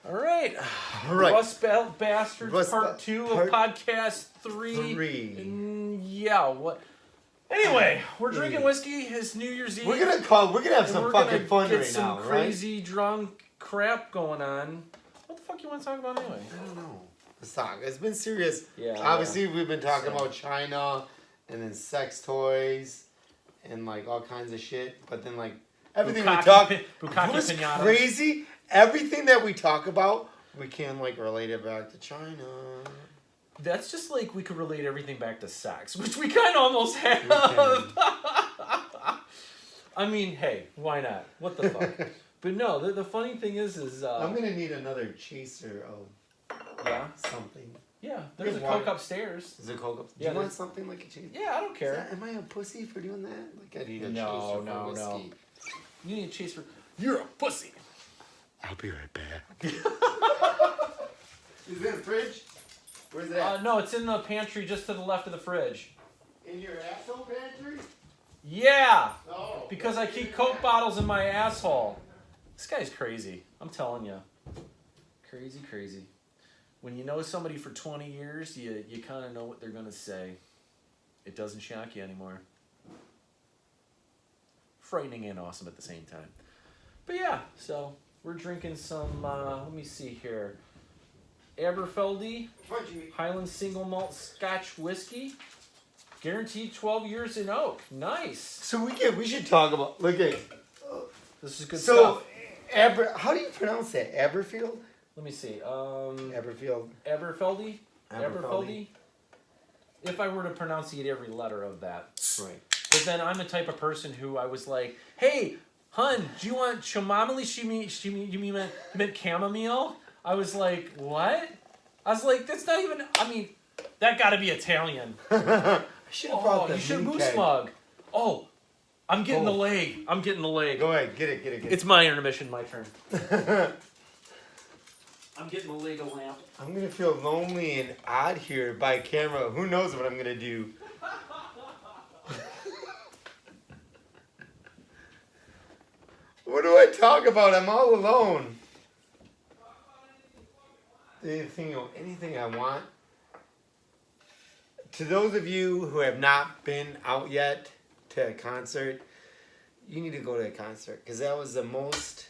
All right. Rust Belt Bastards Part 2 of Podcast 3. Yeah, what? Anyway, we're drinking whiskey. It's New Year's Eve. We're gonna have some fucking fun right now, right? Some crazy drunk crap going on. What the fuck you want to talk about anyway? I don't know. Let's talk. It's been serious. Yeah. Obviously, we've been talking about China and then sex toys and like all kinds of shit. But then like everything we talk was crazy. Everything that we talk about, we can like relate it back to China. That's just like we could relate everything back to sex, which we kind of almost have. I mean, hey, why not? What the fuck? But no, the funny thing is I'm gonna need another chaser of something. Yeah, there's a Coke upstairs. Is there Coke upstairs? Do you want something like a chaser? Yeah, I don't care. Am I a pussy for doing that? Like I need a chaser for whiskey. No. You need a chaser. You're a pussy. I'll be right back. Is it in the fridge? Where's it at? No, it's in the pantry just to the left of the fridge. In your asshole pantry? Yeah! Oh, because I keep Coke bottles in my asshole. This guy's crazy. I'm telling you. Crazy. When you know somebody for 20 years, you kind of know what they're going to say. It doesn't shock you anymore. Frightening and awesome at the same time. But yeah, so we're drinking some, let me see here. Aberfeldy Highland Single Malt Scotch Whiskey. Guaranteed 12 years in oak. Nice. So we should talk about, look at, this is good stuff. How do you pronounce that? Aberfield? Let me see. Aberfeldy? Aberfeldy. If I were to pronunciate every letter of that. Right. But then I'm the type of person who I was like, hey, hun, do you want chamomile? You meant chamomile? I was like, what? I was like, that's not even, I mean, that gotta be Italian. I should have brought the you should have moose mug. Oh, I'm getting the leg. Go ahead, get it. It's my intermission, my turn. I'm getting the Lego lamp. I'm gonna feel lonely and odd here by camera. Who knows what I'm gonna do? What do I talk about? I'm all alone. Anything I want. To those of you who have not been out yet to a concert, you need to go to a concert because that was the most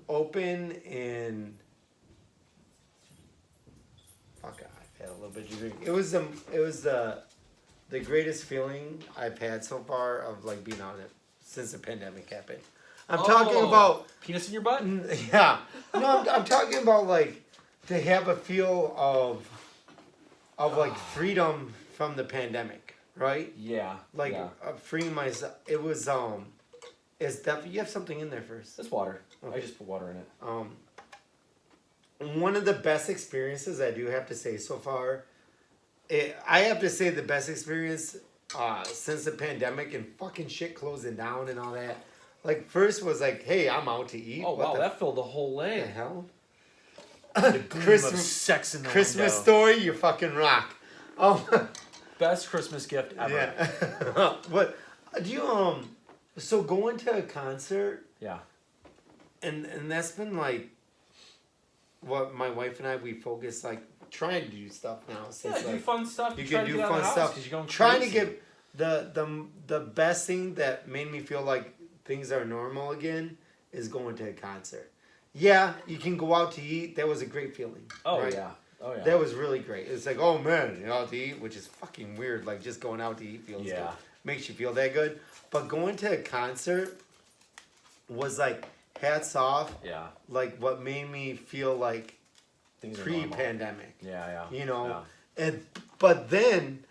open and I've had a little bit of drink. It was the greatest feeling I've had so far of like being out since the pandemic happened. I'm talking about penis in your butt. Yeah, no, I'm talking about like to have a feel of like freedom from the pandemic, right? Yeah. Like freeing myself. It was it's definitely you have something in there first. It's water. Okay. I just put water in it. One of the best experiences I do have to say so far. I have to say the best experience since the pandemic and fucking shit closing down and all that. Like first was like, hey, I'm out to eat. Oh wow, that filled the whole leg. What the hell? The Christmas of sex in the Christmas window. Story, you fucking rock. Best Christmas gift ever. Yeah. But do you so going to a concert? Yeah. And that's been like what my wife and I we focus like trying to do stuff now. So do fun stuff. You can do fun stuff. You're going trying to get the best thing that made me feel like things are normal again is going to a concert. Yeah, you can go out to eat. That was a great feeling. Oh, right? yeah. That was really great. It's like, oh man, you're out to eat, which is fucking weird. Like just going out to eat feels good. Makes you feel that good. But going to a concert was like hats off. Yeah. Like what made me feel like things pre-pandemic. Yeah. You know, but then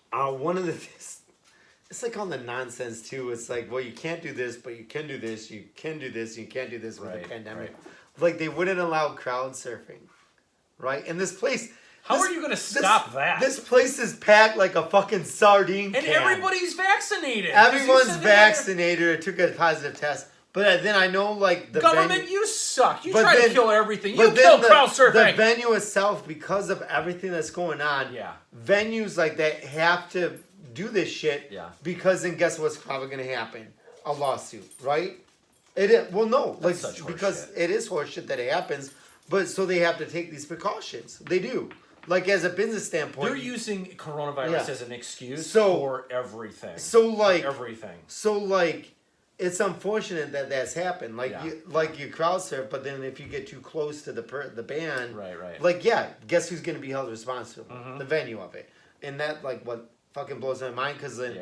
one of the it's like on the nonsense too. It's like, well, you can't do this, but you can do this. You can do this. You can't do this with the pandemic. Right. Like they wouldn't allow crowd surfing, right? And this place. How are you going to stop that? This place is packed like a fucking sardine can. And everybody's vaccinated. Everyone's vaccinated or took a positive test. But then I know like the government, you suck. You try to kill everything. You kill crowd surfing. The venue itself, because of everything that's going on, venues like that have to do this shit. Yeah. Because then guess what's probably going to happen? A lawsuit, right? It is, well, no, like such because horseshit. it is horseshit that it happens, but so they have to take these precautions. They do. Like as a business standpoint, They're using coronavirus as an excuse So- for everything. so like everything. So like, it's unfortunate that that's happened. Like Yeah. you crowd surf, but then if you get too close to the band, Right. like guess who's gonna be held responsible? The venue of it, and that like what fucking blows my mind because then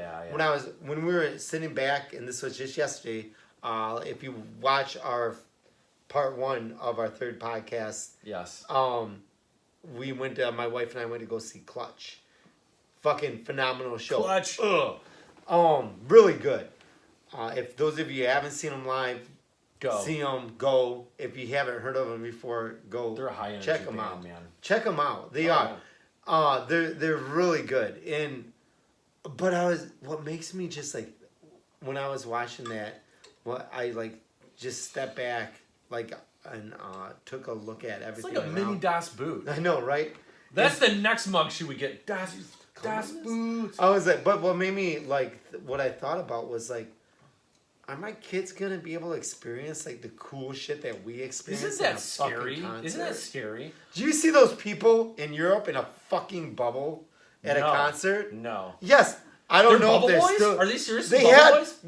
when we were sitting back, and this was just yesterday. If you watch our part 1 of our 3rd podcast, Yes. we went to my wife and I went to go see Clutch. Fucking phenomenal show. Clutch. Really good. If those of you haven't seen them live, Go. see them. Go. If you haven't heard of them before, go. They're a high energy check them band, out, man. Check them out. They are. They're really good. But what makes me just like when I was watching that, what I like just stepped back like and took a look at It's everything. like a mini Das Boot. I know, right? That's the next mug should we get. Das Boot. I was like, but what made me like what I thought about was like, are my kids gonna be able to experience like the cool shit that we experience? Isn't that scary? Isn't that scary? Do you see those people in Europe in a fucking bubble at a concert? No. Yes. I don't They're know if Bubble they're Boys? still. Are they serious? They Bubble Boys?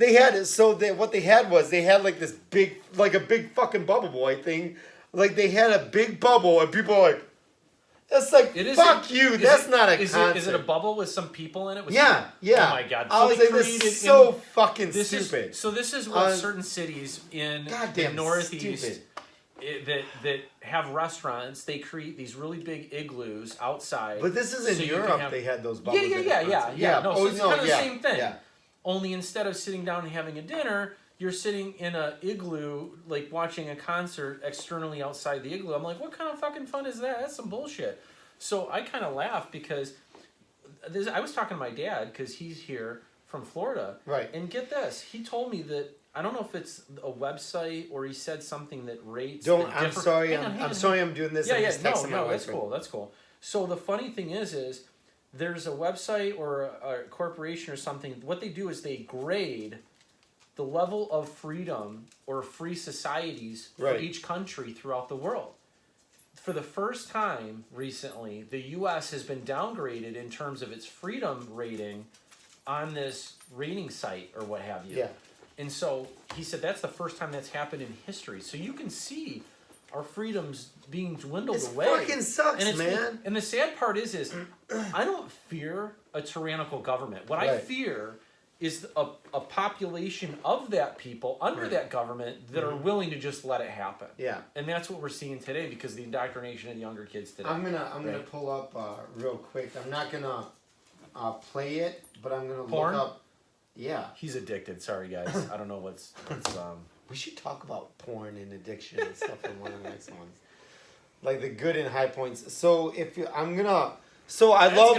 what they had was they had like this big, like a big fucking bubble boy thing. Like they had a big bubble and people are like, that's like, fuck you. That's not a concert. Is it a bubble with some people in it? Yeah. Oh my god. I was like, this is so fucking stupid. So this is what certain cities in the Northeast that have restaurants, they create these really big igloos outside. But this is in Europe. They had those bubbles. Yeah. No, so it's kind of the same thing. Yeah. Only instead of sitting down and having a dinner, you're sitting in a igloo, like watching a concert externally outside the igloo. I'm like, what kind of fucking fun is that? That's some bullshit. So I kind of laugh because I was talking to my dad because he's here from Florida. Right. And get this, he told me that, I don't know if it's a website or he said something that rates. I'm sorry. I'm sorry I'm doing this. Yeah, I'm just texting my that's wife. cool. That's cool. So the funny thing is there's a website or a corporation or something. What they do is they grade the level of freedom or free societies for each country throughout the world. For the first time recently, the U.S. has been downgraded in terms of its freedom rating on this rating site or what have you. Yeah. And so he said that's the first time that's happened in history. So you can see our freedoms being dwindled away. It fucking sucks, and man. And the sad part is I don't fear a tyrannical government. What I fear is a population of that people under that government that are willing to just let it happen. Yeah. And that's what we're seeing today because of the indoctrination of the younger kids today. I'm gonna pull up real quick. I'm not gonna play it, but I'm gonna Porn? look up. Yeah. He's addicted. Sorry, guys. I don't know what's We should talk about porn and addiction and stuff in one of the next ones, like the good and high points. So I love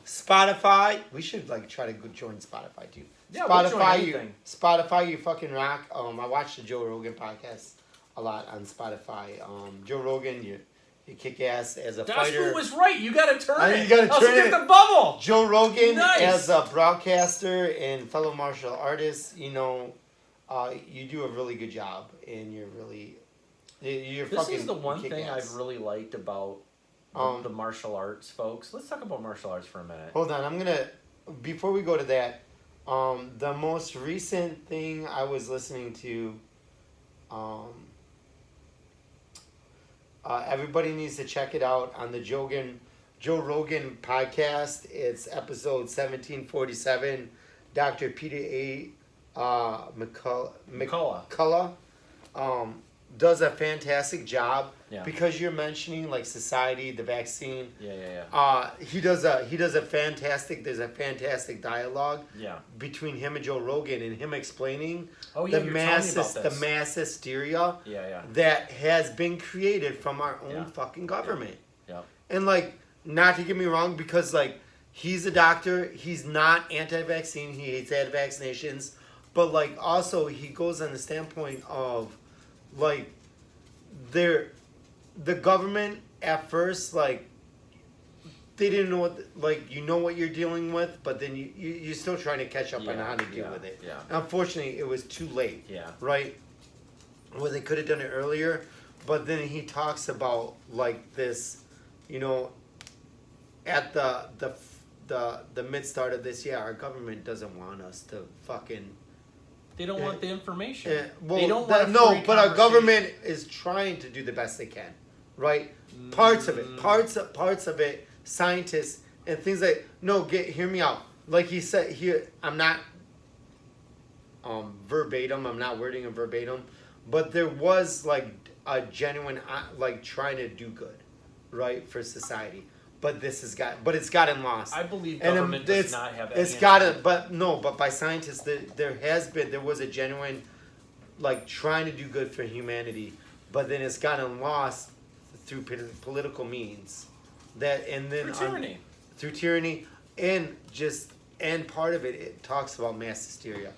Spotify. We should like try to go join Spotify too. Yeah, we'll join Spotify, you fucking rock. I watch the Joe Rogan podcast a lot on Spotify. Joe Rogan, you kick ass as a fighter. That's who was right. You got to turn it. You got to turn it. Get the bubble. Joe Rogan Nice. as a broadcaster and fellow martial artist, you do a really good job, and This is the one thing I've really liked about the martial arts folks. Let's talk about martial arts for a minute. Hold on, before we go to that, the most recent thing I was listening to, everybody needs to check it out on the Joe Rogan podcast. It's episode 1747. Dr. Peter A. McCullough does a fantastic job because you're mentioning like society, the vaccine. He does a fantastic. There's a fantastic dialogue. Between him and Joe Rogan and him explaining the mass hysteria that has been created from our own fucking government. And like, not to get me wrong, because like he's a doctor, he's not anti-vaccine, he hates vaccinations. But like also he goes on the standpoint of like the government at first like they didn't know what, like, you know what you're dealing with, but then you're still trying to catch up on how to deal with it. Yeah. Unfortunately, it was too late. Yeah. Right? Well, they could have done it earlier, but then he talks about, like, this, you know, at the mid-start of this, our government doesn't want us to fucking... They don't want the information. Well, they don't want but our government is trying to do the best they can, right? Parts of it, scientists and things like hear me out. Like he said here, I'm not verbatim. I'm not wording it verbatim, but there was like a genuine like trying to do good, right, for society. But it's gotten lost. I believe government does not have that. It's but by scientists, there was a genuine, like, trying to do good for humanity, but then it's gotten lost through political means. Through tyranny, and part of it talks about mass hysteria,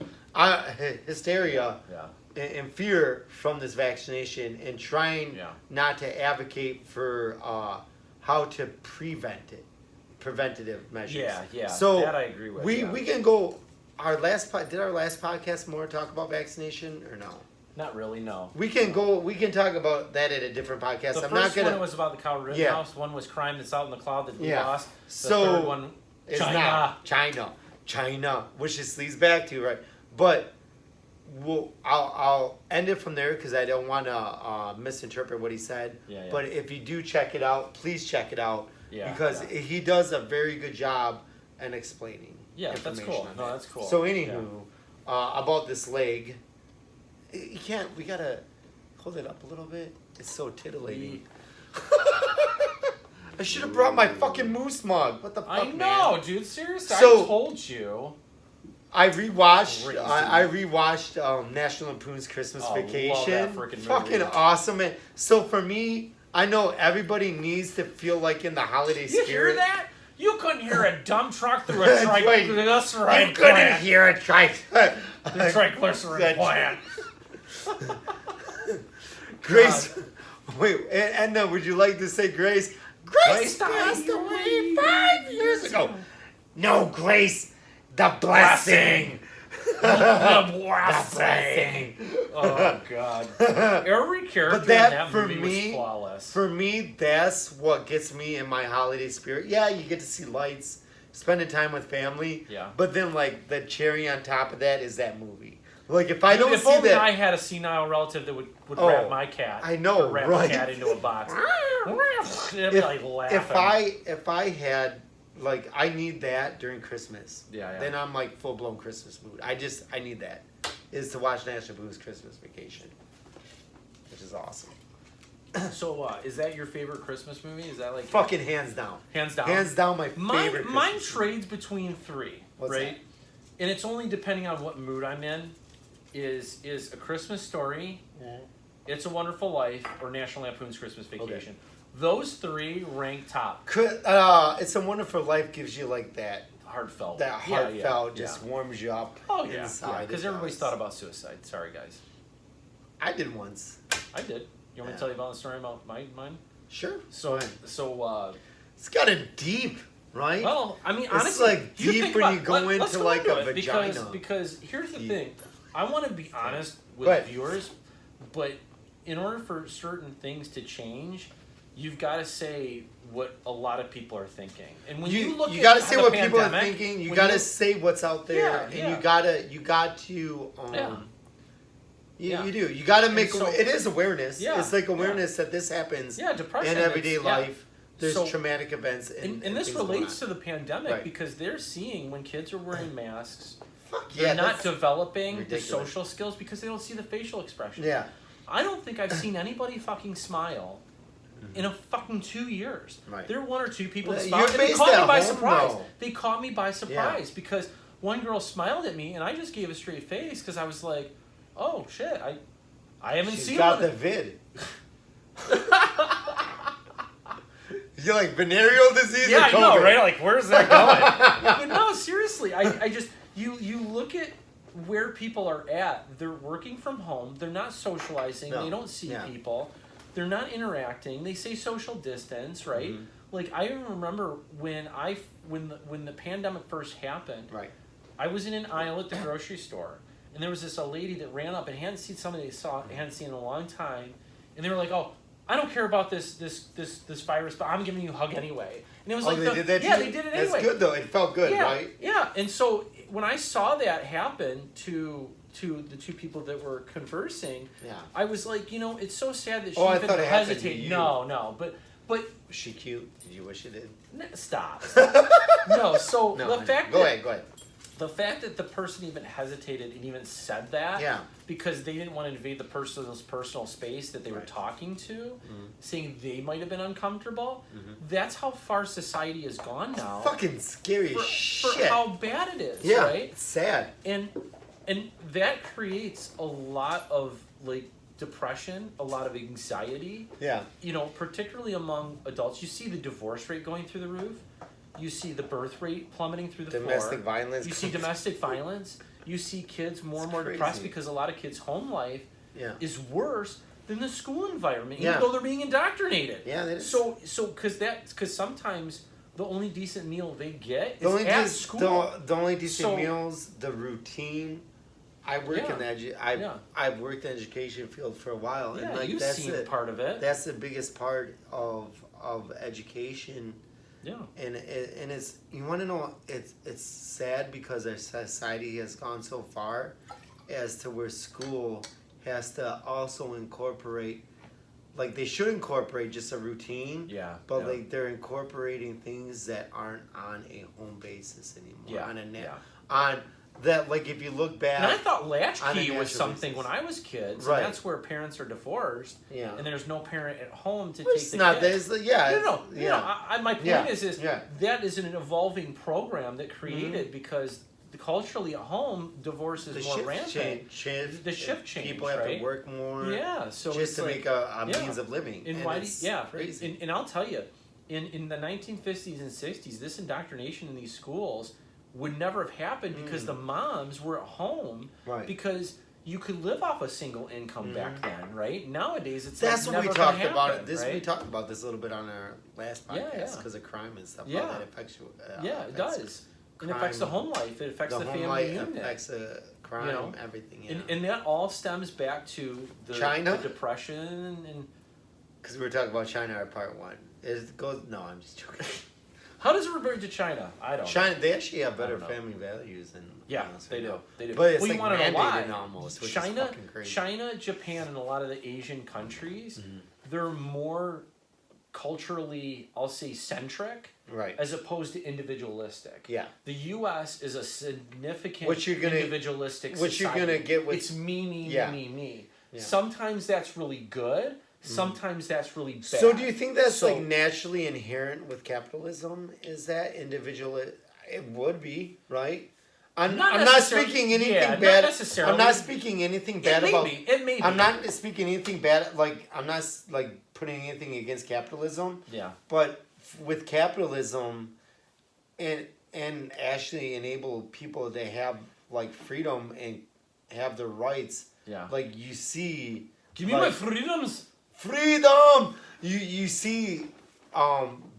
and fear from this vaccination, and trying not to advocate for how to preventative measures. Yeah. So that I agree with. We can go. Our last podcast more talk about vaccination or no? Not really. No. We can go. We can talk about that at a different podcast. The first one was about the Kyle Rittenhouse. One was crime that's out in the cloud that we lost. The third one, China, which this leads back to, right? But I'll end it from there because I don't want to misinterpret what he said. Yeah. But if you do check it out, please check it out because he does a very good job in explaining. Yeah, that's cool. No, that's cool. So anywho, about this leg, we gotta hold it up a little bit. It's so titillating. I should have brought my fucking moose mug. What the fuck, I know, dude. Seriously, So, I told you. I rewatched National Lampoon's Christmas Vacation. Love that freaking fucking movie. awesome. And so for me, I know everybody needs to feel like in the holiday spirit. You hear that? You couldn't hear a dump truck through a triglyceride You couldn't plant. hear a The triglyceride plant. Grace, wait, Edna, would you like to say Grace? Grace passed away 5 years ago. No, Grace, the blessing. The blessing. Oh God! Every character in that movie was flawless. For me, that's what gets me in my holiday spirit. Yeah, you get to see lights, spending time with family. Yeah. But then, like, the cherry on top of that is that movie. Like, if I don't see that, if only I had a senile relative that would wrap my cat. I know, or wrap right? the cat into a box. It'd be like laughing. If I had, like, I need that during Christmas. Yeah. Then I'm like full blown Christmas mood. I need that. Is to watch National Lampoon's Christmas Vacation, which is awesome. So, is that your favorite Christmas movie? Is that like fucking hands down? Hands down. Hands down, my favorite. Mine Christmas trades between three. What's right? that? And it's only depending on what mood I'm in. Is A Christmas Story, It's a Wonderful Life, or National Lampoon's Christmas Vacation. Okay. Those three rank top. It's a Wonderful Life gives you like that heartfelt. Just warms you up. Oh yeah, because everybody's thought about suicide. Sorry guys. I did once. I did. You want me to tell you about the story about mine? Sure. So it's got a deep, right? Well, I mean, honestly, it's like deep when you go into like a vagina. Because here's the thing. I want to be honest with viewers, but in order for certain things to change, you've got to say what a lot of people are thinking. And when you look, you got to say what people are thinking. You got to say what's out there, and you got to. You do. You got to make. It is awareness. Yeah, it's like awareness that this happens. Yeah, depression in everyday life. There's traumatic events, and this relates to the pandemic because they're seeing when kids are wearing masks. They're not developing the social skills because they don't see the facial expression. Yeah. I don't think I've seen anybody fucking smile in a fucking 2 years. Right. There are one or two people that smiled, and they caught me by surprise. They caught me by surprise because one girl smiled at me, and I just gave a straight face because I was like, "Oh shit, I haven't seen." She's got the vid. You're like venereal disease. Yeah, I know, right? Like, where's that going? But no, seriously, I just. You look at where people are at. They're working from home. They're not socializing. They don't see people. They're not interacting. They say social distance, right? Mm-hmm. like I even remember when the pandemic first happened. Right. I was in an aisle at the grocery store, and there was this a lady that ran up and hadn't seen somebody they hadn't seen in a long time, and they were like, "Oh, I don't care about this virus, but I'm giving you a hug anyway." And it was like, they did that. Yeah, they did it anyway. That's good though. It felt good, yeah, right? Yeah. And so when I saw that happen to the two people that were conversing, I was like, it's so sad that she even hesitated. No, but. Was she cute? Did you wish you did? Stop. No, so no, the fact go ahead. The fact that the person even hesitated and even said that, because they didn't want to invade the person's personal space that they were talking to, saying they might have been uncomfortable, that's how far society has gone now. Fucking scary shit. For how bad it is, right? It's sad. And that creates a lot of like depression, a lot of anxiety. Yeah. Particularly among adults. You see the divorce rate going through the roof. You see the birth rate plummeting through the floor. Domestic violence. You see domestic violence. You see kids more and more depressed because a lot of kids' home life is worse than the school environment, even though they're being indoctrinated. Yeah, that is. So because sometimes the only decent meal they get is at school. The only decent meals, the routine. I've worked in the education field for a while, and like you've seen part of it. That's the biggest part of education. Yeah. And it's, you want to know, it's sad because our society has gone so far as to where school has to also incorporate, like they should incorporate just a routine. Yeah. But like they're incorporating things that aren't on a home basis anymore. Yeah. On that, like if you look back, and I thought latchkey was something when I was kids. Right. And that's where parents are divorced. Yeah. And there's no parent at home to it's take the not kid. No. My point is that is an evolving program that created because culturally at home divorce is more rampant. The shift change. People have to work more. Yeah. So just to make a means of living. And crazy. And I'll tell you, in the 1950s and 60s, this indoctrination in these schools would never have happened because the moms were at home because you could live off a single income back then, right? Nowadays, it's that's like what never we talked happen, about. This right? we talked about this a little bit on our last podcast because of crime and stuff. How that affects you. It does. Crime, it affects the home life. It affects the family life unit. It affects crime, everything. Yeah. And that all stems back to China, the depression, and because we were talking about China, our part one. No, I'm just joking. How does it revert to China? I don't know. They actually have better family values than they do. But it's like mandated almost, which China, is fucking crazy. China, Japan, and a lot of the Asian countries, they're more culturally, I'll say, centric, as opposed to individualistic. Yeah. The U.S. is a significant individualistic what society. You're gonna get with it's me. Yeah. Sometimes that's really good. Sometimes that's really bad. So do you think that's like naturally inherent with capitalism? Is that individual? It would be, right? I'm not speaking anything bad. Not necessarily. I'm not speaking anything bad about. It may be. I'm not speaking anything bad. Like I'm not like putting anything against capitalism. Yeah. But with capitalism, and actually enable people to have like freedom and have their rights. Yeah. Like you see. Give me my freedoms. Freedom! You see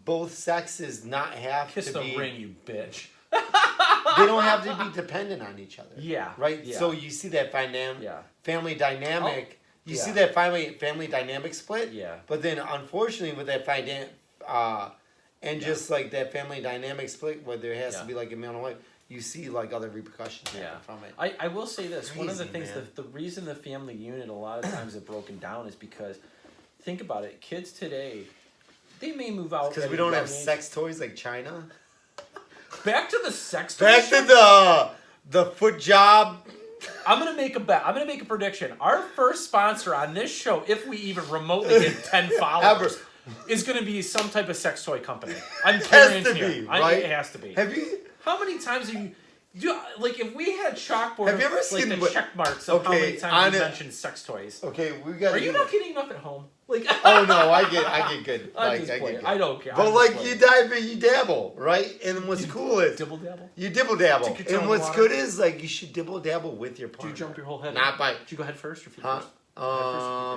both sexes not have Kiss to the be... ring, you bitch. They don't have to be dependent on each other. Yeah. Right? Yeah. So you see that family dynamic. You see that family dynamic split. Yeah. But then unfortunately with that just like that family dynamic split where there has to be like a male and wife, you see like other repercussions from it. I will say this. Crazy, one of the things the reason the family unit a lot of times is broken down is because think about it, kids today, they may move out because we don't have sex toys like China. Back to the sex toys. Back to the foot job. I'm gonna make a bet. I'm gonna make a prediction. Our first sponsor on this show, if we even remotely get 10 followers, is gonna be some type of sex toy company. I'm guaranteeing it. Right? It has to be. Have you? How many times have you? Like if we had chalkboard, have you ever seen the check marks of how many times you mentioned sex toys? Okay, we got. Are you not getting enough at home? Like, oh no, I get good. I get good. I don't care. But like you dabble, right? And what's cool is dibble dabble. You dibble dabble, and what's good is like you should dibble dabble with your partner. Do you jump your whole head? Not by. Do you go head first or feet first?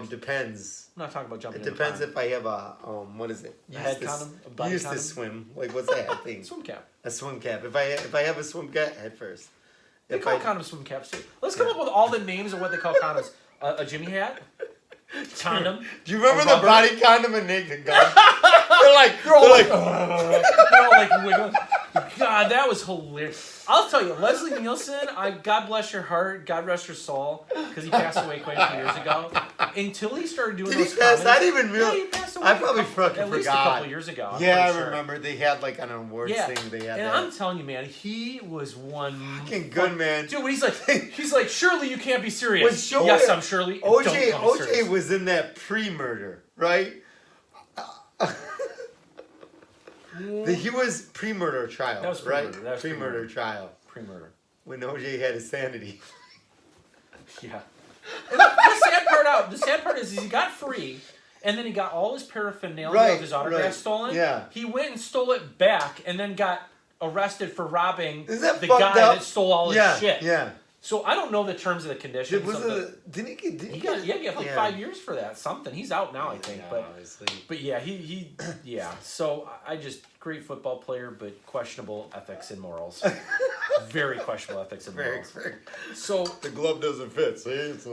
Depends. I'm not talking about jumping. It depends if I have a what is it? Head condom. A body Used condom? to swim. Like what's that thing? Swim cap. A swim cap. If I have a swim cap, head first. They call condoms swim caps too. Let's come up with all the names of what they call condoms. A Jimmy hat. Condom. Do you remember the body condom and naked gun? they're all like wiggling. God, that was hilarious. I'll tell you, Leslie Nielsen, God bless your heart, God rest your soul, because he passed away quite a few years ago. Until he started doing those comments. I didn't even realize. Yeah, he passed away I probably fucking forgot. At least a couple years ago. I remember they had like an awards thing. They had. And that. I'm telling you, man, he was one fucking good man. Dude, when he's like, Shirley, you can't be serious. Yes, I'm Shirley. OJ was in that pre-murder, right? He was pre-murder trial. That was pre-murder, right? That was pre-murder trial. Pre-murder. When OJ had his sanity. Yeah. And the sad part is he got free, and then he got all his paraphernalia of his autograph stolen. Yeah. He went and stole it back, and then got arrested for robbing the guy that stole all his shit. Yeah. So I don't know the terms of the conditions. Didn't he get like 5 years for that. Something. He's out now, I think. Yeah, but yeah, he yeah. So I just great football player, but questionable ethics and morals. Very questionable ethics and morals. So the glove doesn't fit. See, it's,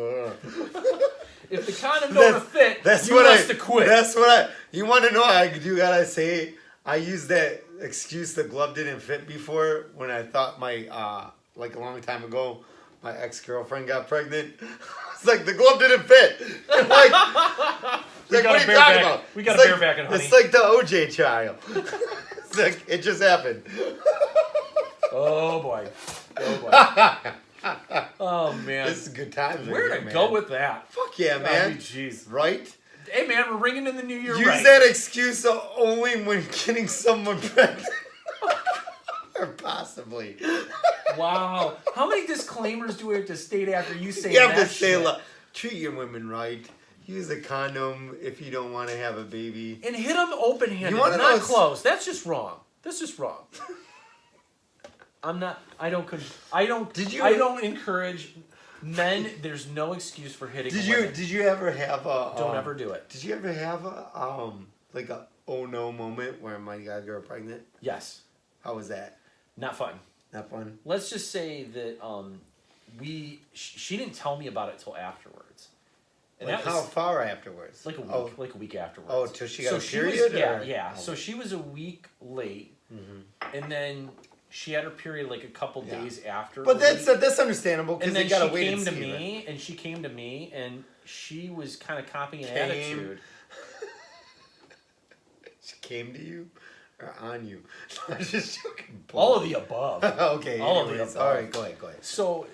if the condom don't fit, that's you what must have quit. That's what you want to know. You gotta say I used that excuse. The glove didn't fit before when I thought my like a long time ago. My ex-girlfriend got pregnant. It's like the glove didn't fit. Like, what are you talking about? We got a bear back in honey. It's like the OJ trial. It's like it just happened. Oh boy. Oh man. This is good times. Where to go with that? Fuck yeah, man. Jeez. Right? Hey man, we're ringing in the new year. Use that excuse only when getting someone pregnant. Or possibly. Wow. How many disclaimers do we have to state after you say that? You have to say, treat your women right. Use a condom if you don't want to have a baby. And hit them open-handed, not closed. That's just wrong. I don't encourage men. There's no excuse for hitting women. Did you ever have a... don't ever do it. Did you ever have a, like a oh no moment where my girl pregnant? Yes. How was that? Not fun. Not fun? Let's just say that she didn't tell me about it till afterwards. And like how far afterwards? Like a week. Like a week afterwards. Oh, till she got a period? Yeah. So she was a week late. Mm-hmm. And then she had her period like a couple days after. But that's understandable because they got to wait and see. And she came to me and she was kind of copying an attitude. She came to you? Or on you? I'm just joking. All of the above. Okay. All of the above. All right, go ahead. So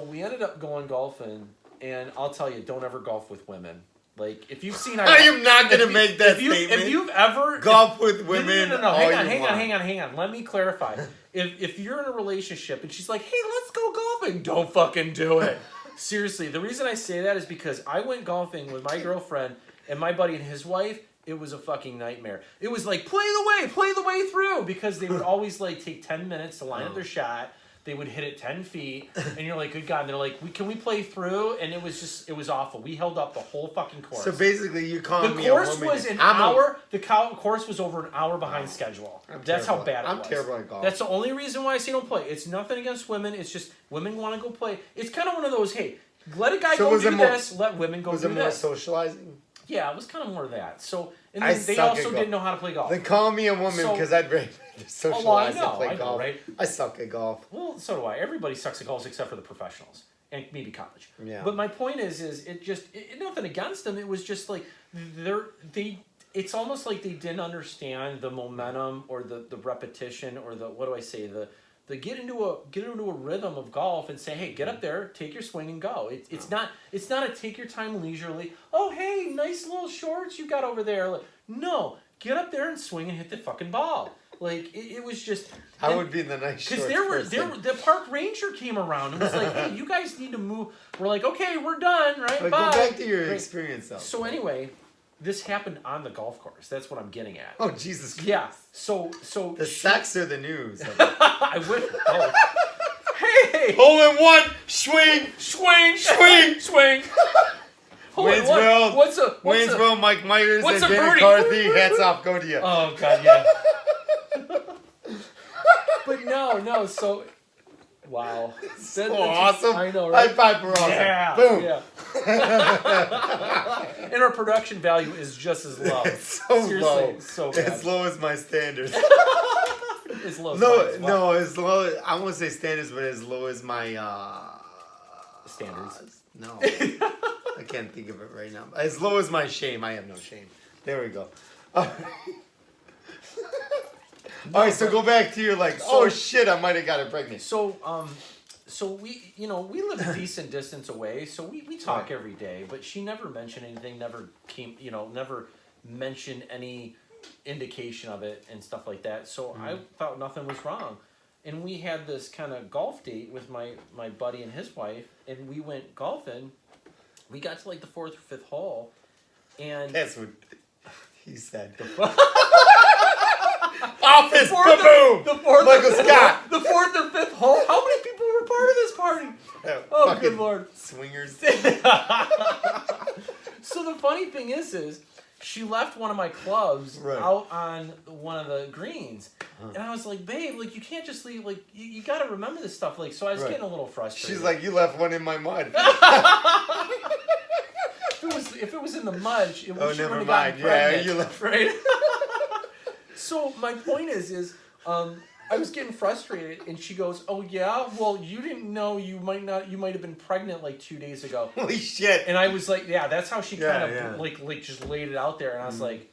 we ended up going golfing, and I'll tell you, don't ever golf with women. Like, if you've seen... I am not going to make that statement. If you've ever... Golf with women. No. Hang on. Let me clarify. If you're in a relationship and she's like, hey, let's go golfing, don't fucking do it. Seriously, the reason I say that is because I went golfing with my girlfriend and my buddy and his wife. It was a fucking nightmare. It was like, play the way through, because they would always like take 10 minutes to line up their shot. They would hit it 10 feet, and you're like, good God. And they're like, can we play through? And it was awful. We held up the whole fucking course. So basically, you calling me a woman. The course was an hour. The course was over an hour behind schedule. That's how bad it was. I'm terrible at golf. That's the only reason why I say don't play. It's nothing against women. It's just women want to go play. It's kind of one of those, hey, let a guy go do this. Let women go do this. Was it more socializing? Yeah, it was kind of more of that. So, and then they also didn't know how to play golf. Then call me a woman because I'd rather socialize and play golf. Right? I suck at golf. Well, so do I. Everybody sucks at golf except for the professionals and maybe college. Yeah. But my point is nothing against them. It was just like it's almost like they didn't understand the momentum or the repetition or the get into a rhythm of golf and say, hey, get up there, take your swing and go. It's not a take your time leisurely. Oh, hey, nice little shorts you got over there. Like, no, get up there and swing and hit the fucking ball. Like it was just. I would be in the nice shorts. Because the park ranger came around and was like, hey, you guys need to move. We're like, okay, we're done, right? But bye. Go back to your experience though. So anyway. This happened on the golf course. That's what I'm getting at. Oh, Jesus Christ. Yeah. So the sex or the news? I wish both. Hey! Hole in one! Swing! Swing! Waynesville, Mike Myers, and Dan McCarthy. Hats off, go to you. Oh God, yeah. But no. So, wow, so awesome. I know, right? High five for awesome. Yeah, boom. Yeah. And our production value is just as low. It's so Seriously, low. So bad. As low as my standards. As low as no, as low. I won't say standards, but as low as my standards. No, I can't think of it right now. As low as my shame. I have no shame. There we go. All right, so go back to your oh shit, I might have got her pregnant. So we live a decent distance away, so we talk every day, but she never mentioned anything, never mentioned any indication of it and stuff like that. So I thought nothing was wrong. And we had this kind of golf date with my buddy and his wife, and we went golfing. We got to the 4th or 5th hole, and that's what he said. Office, boom! Michael Scott! The 4th or 5th hole? How many people were part of this party? Oh, good Lord. Swingers. So the funny thing is she left one of my clubs out on one of the greens. And I was like, babe, you can't just leave, you got to remember this stuff. So I was getting a little frustrated. She's like, you left one in my mud. If it was in the mud, she never mind. Yeah, you left. Right? So my point is I was getting frustrated, and she goes, "Oh yeah, well you didn't know you might have been pregnant 2 days ago." Holy shit! And I was like, "Yeah, that's how she kind of just laid it out there." And I was like,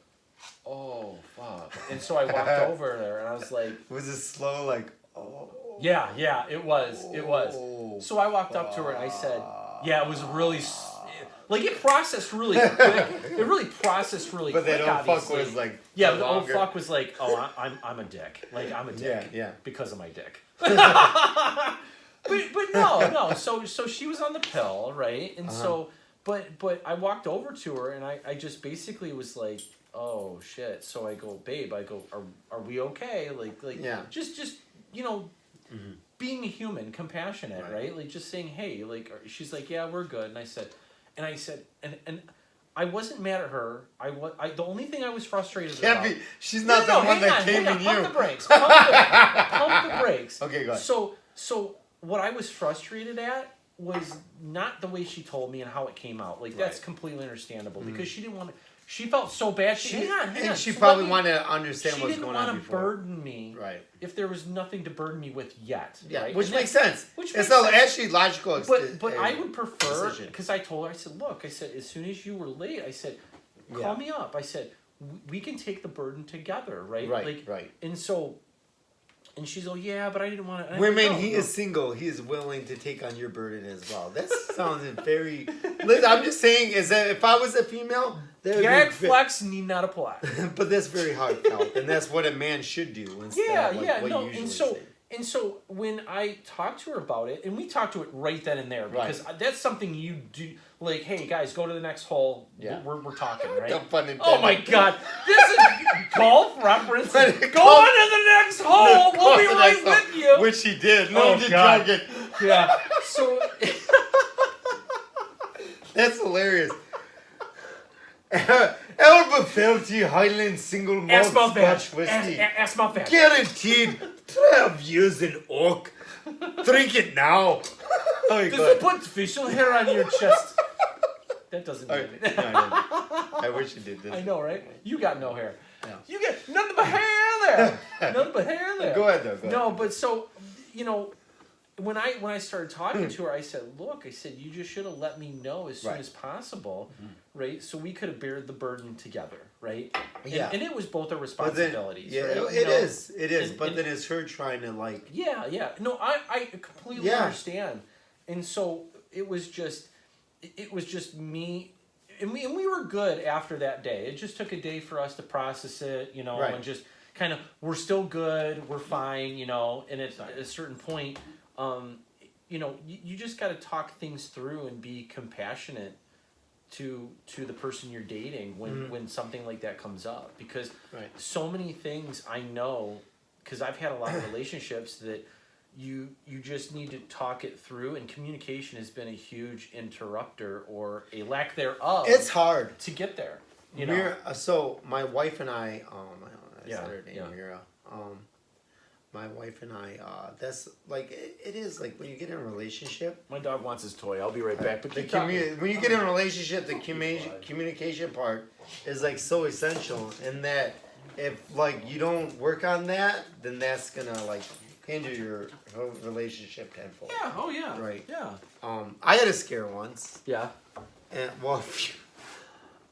"Oh fuck!" And so I walked over there, and I was like, "Was it slow? Oh." Yeah, it was. So I walked up to her and I said, "Yeah, it was really." It processed really quick. It really processed really quick. But that old fuck was the old fuck was like, oh, I'm a dick. I'm a dick. Yeah. Because of my dick. but no. So she was on the pill, right? And so, but I walked over to her and I just basically was like, oh shit. So I go, babe. Are we okay? Just being a human, compassionate, right? Just saying, hey, she's like, yeah, we're good. And I said, and I wasn't mad at her. The only thing I was frustrated about. She's not the one that came in you. Pump the brakes. Pump the brakes. Okay, go ahead. So what I was frustrated at was not the way she told me and how it came out. That's completely understandable because she didn't want to. She felt so bad. Hang on. She probably wanted to understand what's going on before. She didn't want to burden me. Right. If there was nothing to burden me with yet. Yeah, right? Which makes sense. It's actually logical. But I would prefer, because I told her, I said, look, as soon as you were late, I said, call me up. I said, we can take the burden together, right? Right. And so, and she's like, yeah, but I didn't want to. He is single. He is willing to take on your burden as well. That sounds very. I'm just saying, is that if I was a female, gag flex need not apply. But that's very heartfelt, and that's what a man should do. Instead of what you usually say. And so when I talked to her about it, and we talked to it right then and there, because that's something you do. Hey guys, go to the next hole. Yeah. We're talking, right? Oh my God, this is golf reference. Go on to the next hole. We'll be right with you. Which he did. No, joking. Yeah. So that's hilarious. Alberfelty Highland Single Malt Scotch Whiskey. Ask my fat. Guaranteed 12 years in oak. Drink it now. Does it put facial hair on your chest? That doesn't mean anything. I wish you did this. I know, right? You got no hair. No. You get nothing but hair there. Nothing but hair there. Go ahead, though. No, but so, when I started talking to her, I said, look, you just should have let me know as soon as possible, right? So we could have bared the burden together, right? And it was both our responsibilities. Right? It is. But then it's her trying to Yeah. No, I completely understand. And so it was just me, and we were good after that day. It just took a day for us to process it, and just kind of, we're still good, we're fine, and at a certain point, you just got to talk things through and be compassionate to the person you're dating when something like that comes up, because so many things I know, because I've had a lot of relationships that you just need to talk it through, and communication has been a huge interrupter or a lack thereof. It's hard to get there. You know. So my wife and I said her name, Mira. My wife and I, that's like it is like when you get in a relationship. My dog wants his toy. I'll be right back. But when you get in a relationship, the communication part is like so essential, and that if like you don't work on that, then that's gonna like hinder your whole relationship tenfold. Yeah. Oh yeah. Right. Yeah. I had a scare once. Yeah. And well,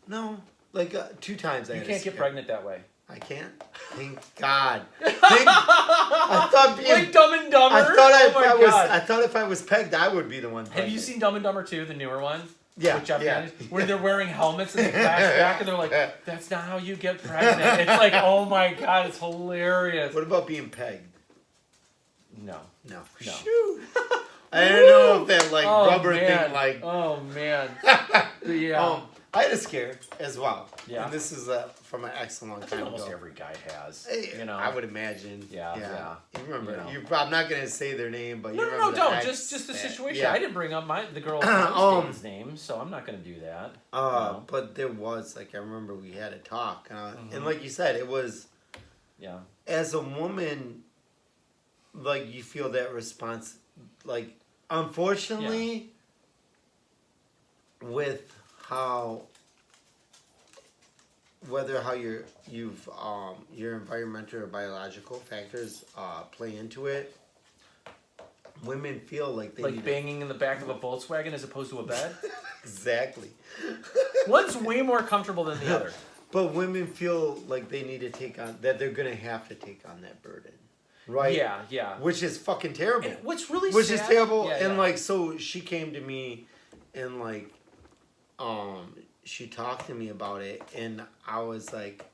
no, like 2 times I had a scare. You can't get pregnant that way. I can't. Thank God. I thought being like Dumb and Dumber. I thought if I was pegged, I would be the one. Have you seen Dumb and Dumber 2, the newer one? Yeah. With Jeff Daniels, where they're wearing helmets and they flash back and they're like, "That's not how you get pregnant." It's like, oh my God, it's hilarious. What about being pegged? No. Shoot. I don't know if that like rubber thing like. Oh man. Yeah. I had a scare as well. Yeah. And this is from an ex a long time ago. Almost every guy has. You know. I would imagine. Yeah. You remember? You know. I'm not gonna say their name, but you No, remember. don't. Just the situation. Yeah. I didn't bring up the girl's name, so I'm not gonna do that. But there was like I remember we had a talk, and like you said, it was. Yeah. As a woman, like you feel that response, like unfortunately, with how your environmental or biological factors play into it, women feel like they like banging in the back of a Volkswagen as opposed to a bed. Exactly. One's way more comfortable than the other. But women feel like they need to that they're gonna have to take on that burden. Right? Yeah. Which is fucking terrible. And what's really Which sad, is terrible. Yeah, and like so she came to me and like she talked to me about it, and I was like,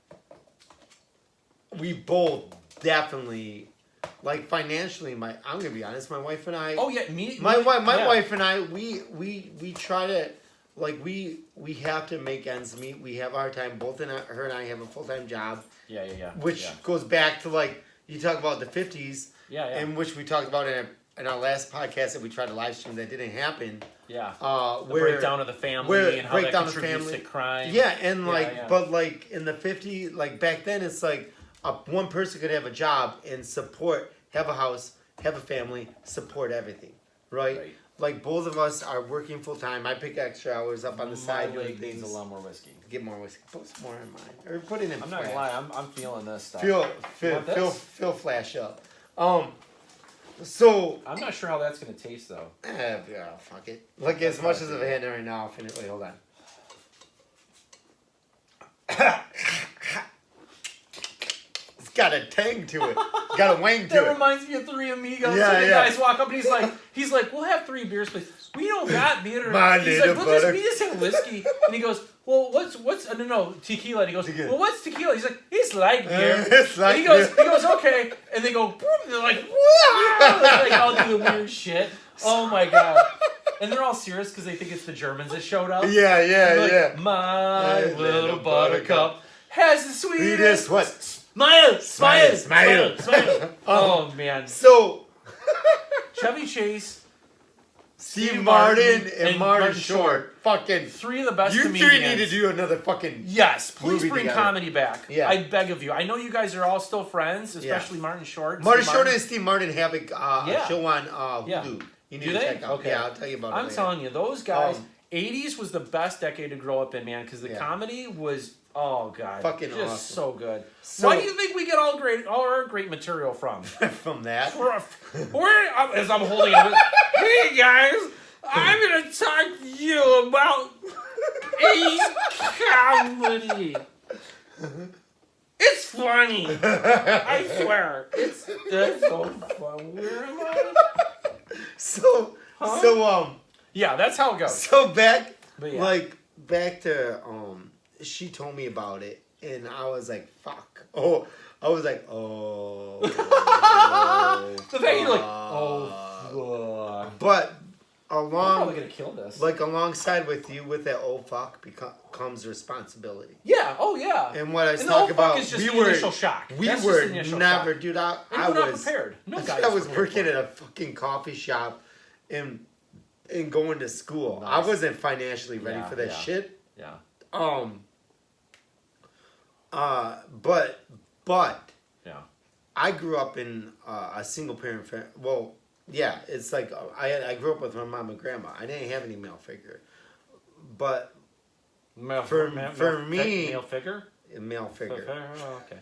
we both definitely like financially I'm gonna be honest, my wife and I my wife and I we try to like we have to make ends meet. We have our time. Both her and I have a full-time job. Yeah. Which goes back to like you talk about the 50s. Yeah. And which we talked about in our last podcast that we tried to live stream that didn't happen. Yeah. The breakdown of the family and how that contributes to crime. Yeah, and but like in the 50s, like back then, it's like one person could have a job and support, have a house, have a family, support everything, right? Like both of us are working full time. I pick extra hours up on the side. My leg needs a lot more whiskey. Get more whiskey. Put some more in mine, or put it in. I'm not gonna lie. I'm feeling this stuff. Feel flash up. So I'm not sure how that's gonna taste though. Yeah, fuck it. Like as much as I've had right now, I'll finish. Wait, hold on. It's got a tang to it. Got a wang to it. That reminds me of Three Amigos. Yeah, so the guys walk up and he's like, we'll have 3 beers, please. We don't got beer. He's like, we just have whiskey. And he goes, well, what's no, tequila. And he goes, well, what's tequila? He's like, it's like beer. And he goes, okay. And they go, boom, and they're like, wow. They all do the weird shit. Oh my God. And they're all serious because they think it's the Germans that showed up. Yeah. My little buttercup has the sweetest. What? Smile. Oh man. So Chevy Chase, Steve Martin, and Martin Short. Fucking 3 of the best you comedians. 3 need to do another fucking Yes, please bring together. comedy back. Yeah. I beg of you. I know you guys are all still friends, especially Martin Short. Martin Short and Steve Martin have a show on Hulu. You need do to they? check out. Okay. Yeah, I'll tell you about it later. I'm telling you, those guys, 80s was the best decade to grow up in, man, because the comedy was, oh God, fucking just awesome. so good. So, why do you think we get all our great material from? From that? As I'm holding it, hey guys, I'm going to talk to you about 80s comedy. It's funny. I swear. It's so fun. Where am I? Yeah, that's how it goes. So back to she told me about it, and I was like, fuck. The fact you're like, fuck. But I'm probably gonna kill this. Like alongside with you with that old fuck comes responsibility. Yeah. Oh yeah. And what I was talking about, is just the initial shock. We That's were just never, shock. dude. I was not prepared. No guy. I was working at a fucking coffee shop, and going to school. Nice. I wasn't financially ready for that shit. Yeah. But yeah. I grew up in a single parent family. Well, yeah, it's like I grew up with my mom and grandma. I didn't have any male figure, but for me, male figure. Male figure. Oh, okay.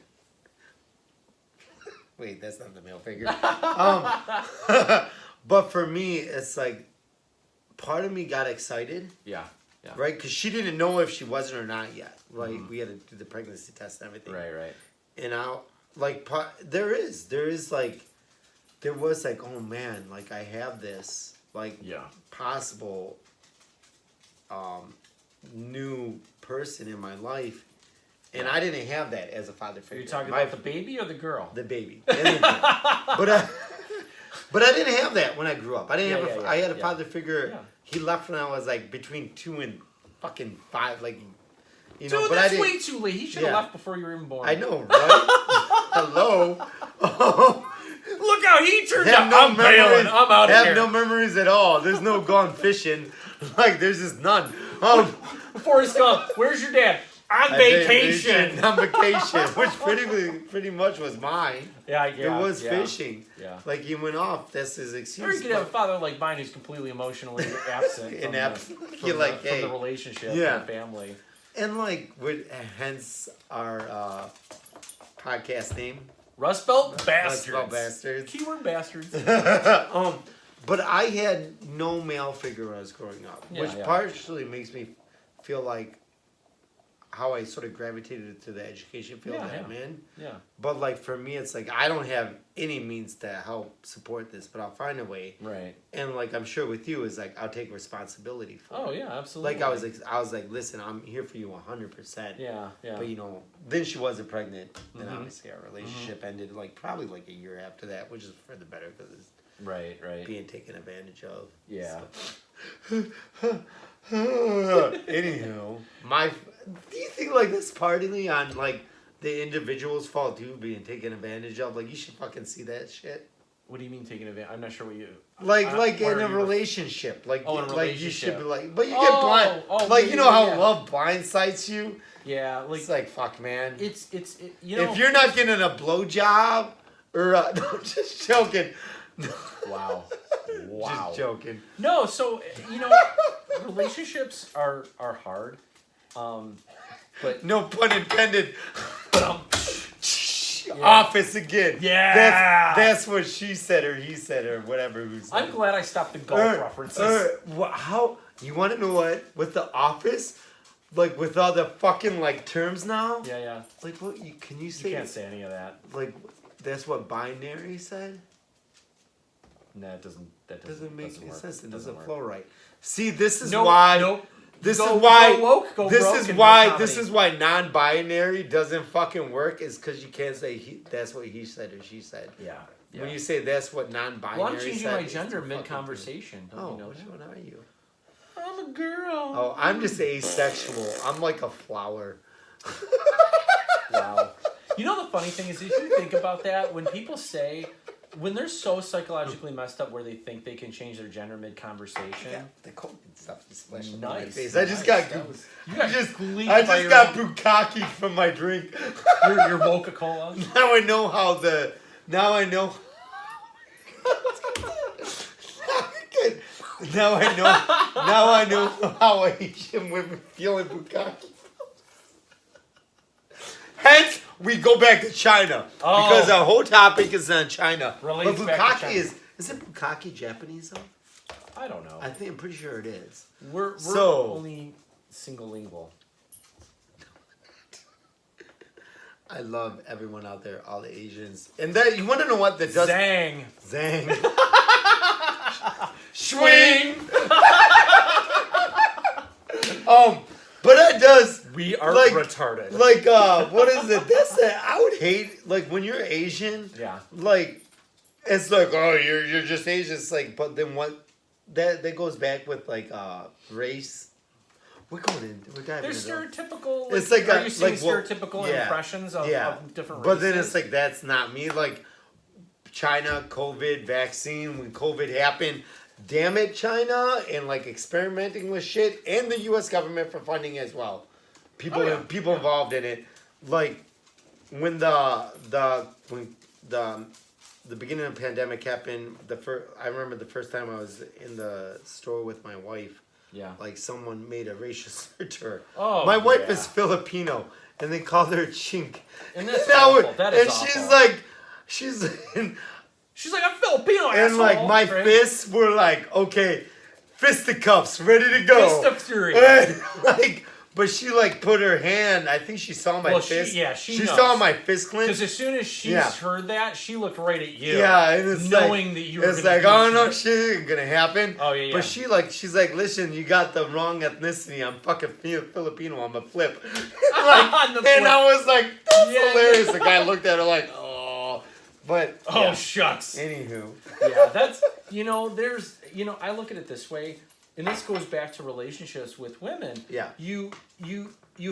Wait, that's not the male figure. But for me, it's like part of me got excited. Yeah. Yeah. Right, because she didn't know if she wasn't or not yet. Right, we had to do the pregnancy test and everything. Right. And there was like, oh man, like I have this like possible new person in my life, and I didn't have that as a father figure. Are you talking about the baby or the girl? The baby. But I didn't have that when I grew up. I didn't have. I had a father figure. Yeah. He left when I was like between 2 and fucking 5, like. You know, dude, but that's way too late. He should have left before you were even born. I know, right? Hello. Look how he turned out. No I'm bailing. I'm out of here. Have no memories at all. There's no gone fishing. Like, there's just none. Forrest Gump, where's your dad? On vacation. On vacation, which pretty much was mine. Yeah. It was fishing. Yeah. Like, he went off. That's his excuse. Or you could have a father like mine who's completely emotionally absent from the relationship and the family. And like, hence our podcast name, Rust Belt Bastards. Rust Belt Bastards. Keyword bastards. But I had no male figure when I was growing up, which partially makes me feel like how I sort of gravitated to the education field that I'm in. Yeah. But like for me, it's like I don't have any means to help support this, but I'll find a way. Right. And like I'm sure with you is like I'll take responsibility for it. Oh yeah, absolutely. Like I was like, listen, I'm here for you 100%. Yeah. But you know, then she wasn't pregnant, and obviously our relationship ended like probably like a year after that, which is for the better because it's being taken advantage of. Yeah. So. Anywho, do you think like this partly on like the individual's fault too, being taken advantage of? Like you should fucking see that shit. What do you mean taking advantage? I'm not sure what you. Like in a relationship, like in a relationship. You should be like, but you get blind. Like you know how love blindsides you. Yeah, like it's like fuck, man. It's you know if you're not getting a blowjob or no, I'm just joking. Wow. Just joking. No, so you know, relationships are hard. But no pun intended. Office again. Yeah. That's what she said or he said or whatever. I'm glad I stopped the golf references. How you want to know what with the Office, like with all the fucking like terms now? Yeah. Like what? Can you say? You can't say any of that. Like that's what binary said. No, that doesn't make any sense. It doesn't work. Flow right. See, this is why. Nope. This is why non-binary doesn't fucking work. Is because you can't say that's what he said or she said. Yeah. When you say that's what non-binary. Well, I'm changing my gender mid-conversation. Don't you know which one are you? I'm a girl. Oh, I'm just asexual. I'm like a flower. Wow. You know the funny thing is, if you think about that, when people say. When they're so psychologically messed up where they think they can change their gender mid-conversation. The coke and stuff is splashing in my face. I just got bukkake from my drink. Your Coca-Cola? Now I know how Now I know how Asian women feel in bukkake. Hence, we go back to China because our whole topic is on China. But bukkake is it bukkake Japanese though? I don't know. I'm pretty sure it is. We're only single lingual. I love everyone out there, all the Asians, and that you want to know what that does? Zang. Swing. But it does. We are retarded. Like, what is it? I would hate, like, when you're Asian. Yeah. Like, it's like, oh, you're just Asian. It's like, but then what that goes back with like race. We're diving There's into stereotypical. It's like are you seeing stereotypical impressions of different races? But then it's like that's not me. Like China, COVID, vaccine. When COVID happened, damn it, China, and like experimenting with shit, and the U.S. government for funding as well. People involved in it. Like when the beginning of the pandemic happened, I remember the first time I was in the store with my wife. Yeah. Like someone made a racial slur to her. Oh, my wife is Filipino, and they called her chink. And that's awful. That is awful. She's like, I'm Filipino, and asshole. like my fists were like, okay, fisticuffs, ready to go. Fist of fury. Like, but she like put her hand. I think she saw my fist. She saw my fist clench. Because as soon as she heard that, she looked right at you. Yeah, and it's knowing that you were. It's like, oh no, shit ain't gonna happen. Oh yeah. But she's like, listen, you got the wrong ethnicity. I'm fucking Filipino. I'm a flip. And I was like, that's hilarious. The guy looked at her like, oh, but shucks. Anywho, that's there's I look at it this way. And this goes back to relationships with women. Yeah. You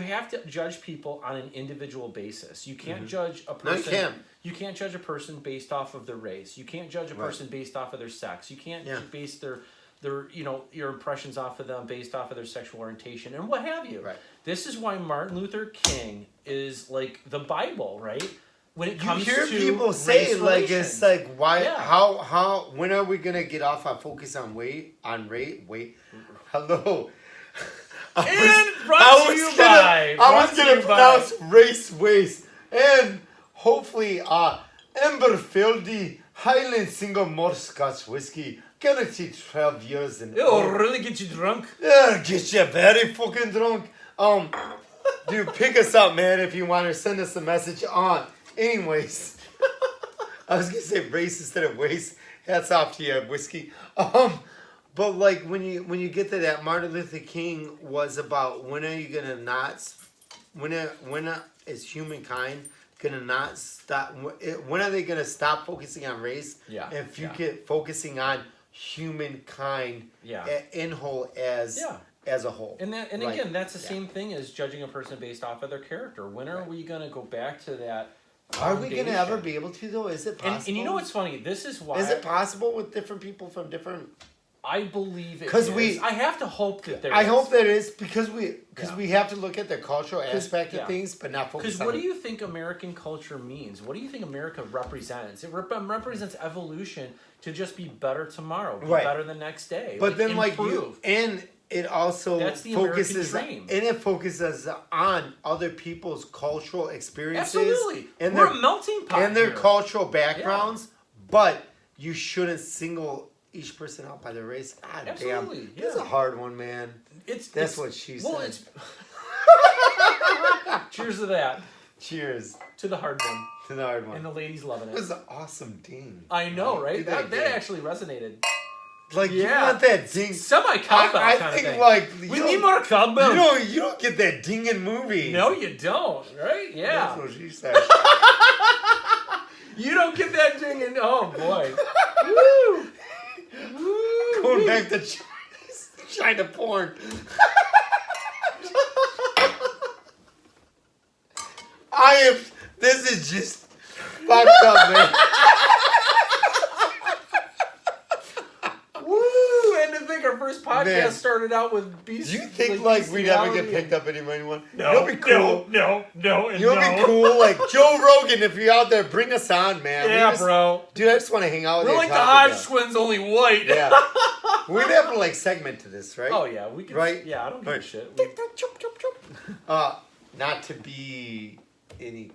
have to judge people on an individual basis. You can't judge a person. No, you can't judge a person based off of their race. You can't judge a person based off of their sex. You can't base their your impressions off of them based off of their sexual orientation and what have you. Right. This is why Martin Luther King is like the Bible, right? When it comes to people say like it's like why how when are we gonna get off our focus on rate? Hello. I was gonna pronounce race waste and hopefully Emberfieldy Highland single malt Scotch whiskey guaranteed 12 years and it'll really get you drunk. Yeah, get you very fucking drunk. Dude, pick us up, man, if you want to send us a message on. Anyways, I was gonna say race instead of waste. Hats off to you, whiskey. But like when you get to that, Martin Luther King was about when are you gonna not? When is humankind gonna not stop? When are they gonna stop focusing on race? Yeah. And focusing on humankind. Yeah. In whole as. Yeah. As a whole. And again, that's the same thing as judging a person based off of their character. When are we gonna go back to that? Are we going to ever be able to, though? Is it possible? And you know what's funny? This is why... Is it possible with different people from different... I believe it is. I have to hope that there is. I hope there is because we have to look at the cultural aspect of things, but not focus on... Because what do you think American culture means? What do you think America represents? It represents evolution to just be better tomorrow, be better the next day. But then improve. It also focuses on other people's cultural experiences. Absolutely. We're a melting pot and their cultural backgrounds, but you shouldn't single each person out by their race. God Absolutely. Damn. It's a hard one, man. That's what she said. Cheers to that. Cheers. To the hard one. To the hard one. And the ladies loving it. It was an awesome ding. I know, right? That actually resonated. Like you want that ding, semi-cowbell kind of thing. Like we need more cowbell. You don't get that ding in movies. No, you don't. Right? Yeah. That's what she said. You don't get that ding in. Oh boy. Woo. Woo. Going back to China porn. This is just fucked up, man. Our first podcast started out with beast. Do you think like we'd ever get picked up anyone? No, you'll be cool. No. You'll be cool. Like Joe Rogan, if you're out there, bring us on, man. Yeah, bro. Dude, I just want to hang out with you. We're like the Hodge twins, only white. Yeah. We'd have to like segment to this, right? Oh yeah, we could. Right? Yeah, I don't give a shit. Not to be any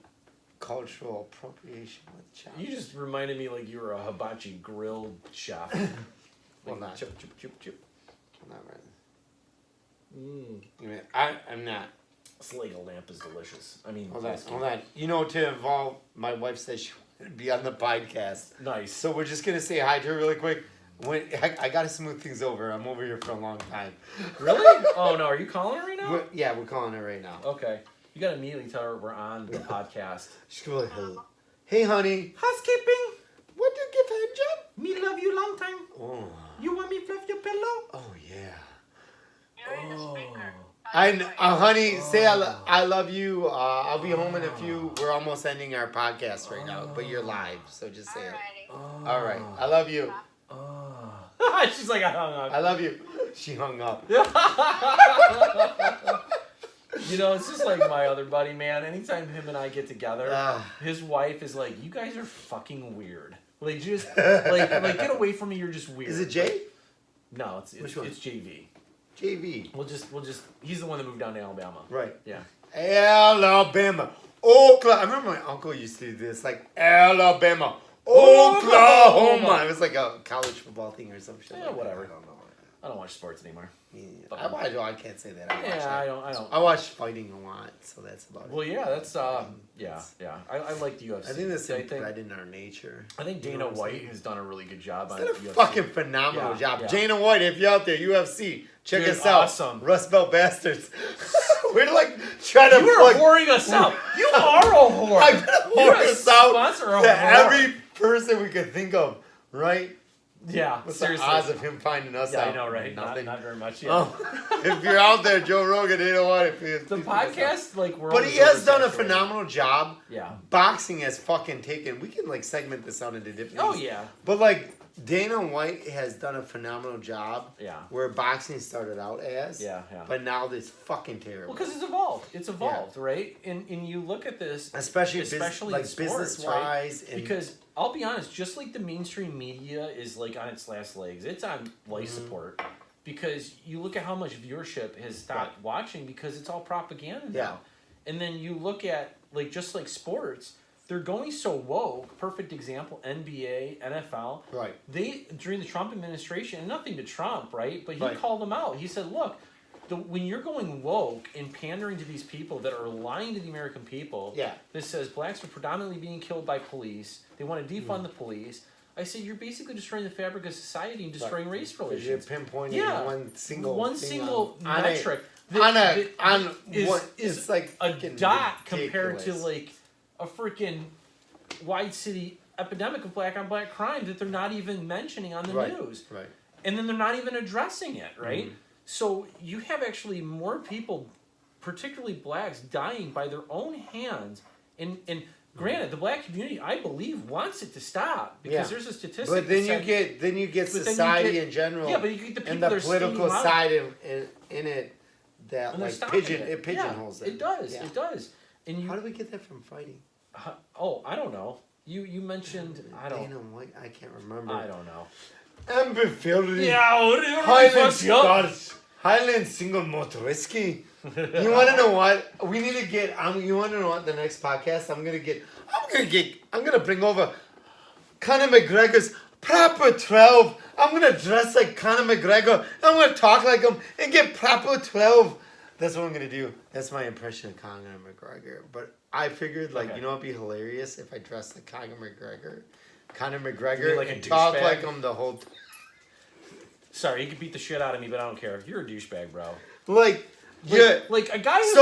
cultural appropriation with China. You just reminded me like you were a hibachi grilled chef. Well, not. Chip. I'm not right. I'm not. Slagle lamp is delicious. I mean, hold on. You know, to involve, my wife says she wanted to be on the podcast. Nice. So we're just going to say hi to her really quick. I got to smooth things over. I'm over here for a long time. Really? Oh, no. Are you calling her right now? We're calling her right now. Okay. You got to immediately tell her we're on the podcast. She's going to be like, hey, honey. Housekeeping. What do you give her, John? Me love you long time. Oh. You want me to fluff your pillow? Oh yeah. Oh. Honey, say I love you. I'll be home in a few. We're almost ending our podcast right now, but you're live, so just say it. All right. I love you. She's like, I hung up. I love you. She hung up. You know, it's just like my other buddy, man. Anytime him and I get together, his wife is like, "You guys are fucking weird. Like, just like get away from me. You're just weird." Is it Jay? No, it's JV. JV. We'll just. He's the one that moved down to Alabama. Right. Yeah. Alabama. Oklahoma. I remember my uncle used to do this, like Alabama, Oklahoma. It was like a college football thing or some shit. Yeah, like whatever. That. I don't know. I don't watch sports anymore. I can't say that. I don't. I watch fighting a lot, so that's about it. Well, yeah, that's yeah. I like the UFC. I think that's bred in our nature. I think Dana White has done a really good job on He's UFC. done a fucking phenomenal job. Yeah. Dana White, if you're out there, UFC, check Dude, us out. awesome. Rust Belt Bastards. We're like trying to You are whoring us out. You are a whore. I'm gonna whore us out sponsor of to a whore. every person we could think of, right? Yeah, What's seriously. the odds of him finding us out? I know, right? Nothing. Not very much. Yeah. Oh, if you're out there, Joe Rogan, Dana White, please. The podcast, like, we're. But he has done a phenomenal job. Yeah. Boxing has fucking taken. We can like segment this out into different. Oh things. yeah. But like Dana White has done a phenomenal job. Yeah. Where boxing started out as. Yeah. But now it's fucking terrible. Well, because it's evolved. It's evolved, right? And you look at this, especially in sports, business wise, right? Because I'll be honest, just like the mainstream media is like on its last legs, it's on life support. Because you look at how much viewership has stopped watching because it's all propaganda now. And then you look at like just like sports, they're going so woke. Perfect example: NBA, NFL. Right. They during the Trump administration, and nothing to Trump, right? But he called them out. He said, "Look, when you're going woke and pandering to these people that are lying to the American people, that says blacks are predominantly being killed by police. They want to defund the police." I said, "You're basically destroying the fabric of society and destroying race relations." You're pinpointing one single metric. It's like a dot compared to like a freaking wide city epidemic of black on black crime that they're not even mentioning on the news. Right. And then they're not even addressing it, right? So you have actually more people, particularly blacks, dying by their own hands. And granted, the black community, I believe, wants it to stop because there's a statistic. But then you get society in general. Yeah, but you get the people and the political side in it that and like pigeonholes it. It does. It does. And how do we get that from fighting? I don't know. You mentioned I can't remember. I don't know. Amber Fieldy. Yeah, Highland single malt whiskey. You want to know what? We need to get. You want to know what the next podcast? I'm gonna bring over Conor McGregor's proper 12. I'm gonna dress like Conor McGregor. I'm gonna talk like him and get proper 12. That's what I'm gonna do. That's my impression of Conor McGregor. But I figured, you know, it'd be hilarious if I dressed like Conor McGregor. And talk like him the whole time. Sorry, you can beat the shit out of me, but I don't care. You're a douchebag, bro. Like a guy who's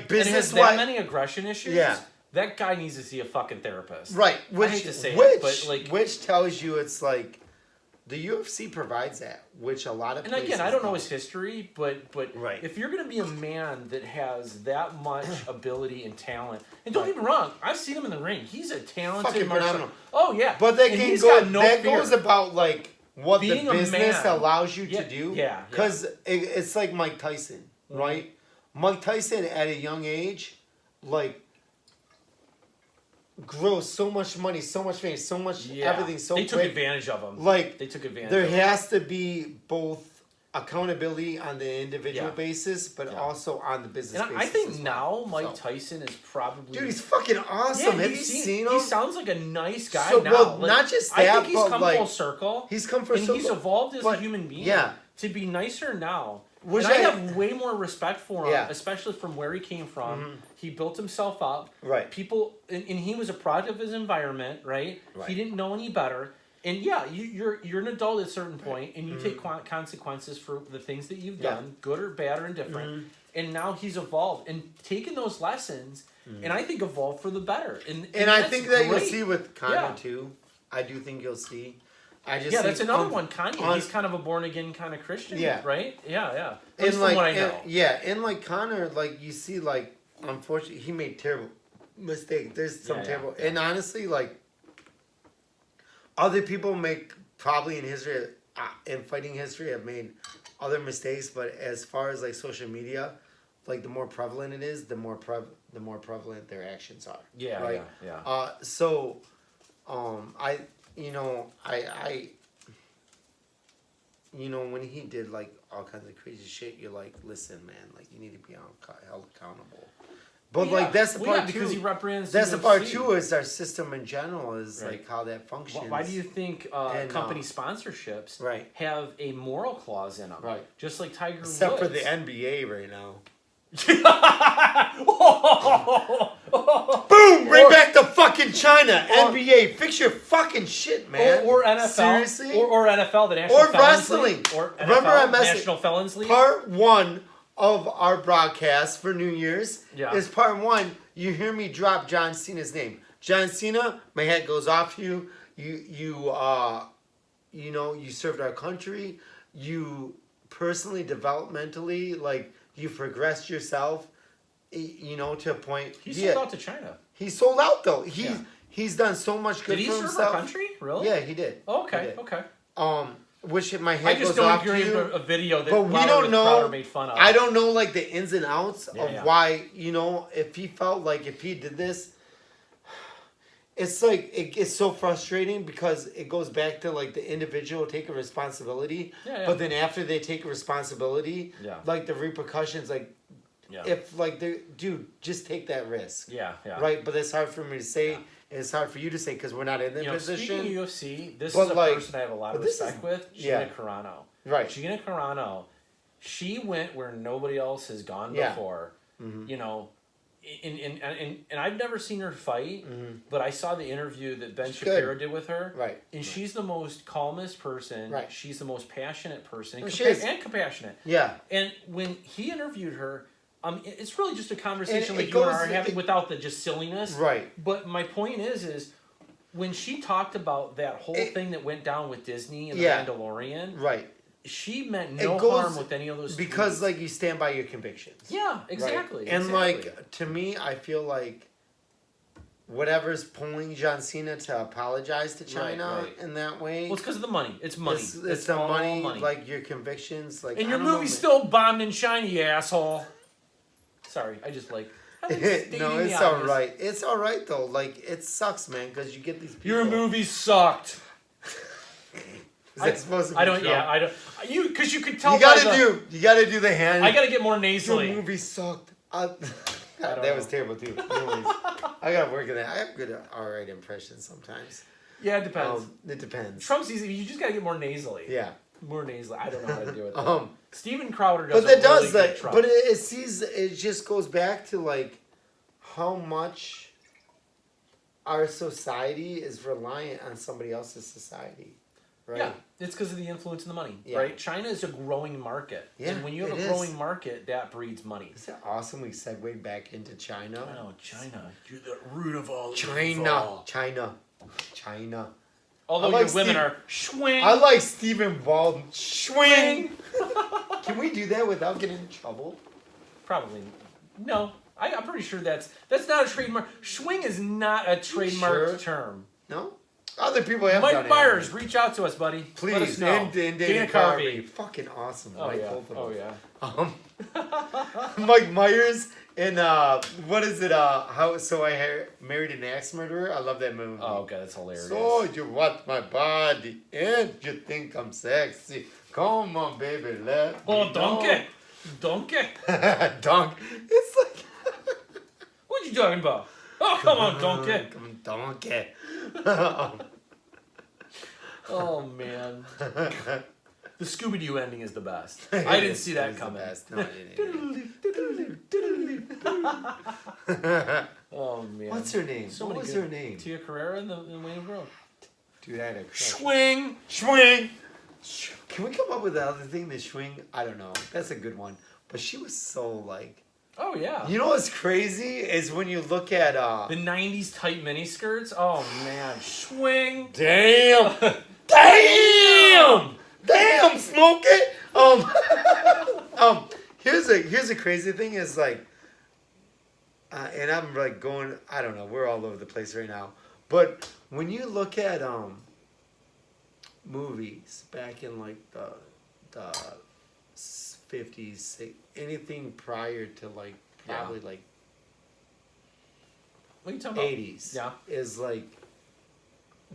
business and has that many aggression issues. Yeah. That guy needs to see a fucking therapist. Right. I hate to say it, but which tells you it's like the UFC provides that, which a lot of and again, I don't know his history, but if you're gonna be a man that has that much ability and talent, and don't get me wrong, I've seen him in the ring. He's a talented martial. Oh yeah. But that goes about like what being the business allows you to do. Yeah. Because it's like Mike Tyson, right? Mike Tyson at a young age, like, grows so much money, so much fame, so much everything so quick. They took advantage of him. They took advantage. There has to be both accountability on the individual basis, but also on the business basis. I think now Mike Tyson is probably... Dude, he's fucking awesome. Have you seen him? He sounds like a nice guy now. Well, not just that, I think he's come full circle. He's come full circle. And he's evolved as a human being. Yeah. To be nicer now. And I have way more respect for him, especially from where he came from. He built himself up. Right. People, and he was a product of his environment, right? He didn't know any better. And you're an adult at a certain point, and you take consequences for the things that you've done, good or bad or indifferent. And now he's evolved and taken those lessons, and I think evolved for the better. And I think that you'll see with Conor too. I do think you'll see. that's another one. Kanye, he's kind of a born again kind of Christian, right? Yeah. At least from what I know. And like Connor, like you see, like unfortunately, he made terrible mistakes. There's some terrible, and honestly, like other people make probably in history, in fighting history, have made other mistakes. But as far as like social media, like the more prevalent it is, the more prevalent their actions are. Yeah, right? yeah. So, when he did like all kinds of crazy shit, you're like, listen, man, like you need to be held accountable. But like that's the part too. Because he represents. That's the part too. Is our system in general is like how that functions. Why do you think company sponsorships have a moral clause in them? Right. Just like Tiger Woods. Except for the NBA right now. Boom! Bring back the fucking China NBA. Fix your fucking shit, man. Or NFL. Seriously? Or NFL, the National Felons wrestling. League. Or NFL, Remember I National Felons League. Part 1 of our broadcast for New Year's is part 1. You hear me drop John Cena's name. John Cena, my hat goes off to you. You served our country. You personally, developmentally, like you've progressed yourself, to a point. He sold out to China. He sold out though. He's done so much good for himself. Did he serve our country? Really? Yeah, he did. Oh, okay. Which my head goes off to you. I just don't agree with a video that but we don't know. Made fun of. I don't know like the ins and outs of why. If he felt like if he did this, it's like it's so frustrating because it goes back to like the individual taking responsibility. But then after they take responsibility, like the repercussions, like if like dude, just take that risk. Right, but it's hard for me to say. Yeah. It's hard for you to say because we're not in that position. Speaking of UFC, this is a person I have a lot of respect with, Gina Carano. Right. Gina Carano, she went where nobody else has gone before. Mm-hmm. And I've never seen her fight, but I saw the interview that Ben Shapiro did with her. Right. And she's the most calmest person. Right. She's the most passionate person. And compassionate. Yeah. And when he interviewed her, it's really just a conversation like you and I are having without the just silliness. Right. But my point is when she talked about that whole thing that went down with Disney and the Mandalorian. Right. She meant no harm with any of those because tweets. Like you stand by your convictions. Yeah, exactly. Right? And like to me, I feel like whatever's pulling John Cena to apologize to China in that way. Well, it's because of the money. It's money. It's the money, like your convictions, like. And your movie's still bombed in China, you asshole. Sorry, I just like. No, it's all right. It's all right though. Like it sucks, man, because you get these people. Your movie sucked. Is that supposed to be I don't. Trump? Yeah, I don't. Because you could tell. You gotta do the hand. I gotta get more nasally. Your movie sucked. That was terrible too. Anyways, I gotta work on that. I have good, all right impressions sometimes. Yeah, it depends. It depends. Trump's easy. You just gotta get more nasally. Yeah. More nasally. I don't know how to do it. Steven Crowder does. But that really good Trump. But it just goes back to like how much our society is reliant on somebody else's society. Right? Yeah, it's because of the influence and the money, right? China is a growing market. Yeah, and when you have a growing market, that breeds money. Isn't that awesome? We segued back into China. I know, China. You're the root of all China. Although like your women are swing. I like Stephen Baldwin. Swing. Can we do that without getting in trouble? Probably. No. I'm pretty sure that's not a trademark. Swing is not a trademark term. No? Other people have Mike done Myers, reach out to us, buddy. Please. Let us know. And Dana Carvey. Fucking awesome. Oh, right? yeah. Both of them. Yeah. Mike Myers and what is it? So I Married an Axe Murderer. I love that movie. Oh god, that's hilarious. So you want my body and you think I'm sexy? Come on, baby, let me donkey. Donk. It's like what you talking about? Oh, come on, donkey. Donkey. Oh man. The Scooby-Doo ending is the best. I didn't see that coming. No, I didn't. Oh man. What's her name? What was her name? Tia Carrera in Wayne Grove. Dude, I had a crush. Swing. Can we come up with the other thing? The swing? I don't know. That's a good one. But she was so like. Oh yeah. You know what's crazy is when you look at the '90s tight miniskirts. Oh man, swing. Damn. Damn, smoke it. Here's a crazy thing is like, and I'm like going, I don't know, we're all over the place right now. But when you look at movies back in like the 50s, anything prior to like probably like what are you talking about? 80s, yeah, is like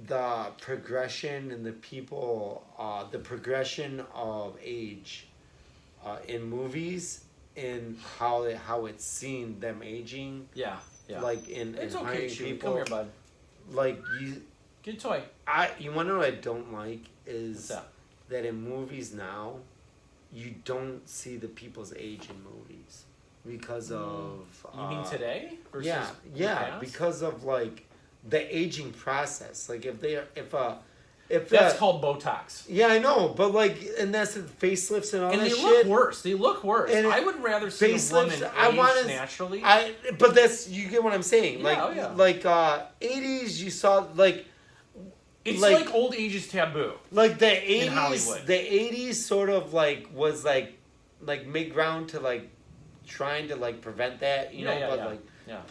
the progression and the people, the progression of age in movies and how it's seen them aging. Yeah. Like in it's okay, hiring Chewy. people. Come here, bud. Like you. Get a toy. You want to know what I don't like is What's that in movies now, you don't see the people's age in movies because of. You mean today? Versus Yeah, because of like the aging process. Like if that's called Botox. Yeah, I know, but like, and that's the facelifts and all and that they shit. They look worse. And I would rather see a woman age naturally. But you get what I'm saying. Yeah, like 80s, you saw like. It's like old age is taboo. Like the 80s, in Hollywood. The 80s sort of like was like mid ground to like trying to like prevent that,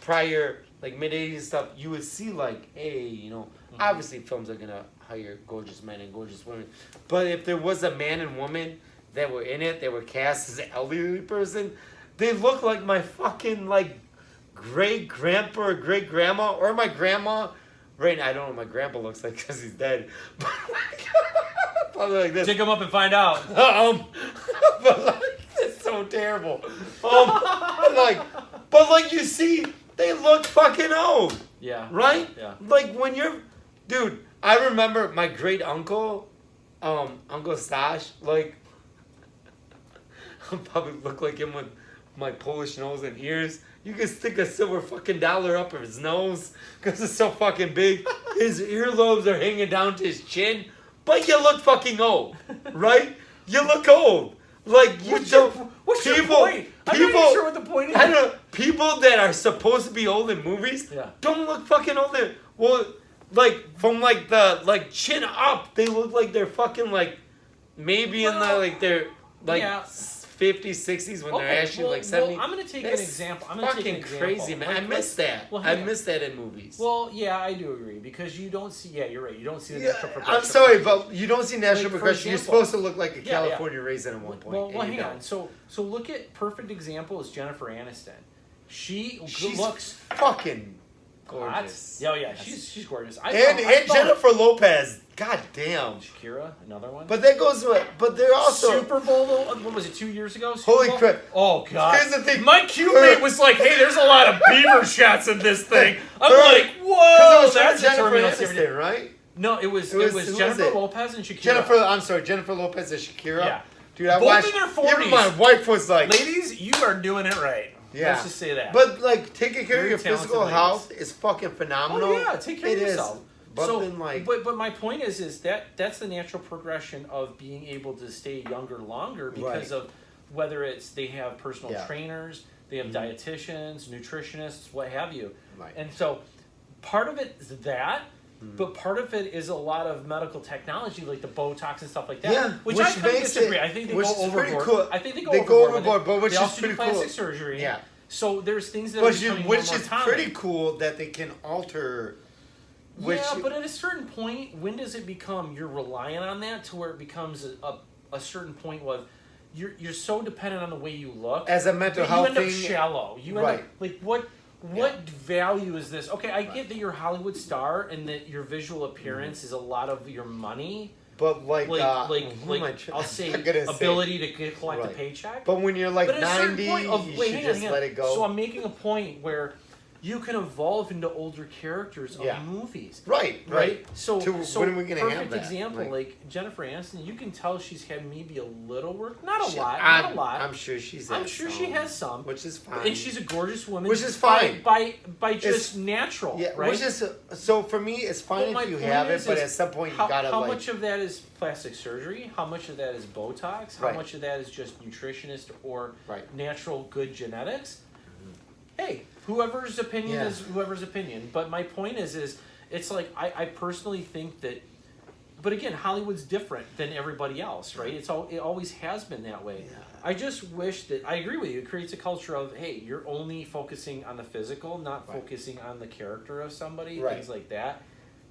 prior like mid 80s stuff, you would see like, hey, obviously films are gonna hire gorgeous men and gorgeous women, but if there was a man and woman that were in it, they were cast as an elderly person, they look like my fucking like great grandpa or great grandma or my grandma. Right now, I don't know what my grandpa looks like because he's dead. Probably like this. Dig him up and find out. But like, it's so terrible. But like you see, they look fucking old. Yeah. Right? Yeah. Like when dude, I remember my great uncle, Uncle Stash, like, I probably look like him with my Polish nose and ears. You can stick a silver fucking dollar up his nose because it's so fucking big. His earlobes are hanging down to his chin. But you look fucking old, right? You look old. Like, you don't... What's your point? I'm not even sure what the point is. I don't know. People that are supposed to be old in movies don't look fucking old. Well, like, from, like, the, like, chin up, they look like they're fucking, like, maybe in the, like, they're, like... 50s, 60s when they're actually like 70s. Well, I'm going to take an example. Crazy, man. I miss that. I miss that in movies. Well, yeah, I do agree because you don't see. Yeah, you're right. You don't see the natural progression. I'm sorry, but you don't see natural progression. You're supposed to look like a California raisin at one point. Well, hang on. So look at perfect example is Jennifer Aniston. She's looks fucking gorgeous. Yeah, she's gorgeous. And Jennifer Lopez. God damn. Shakira, another one. But that goes with. But they're also Super Bowl. What was it? 2 years ago. Holy crap! Oh god. Here's the thing. My cubemate was like, "Hey, there's a lot of beaver shots in this thing." I'm like, "Whoa, that's Jennifer Aniston, right? No, it was Jennifer Lopez and Shakira. I'm sorry, Jennifer Lopez and Shakira. Yeah. Dude, I watched. In their 40s. Even my wife was like, "Ladies, you are doing it right." Yeah. Let's just say that. But like, taking care of your physical health is fucking phenomenal. Oh yeah, take care of yourself. But my point is that's the natural progression of being able to stay younger longer because of whether it's they have personal trainers, they have dietitians, nutritionists, what have you. Right. And so part of it is that, but part of it is a lot of medical technology like the Botox and stuff like that. Yeah, which I kind of disagree. I think they go overboard. Cool. I think they go overboard, but which is pretty plastic cool. surgery. Yeah. So there's things that are becoming more common. Pretty cool that they can alter. But at a certain point, when does it become you're relying on that to where it becomes a certain point where you're so dependent on the way you look as a mental health thing? You end up shallow. You end up like what value is this? Okay, I get that you're a Hollywood star and that your visual appearance is a lot of your money. But I'll say ability to collect a paycheck. But when you're like 90, you should just let it go. So I'm making a point where you can evolve into older characters of movies. Right. So when are we gonna have that? Perfect example, like Jennifer Aniston, you can tell she's had maybe a little work, not a lot. I'm sure she has some, which is fine. And and she's a gorgeous woman, which is fine by just natural. Yeah, right? Which is so for me, it's fine if you have it, but at some point you gotta how much of that is plastic surgery? How much of that is Botox? How much of that is just nutritionist or natural good genetics? Hey, whoever's opinion is whoever's opinion. But my point is it's like I personally think that but again, Hollywood's different than everybody else, right? It always has been that way. Yeah. I just wish that I agree with you. It creates a culture of, hey, you're only focusing on the physical, not focusing on the character of somebody, things like that.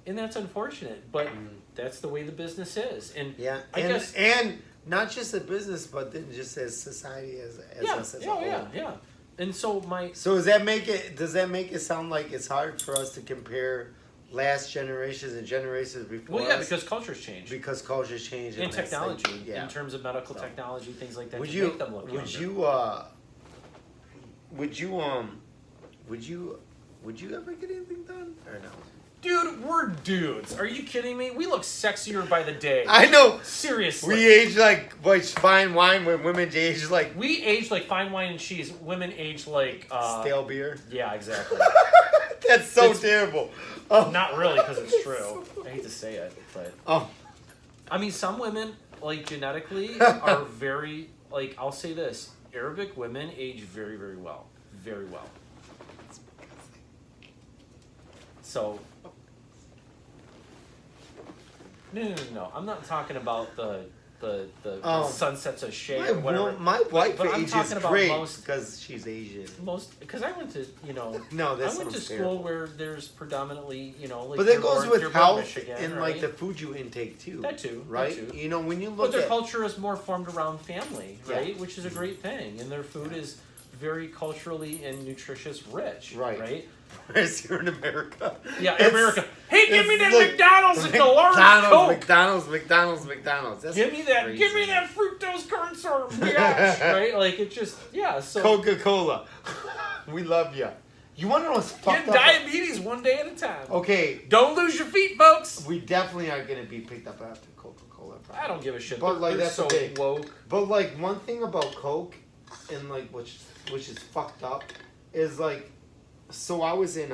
And that's unfortunate, but that's the way the business is. And I guess, and not just a business, but then just as society as us as a whole. Yeah. And so does that make it sound like it's hard for us to compare last generations and generations before? Well, yeah, because cultures change. Because cultures change and technology, in terms of medical technology, things like that. Make them look younger. Would you ever get anything done or no? Dude, we're dudes. Are you kidding me? We look sexier by the day. I know. Seriously. We age like fine wine when women age like... We age like fine wine and cheese. Women age like... stale beer? Yeah, exactly. That's terrible. Oh. Not really, because it's true. I hate to say it, but... Oh. I mean, some women, like, genetically are very... Like, I'll say this. Arabic women age very, very well. Very well. So... No. I'm not talking about the sunsets of shade or whatever. My wife but I'm ages talking about great because she's Asian. Because I went to, No, I went to school where there's predominantly, like... But that goes with health Michigan, and, right? like, the food you intake, too. That too. Right? That too. You know, when you look But their culture is more formed around family, right? Yeah. Which is a great thing. And their food is very culturally and nutritious rich, right? Whereas here in America... Yeah, in America. Hey, give me that like McDonald's and the large Coke! McDonald's. That's Give me that fructose corn syrup, biatch, right? Like, it just, so... Coca-Cola. We love you. You want to know what's fucked Get up? diabetes one day at a time. Okay. Don't lose your feet, folks! We definitely are going to be picked up after Coca-Cola. Probably. I don't give a shit. But, like, that's so okay. woke. But, like, one thing about Coke, and, like, which is fucked up, is, like... So I was in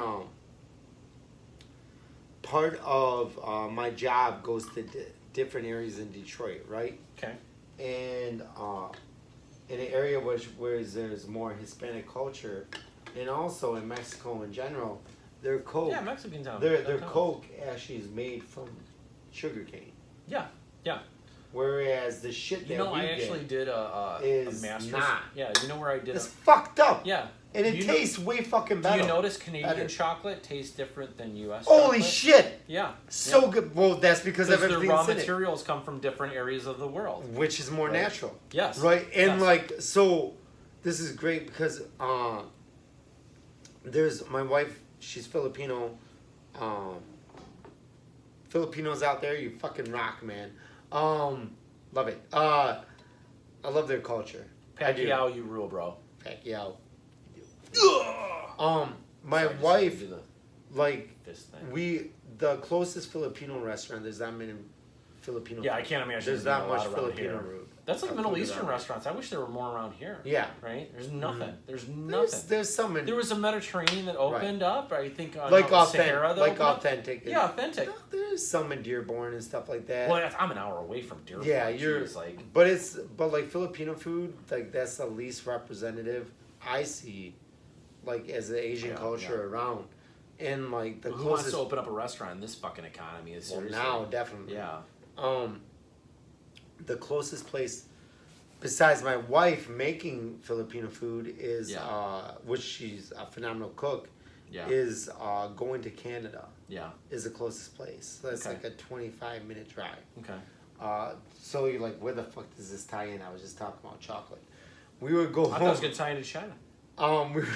part of my job goes to different areas in Detroit, right? Okay. And in an area where there's more Hispanic culture, and also in Mexico in general, their Coke. Yeah, Mexican town. Their Coke actually is made from sugarcane. Yeah. Whereas the shit that I actually did a master's. Not. Yeah, you know where I did It's fucked up. Yeah. And it tastes way fucking better. Do you notice Canadian chocolate tastes different than U.S. Holy chocolate? shit! Yeah. So good. Well, that's because of everything the raw in it. materials come from different areas of the world. Which is more natural. Yes. Right? And so this is great because there's my wife, she's Filipino. Filipinos out there, you fucking rock, man. Love it. I love their culture. Pacquiao, you rule, bro. Pacquiao. My wife, like, the closest Filipino restaurant, there's not many Filipino. Yeah, I can't imagine there's not much Filipino food. That's like Middle Eastern restaurants. I wish there were more around here. Yeah. Right? There's nothing. There's nothing. There's some. There was a Mediterranean that opened up. I think like Sahara. Authentic. Yeah, authentic. There's some in Dearborn and stuff like that. Well, I'm an hour away from Dearborn. Yeah, but like Filipino food, like that's the least representative I see, like as the Asian culture around, and like the who wants to open up a restaurant in this fucking economy? Is seriously. Well, now definitely. Yeah. The closest place, besides my wife making Filipino food, is which she's a phenomenal cook. Yeah. Is going to Canada. Yeah. Is the closest place. So that's like a 25-minute drive. Okay. So you're like, where the fuck does this tie in? I was just talking about chocolate. We would go home. I thought it was gonna tie into China. We were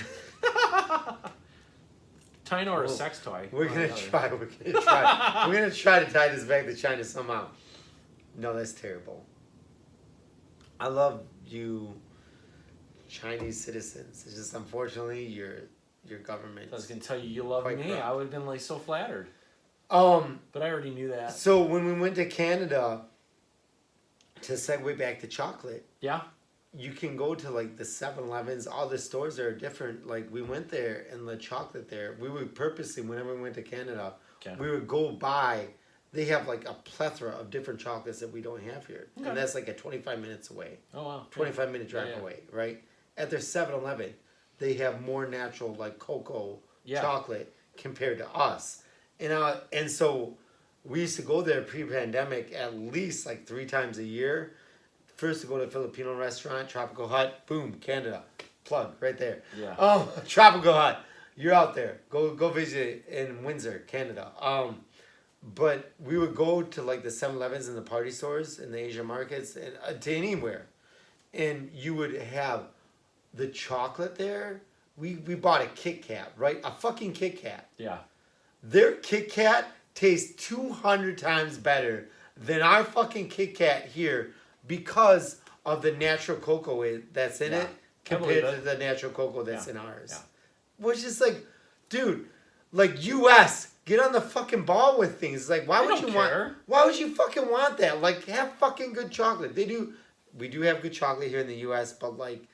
China or a sex toy. We're gonna try. We're gonna try to tie this back to China somehow. No, that's terrible. I love you, Chinese citizens. It's just unfortunately your government. I was gonna tell you love me. Corrupt. I would have been like so flattered. But I already knew that. So when we went to Canada, to segue back to chocolate. Yeah. You can go to like the 7-Elevens, all the stores that are different. Like we went there and the chocolate there, we would purposely, whenever we went to Canada, we would go buy, they have like a plethora of different chocolates that we don't have here. Okay. And that's like a 25 minutes away. Oh wow. 25-minute drive away, right? At their 7-Eleven, they have more natural like cocoa chocolate compared to us. And so we used to go there pre-pandemic at least like 3 times a year. First to go to a Filipino restaurant, Tropical Hut, boom, Canada. Plug right there. Yeah. Tropical Hut. You're out there. Go visit in Windsor, Canada. But we would go to like the 7-Elevens and the party stores in the Asian markets and to anywhere. And you would have the chocolate there. We bought a Kit Kat, right? A fucking Kit Kat. Yeah. Their Kit Kat tastes 200 times better than our fucking Kit Kat here because of the natural cocoa that's in it compared to the natural cocoa that's in ours. Yeah. Which is like, dude, like US, get on the fucking ball with things. Like, why would you fucking want that? Like, have fucking good chocolate. We do have good chocolate here in the US, but like,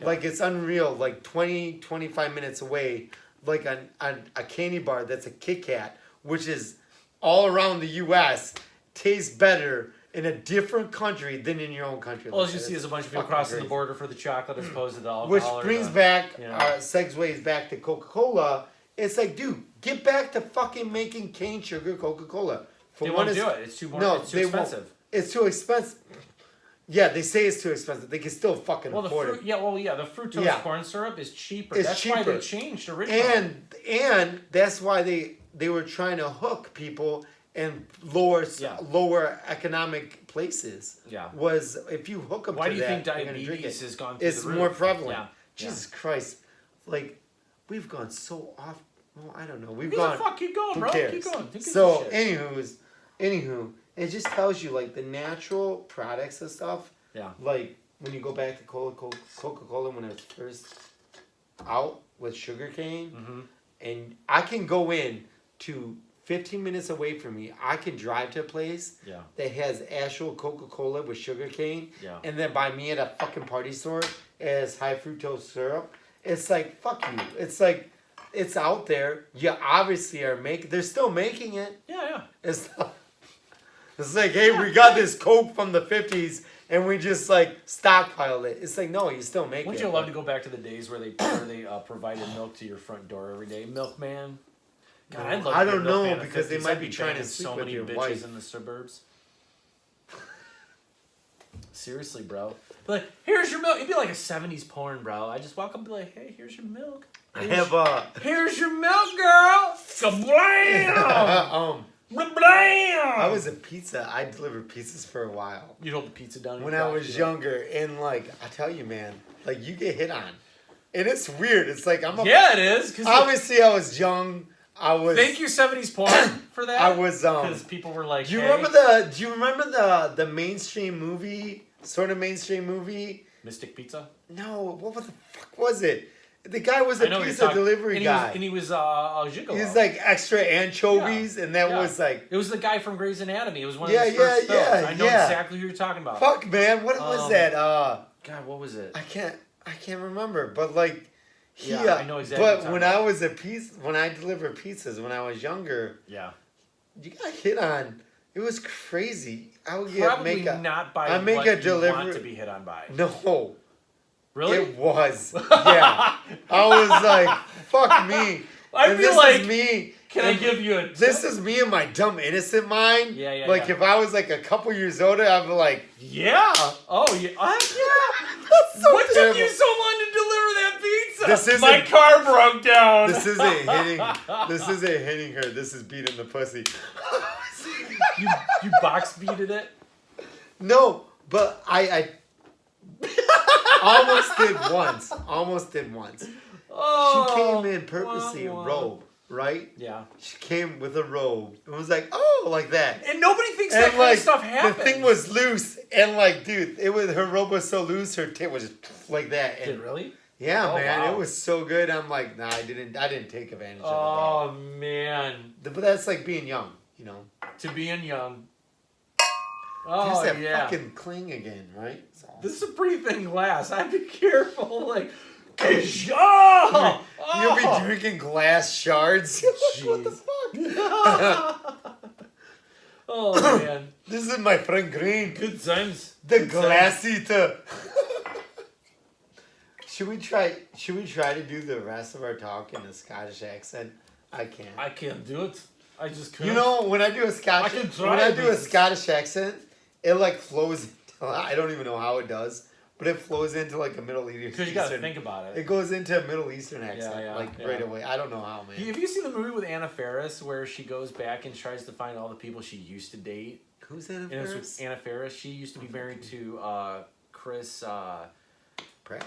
like it's unreal. Like 20, 25 minutes away, like a candy bar that's a Kit Kat, which is all around the US, tastes better in a different country than in your own country. All you see is a bunch of people crossing the border for the chocolate as opposed to the alcohol. Which brings segues back to Coca-Cola. It's like, dude, get back to fucking making cane sugar Coca-Cola. They won't do it. It's too expensive. It's too expensive. Yeah, they say it's too expensive. They can still fucking afford it. The fructose corn syrup is cheaper. That's why they changed originally. And that's why they were trying to hook people in lower economic places. Yeah. Was if you hook them why to that, do you think diabetes has gone through it's the roof? more prevalent. Yeah. Jesus Christ. Like, we've gone so off. Well, I don't know. Keep going, bro. Cares? Keep going. So, anywho, it just tells you, like, the natural products and stuff. Yeah. Like, when you go back to Coca-Cola when it was first out with sugarcane, and I can go in to 15 minutes away from me. I can drive to a place that has actual Coca-Cola with sugarcane, and then buy me at a fucking party store it has high fructose syrup. It's like, fuck you. It's like, it's out there. You obviously are they're still making it. Yeah. It's like, hey, we got this Coke from the 50s and we just like stockpiled it. It's like, no, you still make it. Wouldn't you love to go back to the days where they provided milk to your front door every day? Milkman. God, I'd love I to don't be a milkman know in the because 50s. they might I'd be trying to banging sleep so with many your bitches wife in the suburbs. Seriously, bro. Be like, here's your milk. It'd be like a 70s porn, bro. I just walk up and be like, hey, here's your milk. Here's your milk, girl. Kablam! Blam! I was a pizza. I delivered pizzas for a while. You'd hold the pizza down. When I was younger, and like, I tell you, man, like you get hit on. And it's weird. It's like, it is. Obviously, I was young. Thank you, 70s porn, for that. I was, because people were like, Do you remember the mainstream movie, sort of mainstream movie? Mystic Pizza? No, what the fuck was it? The guy was a pizza delivery guy. He was gigolo. He was like extra anchovies, and that was like... It was the guy from Grey's Anatomy. It was one of his first films. I know exactly who you're talking about. Fuck, man. What was that? God, what was it? I can't remember, but like... I know exactly. But when I was when I delivered pizzas when I was younger, you got hit on. It was crazy. I would not by what you want to be hit on by. No, really, it was. Yeah, I was like, "Fuck me." I feel like me. Can I give you a tip? This is me and my dumb innocent mind. Yeah. Like if I was like a couple years older, I'd be like, yeah. Oh yeah. That's so what terrible. took you so long to deliver that pizza? My car broke down. This isn't hitting her. This is beating the pussy. you box beated it? No, but I almost did once. Oh, she came in purposely in robe, right? Yeah. She came with a robe. It was like, oh, like that. And nobody thinks that kind of stuff happens. The thing was loose, and like, dude, her robe was so loose, her tit was just like that. Did it really? Yeah, man, wow. It was so good. I'm like, nah, I didn't take advantage of it. Oh man. But that's like being young, you know. To being young. Oh, there's that fucking cling again, right? This is a pretty thin glass. I'd be careful, like. Oh! You'll be drinking glass shards. What the fuck? Oh man. This is my friend Green. Good times. The glass eater. Should we try to do the rest of our talk in a Scottish accent? I can't. I can't do it. I just couldn't. You know, when I do a Scottish accent, it like flows. I don't even know how it does, but it flows into like a Middle Eastern. Because you got to think about it. It goes into a Middle Eastern accent, right away. I don't know how, man. Have you seen the movie with Anna Faris where she goes back and tries to find all the people she used to date? Who's Anna Faris? Anna Faris. She used to be married to Chris Pratt.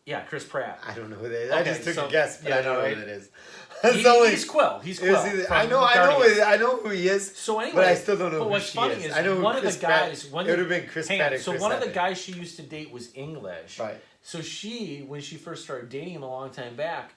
Yeah, Chris Pratt. I don't know who that is. Okay, I just took a guess, but I don't know who that is. He's Quill. He's Quill. I know who he is. So anyway, but I still don't know who what's she funny is. I know one of the guys. It would have been Chris Pratt. So one of the guys she used to date was English. Right. So when she first started dating him a long time back,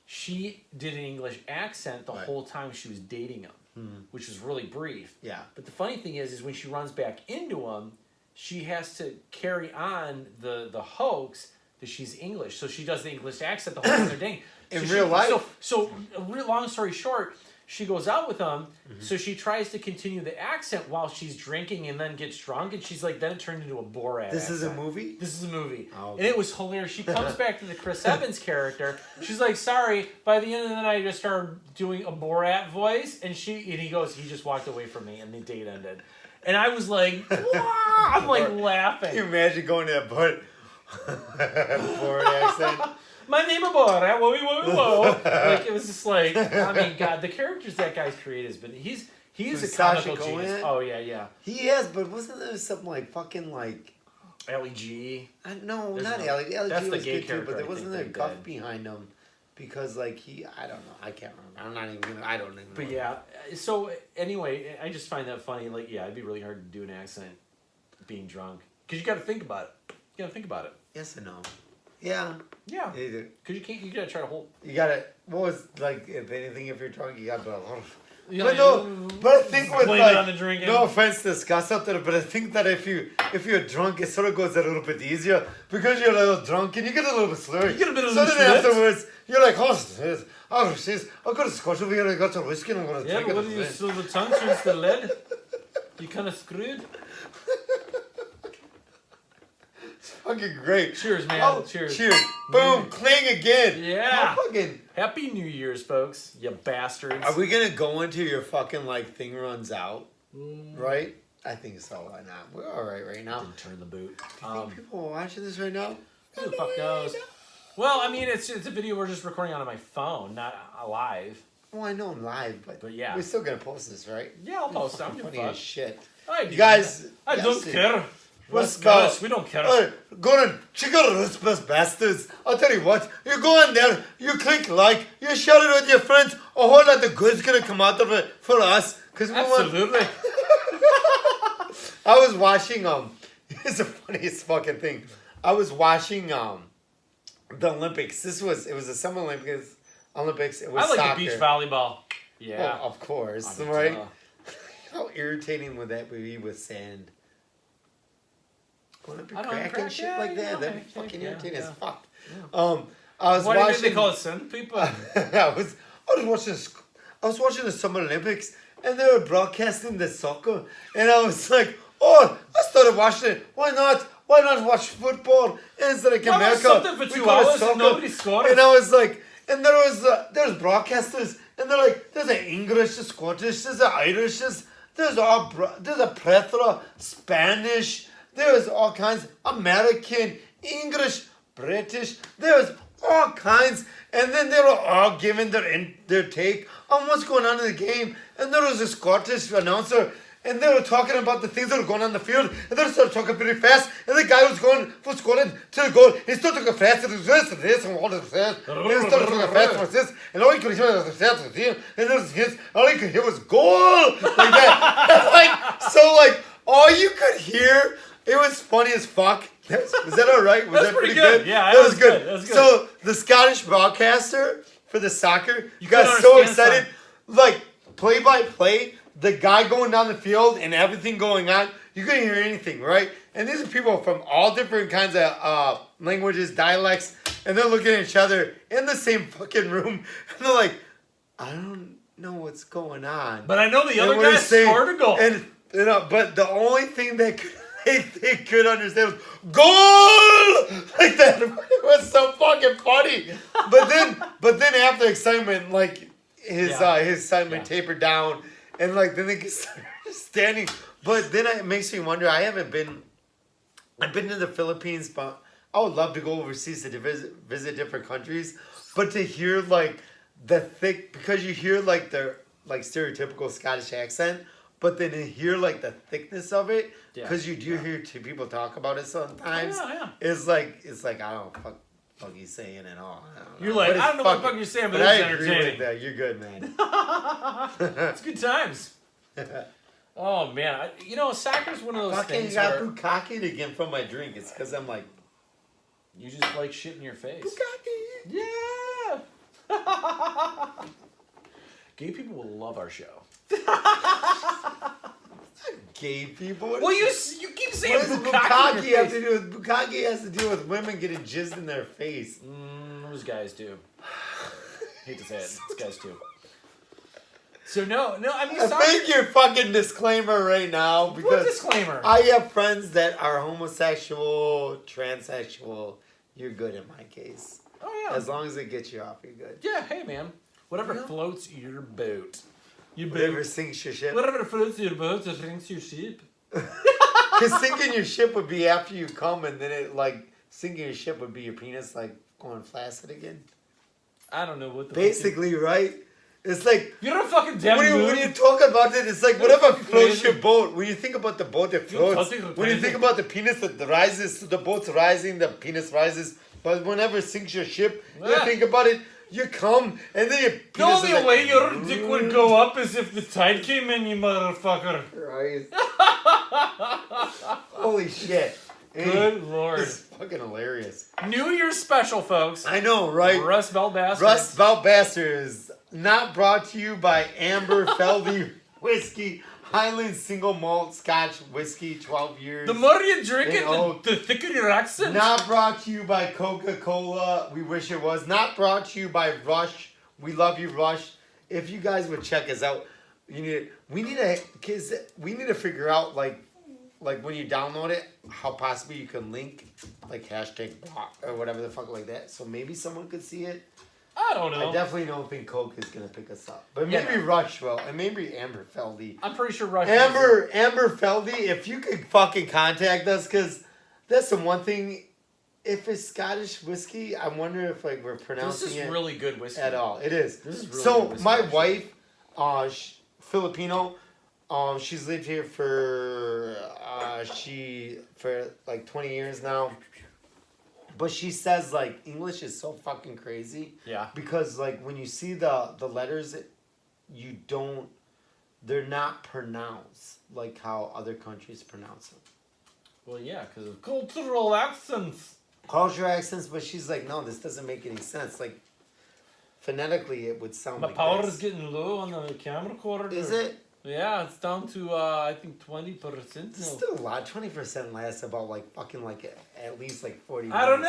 she did an English accent the whole time she was dating him, which was really brief. Yeah. But the funny thing is when she runs back into him, she has to carry on the hoax that she's English. So she does the English accent the whole time they're dating. In real life? So long story short, she goes out with him, so she tries to continue the accent while she's drinking and then gets drunk, and she's like, then it turned into a Borat This accent. is a movie? This is a movie. Oh, okay. And it was hilarious. She comes back to the Chris Evans character. She's like, sorry, by the end of the night I just started doing a Borat voice, and he goes, he just walked away from me, and the date ended. And I was like, wow! I'm like laughing. Can you imagine going to that Borat accent? My name is Borat. Whoa, whoa, whoa. Like, it was just like, I mean, God, the characters that guy's created has been, he's a comical genius. Oh, yeah. He is, but wasn't there something like fucking like... L.E.G.? No, not Alec. Alec was gay good too, but there wasn't a guff did. behind him. Because, like, I don't know. I can't remember. I'm not even gonna... I don't even know. But, yeah. So, anyway, I just find that funny. Like, yeah, it'd be really hard to do an accent being drunk. Because you got to think about it. Yes and no. Yeah. Yeah. Because you got to try to hold... You got to... What was, like, if anything, if you're drunk, you got to... But I think with, like... No offense to discuss something, but I think that if you're drunk, it sort of goes a little bit easier. Because you're a little drunk and you get a little bit slurry. You get a bit of so then afterwards, you're like, oh, jeez, I've got a scotch over here, I got some whiskey and I'm going to drink it. Yeah, what do you... So the tongue turns to lead? You kind of screwed? Fucking great. Cheers, man. Oh, cheers. Boom. Cling again. Yeah. Fucking... Happy New Year's, folks. You bastards. Are we going to go into your fucking, like, thing runs out? Right? I think so. Why not? We're all right now. Didn't turn the boot. Do you think people are watching this right now? Who the fuck knows? Well, I mean, it's a video we're just recording on my phone, not live. Well, I know I'm live, but yeah. We're still going to post this, right? Yeah, I'll post it. I'm funny as shit. You guys... I don't care. What's about? We don't care. Go bastards. I'll tell you what. You go in there, you click like, you share it with your friends. A whole lot of good's gonna come out of it for us. Absolutely. I was watching it's the funniest fucking thing. I was watching the Olympics. It was the Summer Olympics. It was I like soccer. the beach volleyball. Yeah. Well, of course, right? How irritating would that be with sand? Olympic crack and shit like that. That'd be fucking irritating as fuck. Yeah. I was Why watching. Did they call it sand people? I was watching the Summer Olympics, and they were broadcasting the soccer, and I was like, I started watching it. Why not? Why not watch football? And it's like America. Something for 2 hours and nobody scored. And I was like, and there's broadcasters, and they're like, there's an English, there's Scottish, there's an Irish, there's a plethora, Spanish. There's all kinds, American, English, British, there's all kinds. And then they were all giving their take on what's going on in the game. And there was a Scottish announcer, and they were talking about the things that were going on in the field. And they started talking pretty fast. And the guy was going for Scotland to the goal. He still took a fast, and this, and all this, and he started talking fast for this. And all he could hear was this, and there was his, all he could hear was goal! Like that. All you could hear... It was funny as fuck. Was that all right? Was that pretty good? Yeah, that was good. So the Scottish broadcaster for the soccer got so excited. Like, play by play, the guy going down the field and everything going on, you couldn't hear anything, right? And these are people from all different kinds of languages, dialects, and they're looking at each other in the same fucking room. And they're like, I don't know what's going on. But I know the other guy scored a goal. And, but the only thing that they could understand was goal like that. It was so fucking funny. But then after excitement, like his segment tapered down, and like then they start standing. But then it makes me wonder. I've been to the Philippines, but I would love to go overseas to visit different countries. But to hear like the thick, because you hear like the like stereotypical Scottish accent, but then to hear like the thickness of it, because you do hear two people talk about it sometimes. It's like I don't know, fuck he's saying at all. You're like, I don't know what the fuck you're saying, but it's entertaining. That. You're good, man. It's good times. Oh man, soccer's one of those things. Fucking got bukkakeed again from my drink. It's because I'm like, you just like shit in your face. Bukkake. Yeah. Gay people will love our show. Gay people. Well, you keep saying what does bukkake have to do with bukkake? Has to do with women getting jizzed in their face. Those guys do. Hate to say it, those guys do. So no, I mean, make your fucking disclaimer right now because what disclaimer? I have friends that are homosexual, transsexual. You're good in my case. Oh yeah. As long as it gets you off, you're good. Yeah. Hey man, whatever floats your boat. Whatever sinks your ship. Whatever floats your boat, that sinks your ship. Because sinking your ship would be after you come, and then it like sinking your ship would be your penis like going flaccid again. I don't know what the basically right. It's like you're a fucking devil. When you talk about it, it's like whatever floats your boat. When you think about the boat that floats, when you think about the penis that rises, the boat's rising, the penis rises. But whenever it sinks your ship, you think about it. You come and then your penis. The only way your dick would go up is if the tide came in, you motherfucker. Right. Holy shit. Good lord. It's fucking hilarious. New Year's special, folks. I know, right? Rust Belt Bastards. Rust Belt Bastards. Not brought to you by Amber Feldy Whiskey. Highland Single Malt Scotch Whiskey, 12 years. The more you drink it, the thicker your accent. Not brought to you by Coca-Cola. We wish it was. Not brought to you by Rush. We love you, Rush. If you guys would check us out, we need to figure out like when you download it, how possibly you can link like hashtag block or whatever the fuck like that. So maybe someone could see it. I don't know. I definitely don't think Coke is gonna pick us up, but maybe Rush will, and maybe Amber Feldy. I'm pretty sure Rush. Amber Feldy, if you could fucking contact us, because that's the one thing. If it's Scottish whiskey, I wonder if like we're pronouncing it. This is really good whiskey at all. It is. This is really so good whiskey, my actually. wife, Filipino, she's lived here for like 20 years now. But she says, like, English is so fucking crazy. Yeah. Because, like, when you see the letters, they're not pronounced like how other countries pronounce them. Well, yeah, because of cultural accents. Cultural accents, but she's like, no, this doesn't make any sense. Like, phonetically, it would sound My like power this. is getting low on the camera recorder. Is it? Yeah, it's down to, I think, 20% now. It's still a lot. 20% lasts about, like, fucking, like, at least, like, 40 minutes. I don't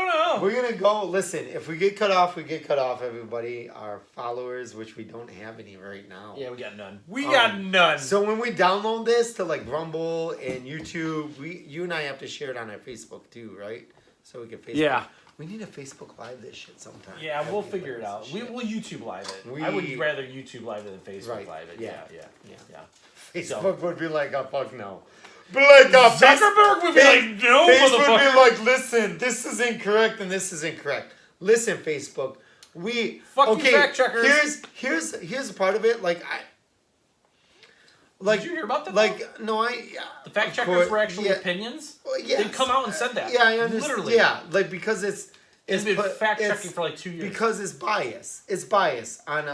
know. We're going to go. Listen, if we get cut off, we get cut off, everybody. Our followers, which we don't have any right now. Yeah, we got none. We got none. So when we download this to, like, Rumble and YouTube, you and I have to share it on our Facebook, too, right? So we can Facebook. Yeah. We need a Facebook Live this shit sometime. Yeah, we'll figure it out. We'll YouTube Live it. I would rather YouTube Live it than Facebook Live it. Yeah. Facebook would be like, oh, fuck no. But like, Zuckerberg would be like, no, Facebook motherfucker. would be like, listen, this is incorrect and this is incorrect. Listen, Facebook, Fuck you, fact checkers. Here's a part of it. Like, did you hear about that? Like, no, the fact checkers were actually opinions. Well, yes. They come out and said that. Yeah, I understand. Literally. Yeah, like because it's been fact checking for like 2 years. Because it's bias. It's bias on.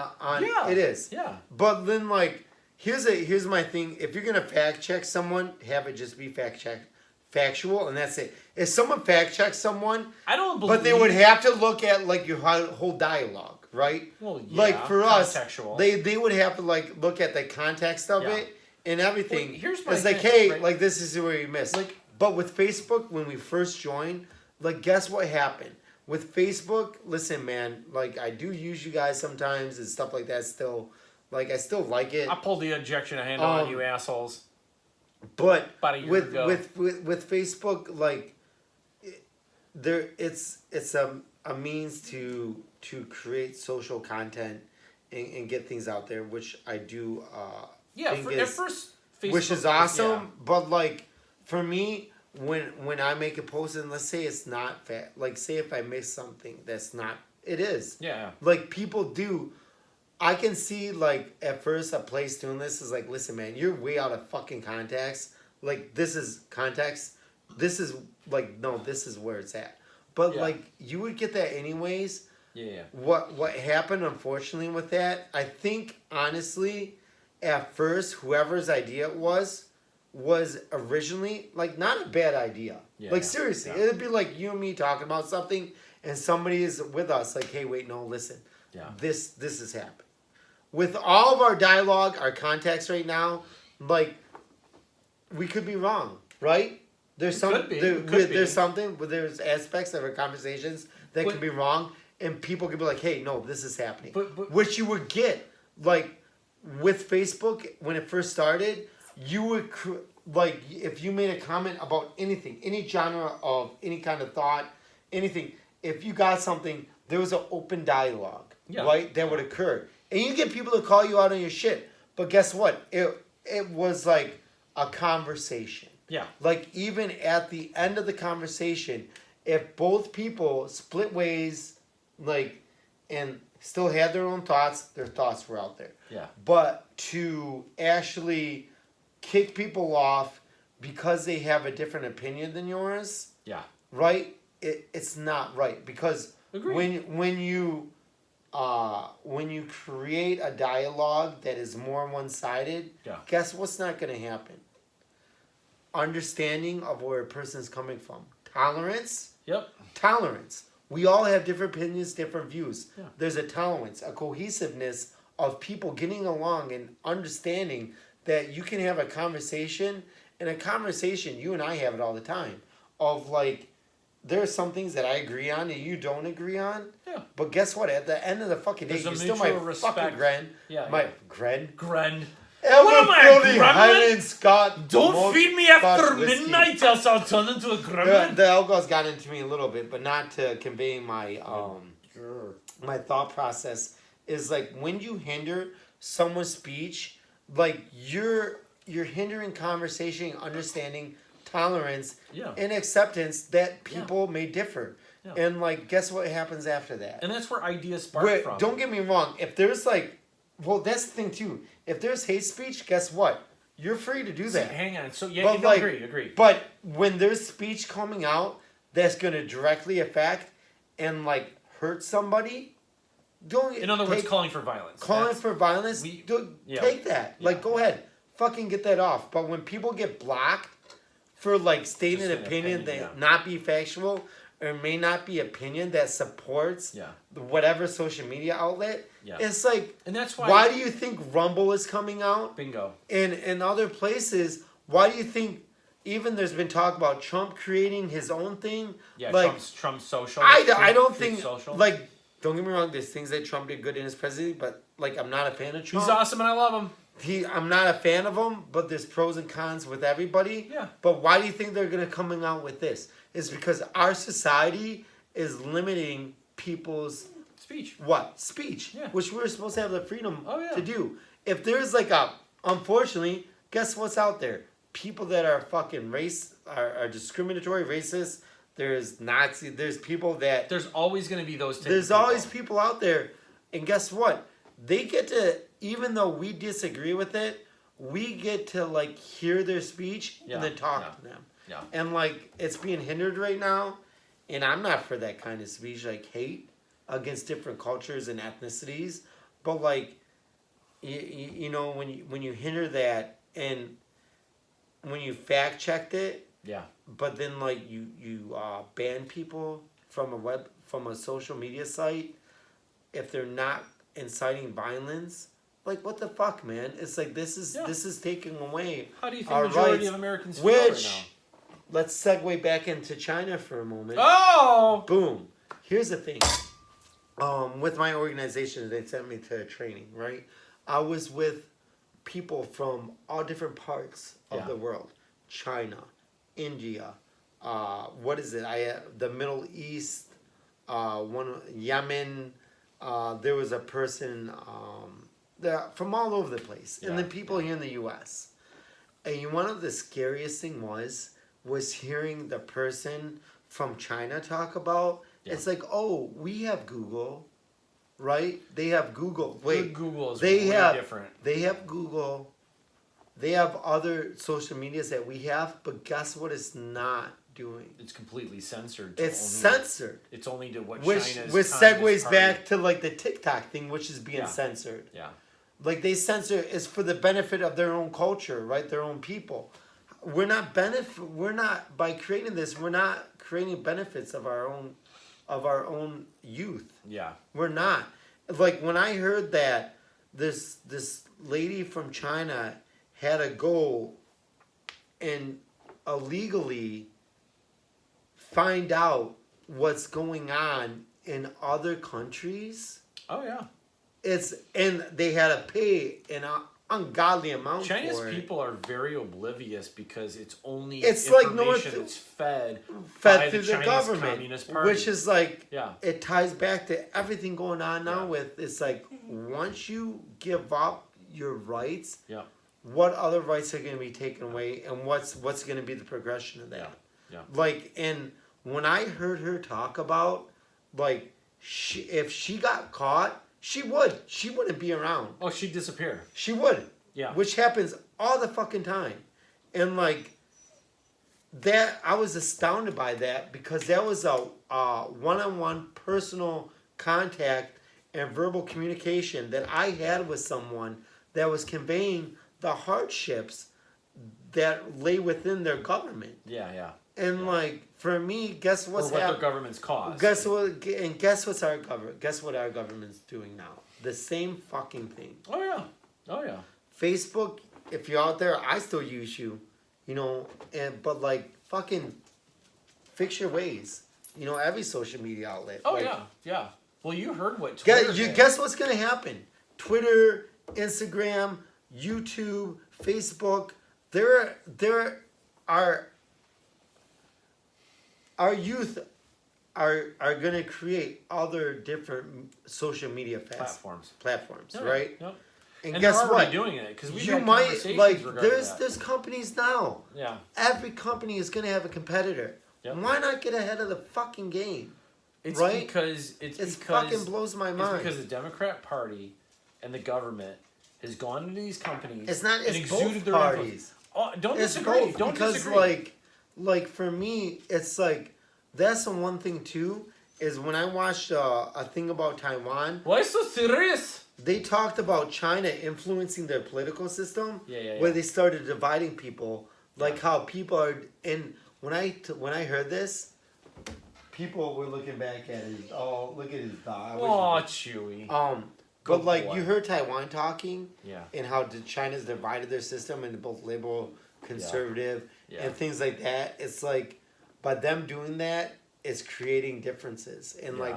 Yeah. It is. Yeah. But then like here's my thing. If you're gonna fact check someone, have it just be factual, and that's it. If someone fact checks someone, I don't believe. But they would have to look at like your whole dialogue, right? Well, yeah. Like for us, contextual. they would have to like look at the context of it and everything. Well, here's my it's like, thing, hey, right? like this is where you missed. Like, but with Facebook, when we first joined, like guess what happened? With Facebook, listen, man, like I do use you guys sometimes and stuff like that. Still, like I still like it. I pulled the ejection handle on you assholes. But about a year with ago. with Facebook, like it's a means to create social content and get things out there, which I do. At first, Facebook which is awesome. But like for me, when I make a post and let's say it's not like say if I miss something that's not, it is. Yeah. Like people do. I can see like at first a place doing this is like, listen, man, you're way out of fucking context. Like this is context. This is like no, this is where it's at. But like you would get that anyways. Yeah. What happened unfortunately with that? I think honestly, at first, whoever's idea it was originally like not a bad idea. Yeah, like seriously, yeah. it'd be like you and me talking about something, and somebody is with us like, hey, wait, no, listen. Yeah. This is happening. With all of our dialogue, our context right now, like we could be wrong, right? There's there's something, but there's aspects of our conversations that could be wrong, and people could be like, "Hey, no, this is happening." But which you would get like with Facebook when it first started, you would like if you made a comment about anything, any genre of any kind of thought, anything. If you got something, there was an open dialogue, right? That would occur, and you get people to call you out on your shit. But guess what? It was like a conversation. Yeah. Like even at the end of the conversation, if both people split ways, like, and still had their own thoughts, their thoughts were out there. Yeah. But to actually kick people off because they have a different opinion than yours, right? It's not right because when you create a dialogue that is more one-sided, guess what's not going to happen? Understanding of where a person's coming from. Tolerance. Yep. Tolerance. We all have different opinions, different views. Yeah. There's a tolerance, a cohesiveness of people getting along and understanding that you can have a conversation, and a conversation, you and I have it all the time, of like, there are some things that I agree on and you don't agree on. Yeah. But guess what? At the end of the fucking day, you're still my fucking Gren. Yeah. My Gren. What am I, a gremlin? Scott. Don't feed me after midnight, else I'll turn into a gremlin. The alcohol's got into me a little bit, but not to convey my my thought process. Is like when you hinder someone's speech, like you're hindering conversation, understanding, tolerance, and acceptance that people may differ. Yeah. And like, guess what happens after that? And that's where ideas spark from. Don't get me wrong. If there's like, well, that's the thing too. If there's hate speech, guess what? You're free to do that. Hang on. So agree. But when there's speech coming out that's going to directly affect and like hurt somebody, in other words, calling for violence. Take that. Like, go ahead. Fucking get that off. But when people get blocked for like stating an opinion that not be factual or may not be opinion that supports whatever social media outlet, it's like, and that's why do you think Rumble is coming out? Bingo. In other places, why do you think even there's been talk about Trump creating his own thing? Yeah, like, Trump's social. I don't think, like, don't get me wrong, there's things that Trump did good in his presidency, but like, I'm not a fan of Trump. He's awesome and I love him. I'm not a fan of him, but there's pros and cons with everybody. Yeah. But why do you think they're going to coming out with this? It's because our society is limiting people's speech. What? Speech. Yeah. Which we're supposed to have the freedom to do. If there's like unfortunately, guess what's out there? People that are fucking are discriminatory, racist. There's Nazi. There's people that. There's always going to be those. There's always people out there, and guess what? They get to, even though we disagree with it, we get to like hear their speech and then talk to them. Yeah. And like it's being hindered right now, and I'm not for that kind of speech, like hate against different cultures and ethnicities. But like, you know, when you hinder that and when you fact checked it. Yeah. But then like you ban people from a social media site if they're not inciting violence. Like what the fuck, man? It's like this is taking away. How do you think the majority of Americans feel right now? Let's segue back into China for a moment. Oh! Boom. Here's the thing. With my organization, they sent me to a training, right? I was with people from all different parts of the world. China, India, the Middle East, Yemen, there was a person from all over the place, and the people here in the U.S. And one of the scariest thing was hearing the person from China talk about. Yeah. It's like, oh, we have Google, right? They have Google. Wait, Google is way different. They have Google. They have other social medias that we have, but guess what? It's not doing. It's completely censored. It's censored. It's only to what China's. Which segues back to like the TikTok thing, which is being censored. Yeah. Like they censor is for the benefit of their own culture, right? Their own people. We're not by creating this. We're not creating benefits of our own youth. Yeah. We're not. Like when I heard that this lady from China had to go and illegally find out what's going on in other countries. Oh yeah. And they had to pay an ungodly amount China's for it. people are very oblivious because it's only it's information that's fed through the government, Communist Party. Which is like it ties back to everything going on now with it's like once you give up your rights, what other rights are going to be taken away, and what's going to be the progression of that? Yeah. Like, and when I heard her talk about like if she got caught. She wouldn't be around. Oh, she'd disappear. She would. Yeah. Which happens all the fucking time. And like that, I was astounded by that because that was a one-on-one personal contact and verbal communication that I had with someone that was conveying the hardships that lay within their government. Yeah. And like for me, guess what's happening? Or what their government's caused. Guess what our government's doing now? The same fucking thing. Oh yeah. Facebook, if you're out there, I still use you, but like fucking fix your ways. Every social media outlet. Oh like, yeah. Well, you heard what Twitter guess what's gonna happen? Twitter, Instagram, YouTube, Facebook. There are. Our youth are going to create other different social media platforms, right? Yep. And guess they're what? Doing it because you might like there's companies now. Yeah. Every company is going to have a competitor. Yep. Why not get ahead of the fucking game? It's right? because it fucking blows my mind. It's because the Democrat Party and the government has gone into these companies. It's not. And It's exuded both parties. Oh, don't disagree. Don't disagree. Like for me, it's like that's the one thing too is when I watched a thing about Taiwan. Why so serious? They talked about China influencing their political system. Yeah. Where they started dividing people, like how people are. And when I heard this, people were looking back at his. Oh, look at his dog. Oh, Chewy. But like you heard Taiwan talking. Yeah. And how China's divided their system into both liberal, conservative. Yeah. And things like that. It's like, by them doing that, it's creating differences. And like,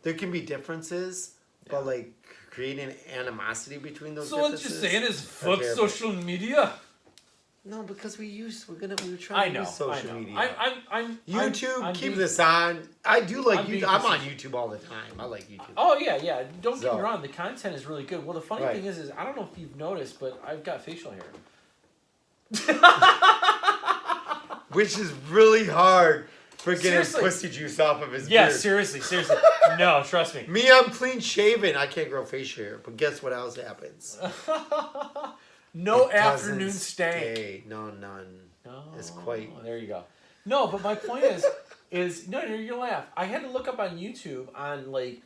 there can be differences, but like creating animosity between those differences. So what you're saying is fuck social media? No, because we're trying to use social media. I'm YouTube, keep this on. I do like YouTube. I'm on YouTube all the time. I like YouTube. Oh yeah. Don't get me wrong. The content is really good. Well, the funny thing is I don't know if you've noticed, but I've got facial hair. Which is really hard for getting pussy juice off of his beard. Yeah, seriously. No, trust me. Me, I'm clean shaven. I can't grow facial hair. But guess what else happens? No afternoon stank. No, none. No. It's quite. There you go. No, but my point is no, you're gonna laugh. I had to look up on YouTube on like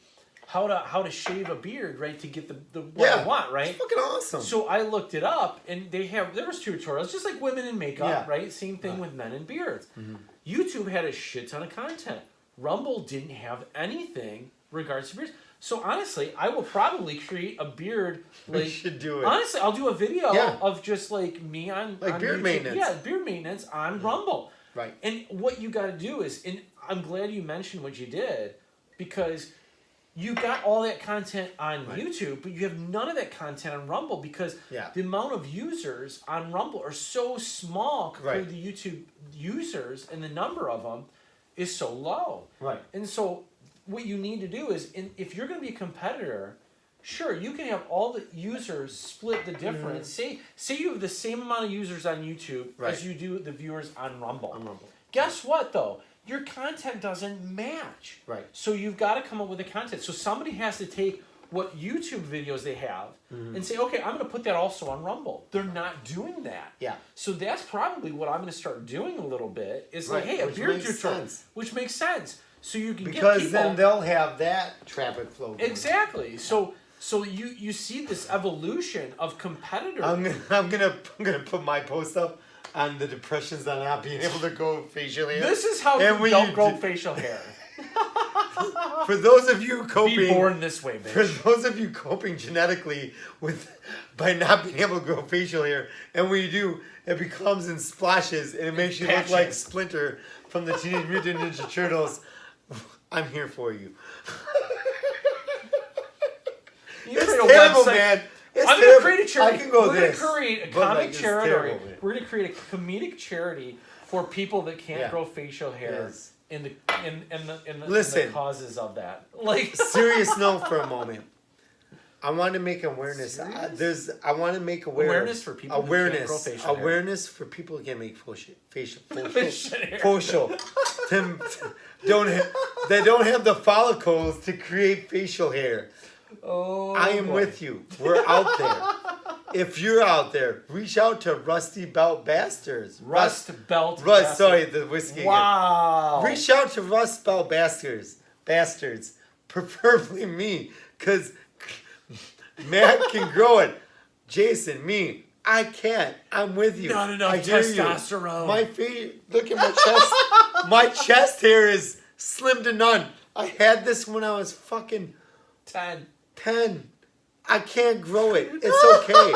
how to shave a beard, right, to get the what I want, right? It's fucking awesome. So I looked it up, and there was tutorials, just like women in makeup, right? Same thing with men in beards. Mm-hmm. YouTube had a shit ton of content. Rumble didn't have anything regards to beards. So honestly, I will probably create a beard. Like, you should do it. Honestly, I'll do a video of just like me on beard YouTube. maintenance. Yeah, beard maintenance on Rumble. Right. And what you got to do is, and I'm glad you mentioned what you did, because you got all that content on YouTube, but you have none of that content on Rumble because the amount of users on Rumble are so small compared to the YouTube users, and the number of them is so low. Right. And so what you need to do is, if you're going to be a competitor, sure, you can have all the users split the difference. Say you have the same amount of users on YouTube as you do the viewers on Rumble. Guess what, though? Your content doesn't match. Right. So you've got to come up with the content. So somebody has to take what YouTube videos they have and say, okay, I'm going to put that also on Rumble. They're not doing that. Yeah. So that's probably what I'm going to start doing a little bit. Is like, hey, a which beer makes tutorial. sense. Which makes sense. So you can because get people, then they'll have that traffic flow going. Exactly. So you see this evolution of competitors. I'm gonna put my post up on the depressions on not being able to grow facial hair. This is how you don't grow facial hair. For those of you coping, be born this way, bitch. For those of you coping genetically by not being able to grow facial hair, and when you do, it becomes in splashes and it makes you look like Splinter from the Teenage Mutant Ninja Turtles. I'm here for you. It's terrible, man. I'm going to create a charity. I can go We're going to create a comic charity. We're going to create a comedic charity for people that can't grow facial hair. Yes. In the causes of that. Like serious note for a moment. I want to make awareness. I want to make awareness for people. Who can't grow facial awareness for people who can make facial they don't have the follicles to create facial hair. Oh, I am with you. We're out there. If you're out there, reach out to Rusty Belt Bastards. Sorry, the whiskey. Wow. Again. Reach out to Rust Belt Bastards. Preferably me, because Matt can grow it. Jason, me, I can't. I'm with you. Not enough testosterone. My feet, look at my chest. My chest hair is slim to none. I had this when I was fucking 10. I can't grow it. It's okay.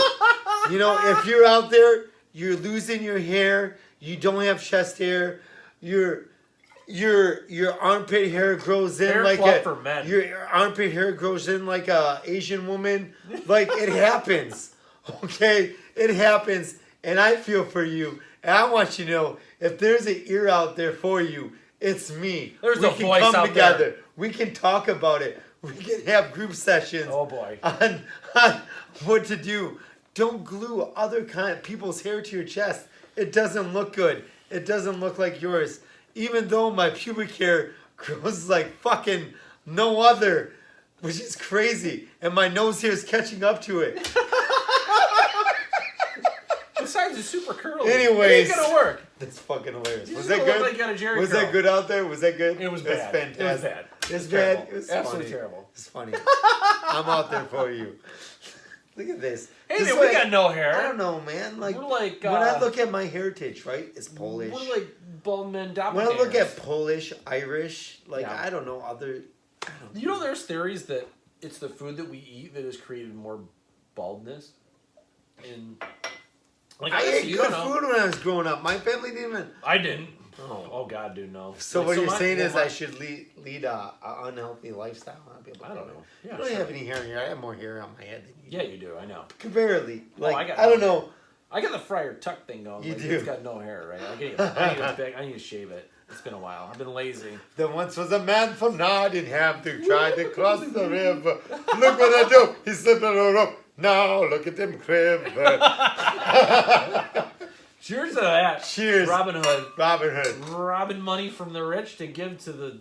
You know, if you're out there, you're losing your hair, you don't have chest hair, your armpit hair grows in your armpit hair grows in like a Asian woman. Like, it happens. Okay? It happens. And I feel for you. And I want you to know, if there's an ear out there for you, it's me. There's a voice out there. We can talk about it. We can have group sessions. Oh boy. On what to do. Don't glue other people's hair to your chest. It doesn't look good. It doesn't look like yours. Even though my pubic hair grows like fucking no other, which is crazy, and my nose hair is catching up to it. Besides, it's super curly. Anyways, it ain't gonna work. That's fucking hilarious. Was that good? Like was that good out there? Was that good? It was bad. Fantastic. It was bad. It's bad. It was absolutely terrible. It's funny. I'm out there for you. Look at this. Hey, man, we got no hair. I don't know, man. Like, we're like when I look at my heritage, right? It's Polish. We're like bald men doppelgangers. When I look at Polish, Irish, I don't know other. You know, there's theories that it's the food that we eat that has created more baldness. And like I ate good food when I was growing up. My family didn't even. I didn't. Oh God, dude, no. So what you're saying is I should lead a unhealthy lifestyle? I don't know. Yeah, I don't have any hair in here. I have more hair on my head than you. Yeah, you do. I know. Comparatively, I don't know. I got the Friar Tuck thing going. You do. It's got no hair, right? I need to shave it. It's been a while. I've been lazy. There once was a man from Nottingham who tried to cross the river. Look what I do. He slipped on a rope. Now look at him crib. Cheers to that. Cheers. Robin Hood. Robbing money from the rich to give to the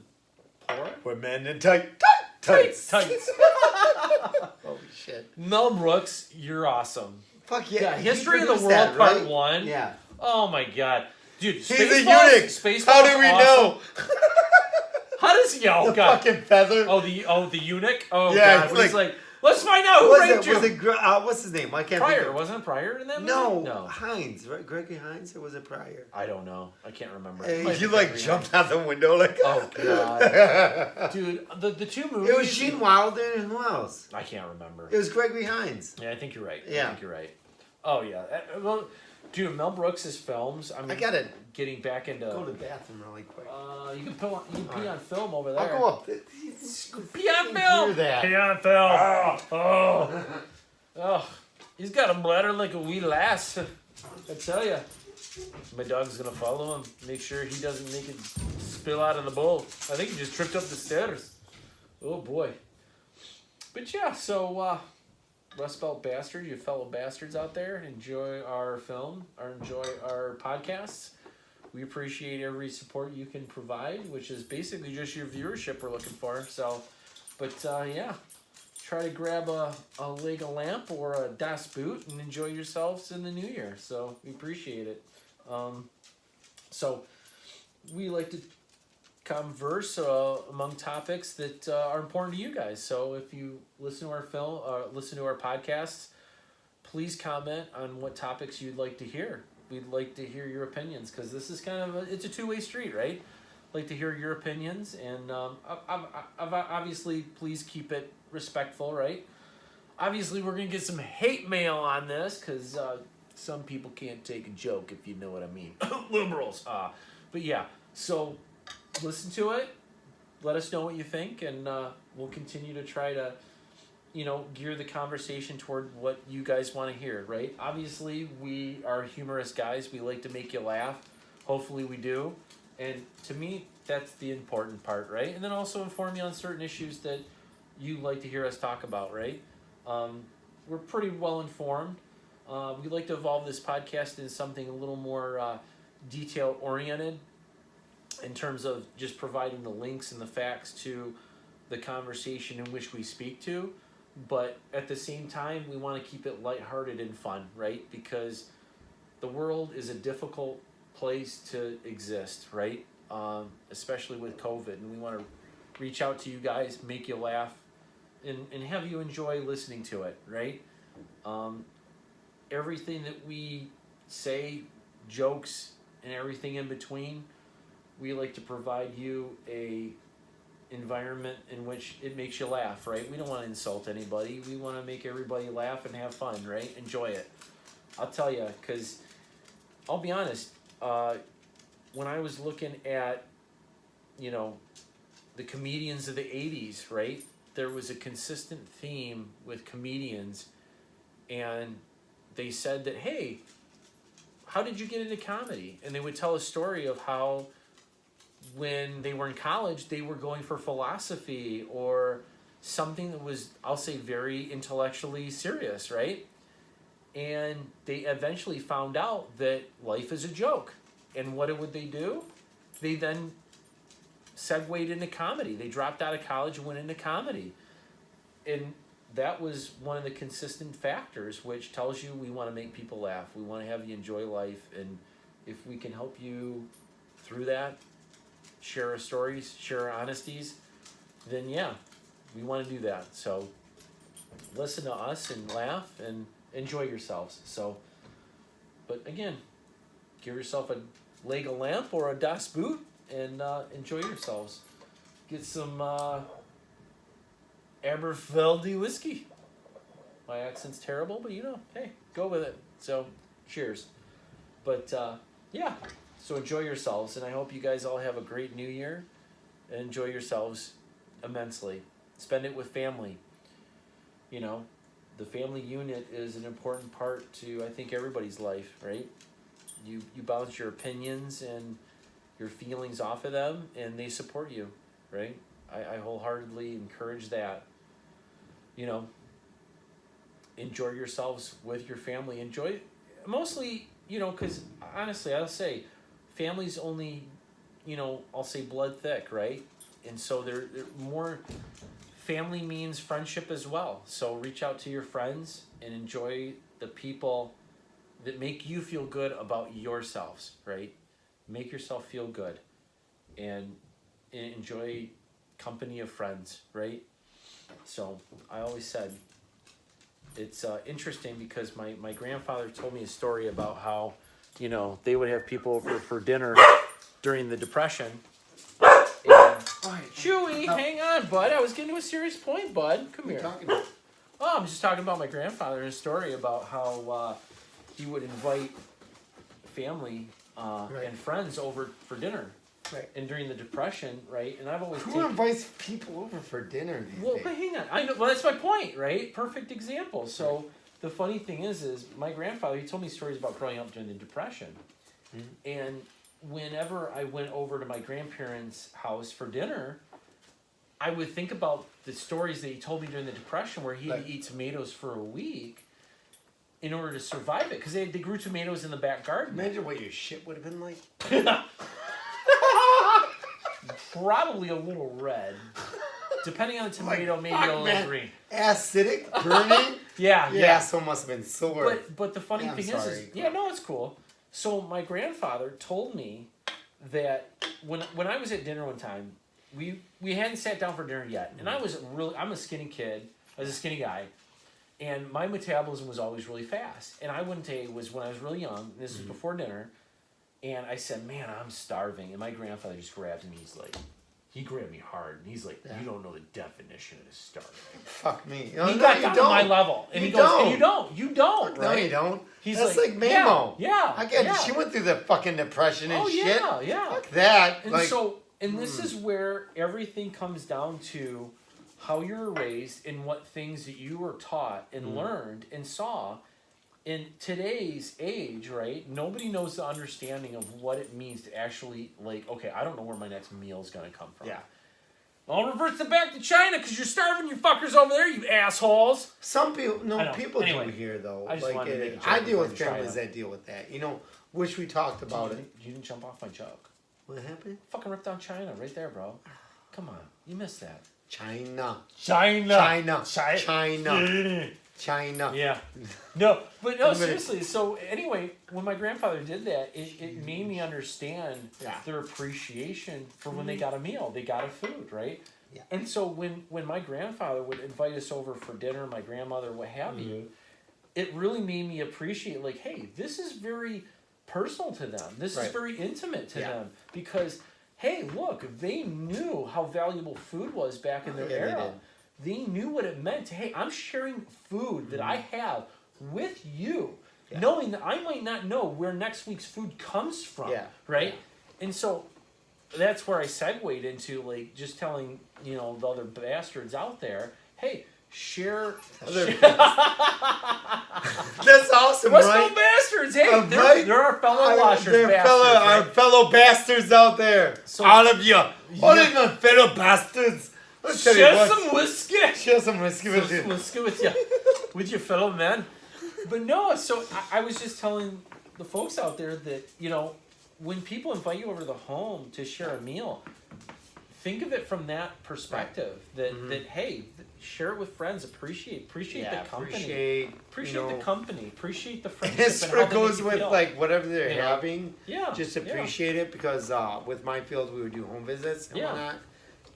poor. We're men in tights. Holy shit. Mel Brooks, you're awesome. Fuck yeah. History of the World Part 1. Yeah. Oh my God. Dude, he's a eunuch. How do we know? How does he? Oh, the God. fucking feather. Oh, the eunuch? Oh, yeah, God. He's like, let's find out who raped you. Was it what's his name? I can't Pryor. think of. Wasn't it Pryor in that movie? No. Hines, right? Gregory Hines, or was it Pryor? I don't know. I can't remember. You jumped out the window like. Oh God, dude! The two movies. It was Gene Wilder and who else? I can't remember. It was Gregory Hines. Yeah, I think you're right. Yeah. I think you're right. Oh yeah. Well, dude, Mel Brooks' films. I gotta getting back into. Go to the bathroom really quick. You can pee on film over there. I'll go up. Pee on film. Pee on film. Oh, he's got a bladder like a wee lass. I tell you. My dog's gonna follow him. Make sure he doesn't make it spill out of the bowl. I think he just tripped up the stairs. Oh boy. But yeah, so Rust Belt Bastard, you fellow bastards out there, enjoy our film or enjoy our podcasts. We appreciate every support you can provide, which is basically just your viewership we're looking for. So, but yeah, try to grab a Lego lamp or a Das Boot and enjoy yourselves in the new year. So we appreciate it. So we like to converse among topics that are important to you guys. So if you listen to our film, listen to our podcasts, please comment on what topics you'd like to hear. We'd like to hear your opinions because this is kind of it's a two-way street, right? Like to hear your opinions, and obviously, please keep it respectful, right? Obviously, we're gonna get some hate mail on this because some people can't take a joke, if you know what I mean. Liberals, but yeah. So listen to it. Let us know what you think, and we'll continue to try to, gear the conversation toward what you guys want to hear, right? Obviously, we are humorous guys. We like to make you laugh. Hopefully we do. And to me, that's the important part, right? And then also inform you on certain issues that you like to hear us talk about, right? We're pretty well informed. We'd like to evolve this podcast into something a little more detail-oriented in terms of just providing the links and the facts to the conversation in which we speak to. But at the same time, we want to keep it lighthearted and fun, right? Because the world is a difficult place to exist, right? Especially with COVID. And we want to reach out to you guys, make you laugh, and have you enjoy listening to it, right? Everything that we say, jokes, and everything in between, we like to provide you a environment in which it makes you laugh, right? We don't want to insult anybody. We want to make everybody laugh and have fun, right? Enjoy it. I'll tell you, because I'll be honest, when I was looking at, the comedians of the 80s, right? There was a consistent theme with comedians, and they said that, hey, how did you get into comedy? And they would tell a story of how when they were in college, they were going for philosophy or something that was, I'll say, very intellectually serious, right? And they eventually found out that life is a joke. And what would they do? They then segued into comedy. They dropped out of college and went into comedy. And that was one of the consistent factors, which tells you we want to make people laugh. We want to have you enjoy life. And if we can help you through that, share our stories, share our honesties, then yeah, we want to do that. So listen to us and laugh and enjoy yourselves. So, but again, give yourself a Lego lamp or a Das Boot and enjoy yourselves. Get some Aberfeldy whiskey. My accent's terrible, but hey, go with it. So, cheers. But yeah. So enjoy yourselves, and I hope you guys all have a great new year and enjoy yourselves immensely. Spend it with family. The family unit is an important part to, I think, everybody's life, right? You bounce your opinions and your feelings off of them, and they support you, right? I wholeheartedly encourage that. Enjoy yourselves with your family. Enjoy, mostly, because honestly, I'll say, family's only, I'll say blood thick, right? And so they're more, family means friendship as well. So reach out to your friends and enjoy the people that make you feel good about yourselves, right? Make yourself feel good and enjoy company of friends, right? So I always said, it's interesting because my grandfather told me a story about how they would have people over for dinner during the Depression. And, Chewy, hang on, bud. I was getting to a serious point, bud. Come here. What are you talking about? Oh, I'm just talking about my grandfather and a story about how he would invite family and friends over for dinner. Right. And during the Depression, right? And I've always Who invites people over for dinner these days? But hang on. I know. Well, that's my point, right? Perfect example. So the funny thing is my grandfather, he told me stories about growing up during the Depression. Mm-hmm. And whenever I went over to my grandparents' house for dinner, I would think about the stories that he told me during the Depression where he had to eat tomatoes for a week in order to survive it because they grew tomatoes in the back garden. Imagine what your shit would have been like. Probably a little red. Depending on the tomato, maybe a little green. Acidic, burning. Yeah. Your asshole must have been sore. But the funny thing is, no, it's cool. So my grandfather told me that when I was at dinner one time, we hadn't sat down for dinner yet, and I'm a skinny kid. I was a skinny guy, and my metabolism was always really fast. And one day it was when I was really young. This was before dinner, and I said, "Man, I'm starving." And my grandfather just grabbed me. He grabbed me hard, and he's like, "You don't know the definition of starving." Fuck me. He got down to my level, and he goes, "And you don't, right? No, you don't." That's like Mamo. Yeah. I get. She went through the fucking Depression and shit. Yeah. Fuck that. And this is where everything comes down to how you were raised and what things that you were taught and learned and saw. In today's age, right, nobody knows the understanding of what it means to actually, okay, I don't know where my next meal is going to come from. Yeah. I'll reverse it back to China because you're starving you fuckers over there, you assholes. Some people, people anyway, do here, though. I just wanted to make a joke I deal with before families that deal with that. Wish we talked about it. You didn't jump off my joke. What happened? Fucking ripped down China right there, bro. Come on. You missed that. China. Yeah. No, but no, seriously. So anyway, when my grandfather did that, it made me understand their appreciation for when they got a meal. They got a food, right? Yeah. And so when my grandfather would invite us over for dinner, my grandmother, what have you, it really made me appreciate, hey, this is very personal to them. This is very intimate to them because, hey, look, they knew how valuable food was back in their era. They knew what it meant to, hey, I'm sharing food that I have with you, knowing that I might not know where next week's food comes from, right? Yeah. And so that's where I segued into, just telling, the other bastards out there, hey, share. That's awesome, What's right? no bastards? Hey, there are fellow washers, bastards. Our fellow bastards out there. So, all of you. All of my fellow bastards. Share some whiskey. Share some whiskey with you. Whiskey with you. With your fellow men. But no, so I was just telling the folks out there that, when people invite you over to the home to share a meal, think of it from that perspective. That hey, share it with friends. Appreciate the company. Appreciate the company. Appreciate the friendship. It sort of goes with whatever they're having. Yeah. Just appreciate it because with my field we would do home visits and whatnot,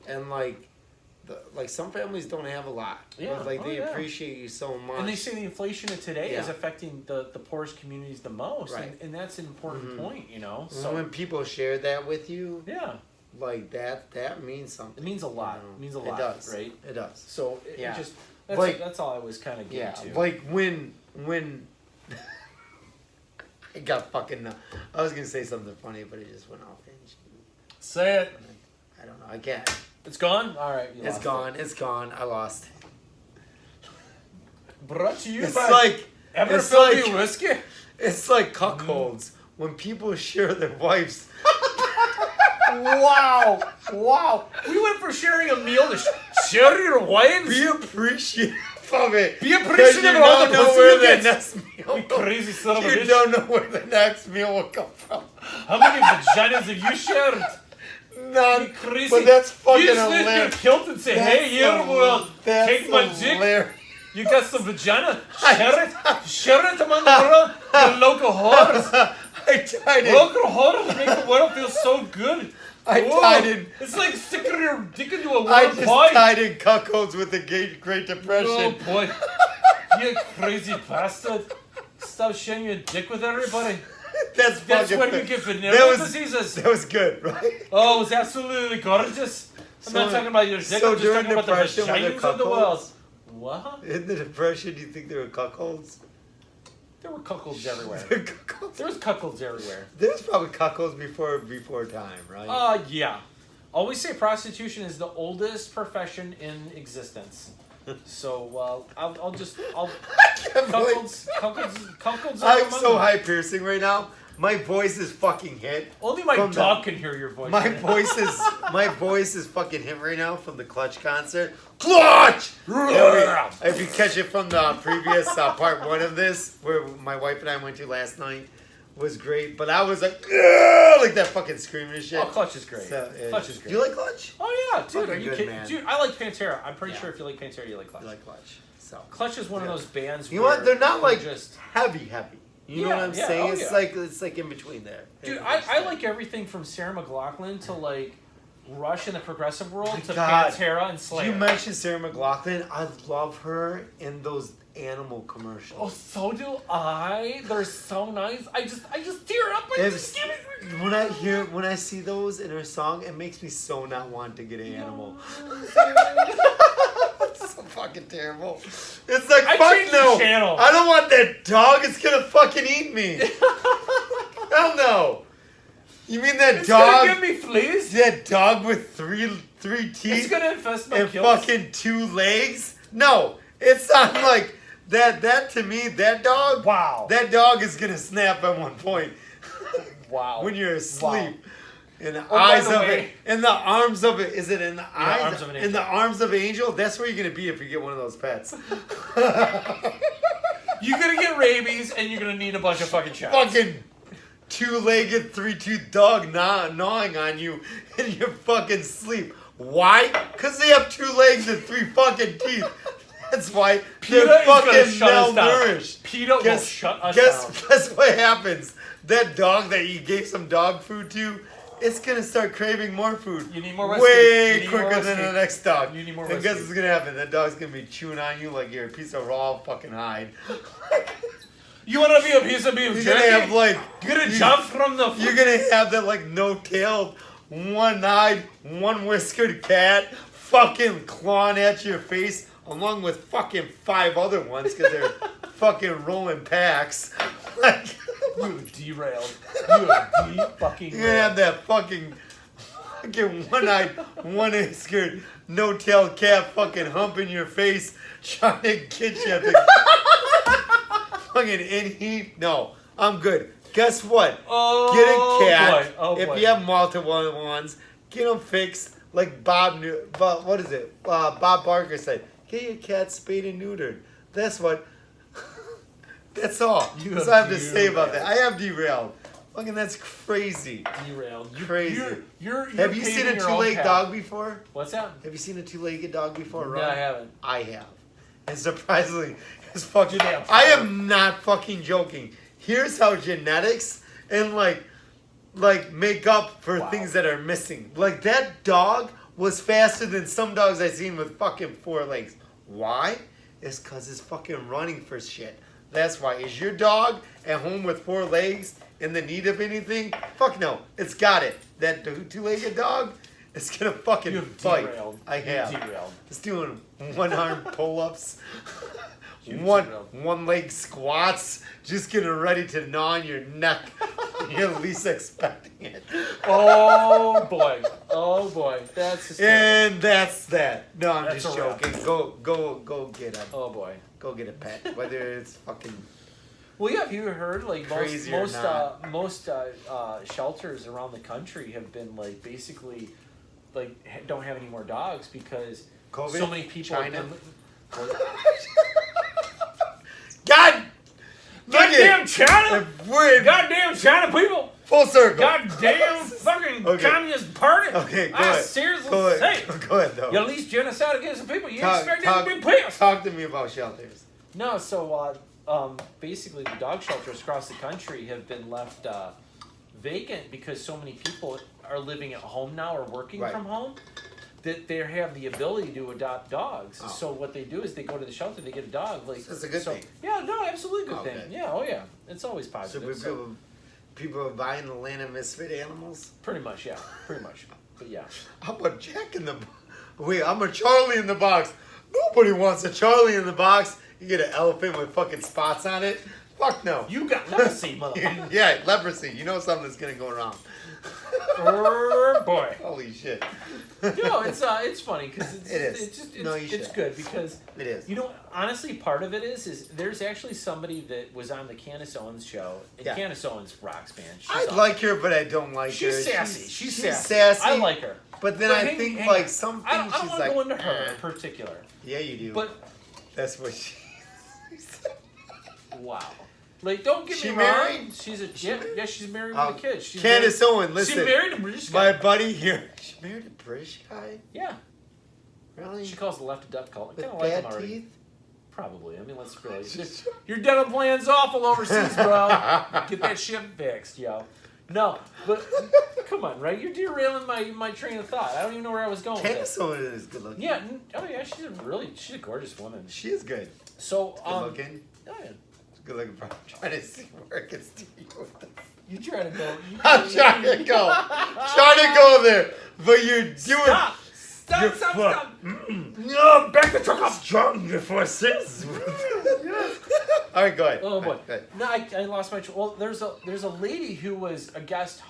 and some families don't have a lot. Yeah. But they appreciate you so much. And they say the inflation of today is affecting the poorest communities the most. Right. And that's an important point, So when people share that with you, that means something. It means a lot. It means a lot. It does. Right? It does. So that's all I was kind of getting to. When it got fucking I was gonna say something funny, but it just went off hinge. Say it. I don't know. I can't. It's gone? All right. It's gone. It's gone. I lost. Brought to you it's by like whiskey. It's like cuckolds when people share their wives. Wow. We went from sharing a meal to share your wives. Be appreciative of it. Be appreciative of all the pussy you get. Next meal. You crazy son of a bitch. You don't know where the next meal will come from. How many vaginas have you shared? None. Crazy. But that's fucking hilarious. You just lift your kilt and say, "Hey, here, well, take my dick. You got some vagina? Share it among the world. The local whores. Local whores make the world feel so good. It's like sticking your dick into a warm pie. I just tied in cuckolds with the Great Depression. Oh boy, you crazy bastard! Stop sharing your dick with everybody. That's when you get venereal diseases. That was good, right? Oh, it was absolutely gorgeous. I'm not talking about your dick. I'm just talking about the vaginas of the world. What? In the Depression, do you think there were cuckolds? There were cuckolds everywhere. There was cuckolds everywhere. There was probably cuckolds before time, right? Yeah. Always say prostitution is the oldest profession in existence. So I'll cuckolds. I'm so high piercing right now. My voice is fucking hit. Only my dog can hear your voice. My voice is fucking hit right now from the Clutch concert. Clutch! If you catch it from the previous part 1 of this, where my wife and I went to last night, was great. But I was like that fucking screaming and shit. Oh, Clutch is great. So, Clutch is great. Do you like Clutch? Oh yeah, dude. Fucking Are you good, kidding? man. Dude, I like Pantera. I'm pretty sure if you like Pantera, you like Clutch. You like Clutch. So Clutch is one of those bands. You know what? They're not like just heavy. You know what I'm saying? Oh, it's like in between there. Dude, I like everything from Sarah McLachlan to like Rush in the progressive world to God. Pantera and Slayer. You mentioned Sarah McLachlan. I love her in those animal commercials. Oh, so do I. They're so nice. I just tear up. When I see those in her song, it makes me so not want to get an animal. It's so fucking terrible. It's like, fuck no. Channel. I don't want that dog. It's gonna fucking eat me. Hell no. You mean that dog? It's gonna give me fleas. That dog with three teeth. It's gonna infest my and kills. fucking 2 legs. No, it's not like that. That to me, that dog. Wow. That dog is gonna snap at one point. Wow. When you're asleep. Wow. In the eyes of it, in the arms of it. Is it in the eyes? Arms of an angel. In the arms of an angel. That's where you're gonna be if you get one of those pets. You're gonna get rabies, and you're gonna need a bunch of fucking shots. Fucking 2-legged, 3-toothed dog gnawing on you in your fucking sleep. Why? Because they have 2 legs and 3 fucking teeth. That's why they're fucking malnourished. PETA will shut us down. Guess what happens? That dog that you gave some dog food to, it's gonna start craving more food. You need more whiskey. Way quicker than the next dog. You need more whiskey. And guess whiskey. what's gonna happen? That dog's gonna be chewing on you like you're a piece of raw fucking hide. You wanna be a piece of beef jerky? You're gonna have like You're gonna jump from the. You're gonna have that like no-tailed, one-eyed, one-whiskered cat fucking clawing at your face, along with fucking 5 other ones because they're fucking rolling packs. Like. You have derailed. You have fucking. You're gonna have that fucking one-eyed, one-whiskered, no-tailed cat fucking humping your face, trying to get you to fucking in heat. No, I'm good. Guess what? Oh, get a cat. Boy. Oh, if boy. you have multiple ones, get them fixed like Bob Barker said. Get your cat spayed and neutered. That's what. That's all. That's all I have to say about that. I have derailed. Fucking that's crazy. Derailed. Crazy. You're have you seen a 2-legged dog before? What's that? Have you seen a 2-legged dog before, No, Ron? I haven't. I have. And surprisingly, it's fucking. Dude, they have I am not fucking joking. Here's how genetics and like make up for things that are missing. Like that dog was faster than some dogs I've seen with fucking 4 legs. Why? It's because it's fucking running for shit. That's why. Is your dog at home with 4 legs in the need of anything? Fuck no. It's got it. That 2-legged dog is gonna fucking fight. Derailed. I have. Derailed. It's doing 1-arm pull-ups, one leg squats, just getting ready to gnaw on your neck. You're least expecting it. Oh boy. Oh boy. That's hysterical. And that's that. No, I'm That's just a wrap. joking. Go get a Oh boy. go get a pet. Whether it's fucking Well, yeah. Have you heard like Crazy or most shelters around the country have been like basically like don't have any more dogs because COVID? so many people. China? Well, God. Goddamn China! We're Goddamn China people! full circle. Goddamn fucking Okay. communist party! Okay, go I ahead. seriously Go say, ahead. Go ahead though. you unleash genocide against the people. You Talk- expect them talk- to be pissed. Talk to me about shelters. No, so basically the dog shelters across the country have been left vacant because so many people are living at home now or working Right. from home that they have the ability to adopt dogs. Oh. So what they do is they go to the shelter, they get a dog. Like That's a good thing. Yeah, no, absolutely good Okay. thing. Yeah, oh yeah, it's always So positive. people are buying the land of misfit animals. Pretty much, yeah, pretty much. But yeah, How about Jack in the box? Wait, I'm a Charlie in the box. Nobody wants a Charlie in the box. You get an elephant with fucking spots on it. Fuck no. you got leprosy, motherfucker. Yeah, leprosy. You know something's gonna go wrong. Boy. Holy shit. It's funny because it's good because it is. You know, honestly, part of it is there's actually somebody that was on the Candace Owens show, and Candace Owens rocks, man. I like her, but I don't like her. She's sassy. She's sassy. I like her. But then I think like some things I don't she's want to like. go into her in particular. Yeah, you do. But that's what she. Wow. Like, don't get me wrong. Married? She's she's married with a kid. She's Candace Owens, listen. She married a British guy. My buddy here. She married a British guy? Yeah. Really? She calls the left duck call. With Like bad him already. teeth? Probably. I mean, let's really. Your dental plan's awful overseas, bro. Get that shit fixed, yo. No, but come on, right? You're derailing my train of thought. I don't even know where I was going. Candace Owens is good looking. Yeah. Oh yeah. She's a gorgeous woman. She is good. So good looking. Oh yeah. Good looking. I'm trying to see where it gets to you. You trying to go? I'm trying to go. Trying to go there, but you're doing. Stop! No, back the truck up strong before sis. All right, go ahead. Oh boy. Right, No, I lost my. Well, there's a lady who was a guest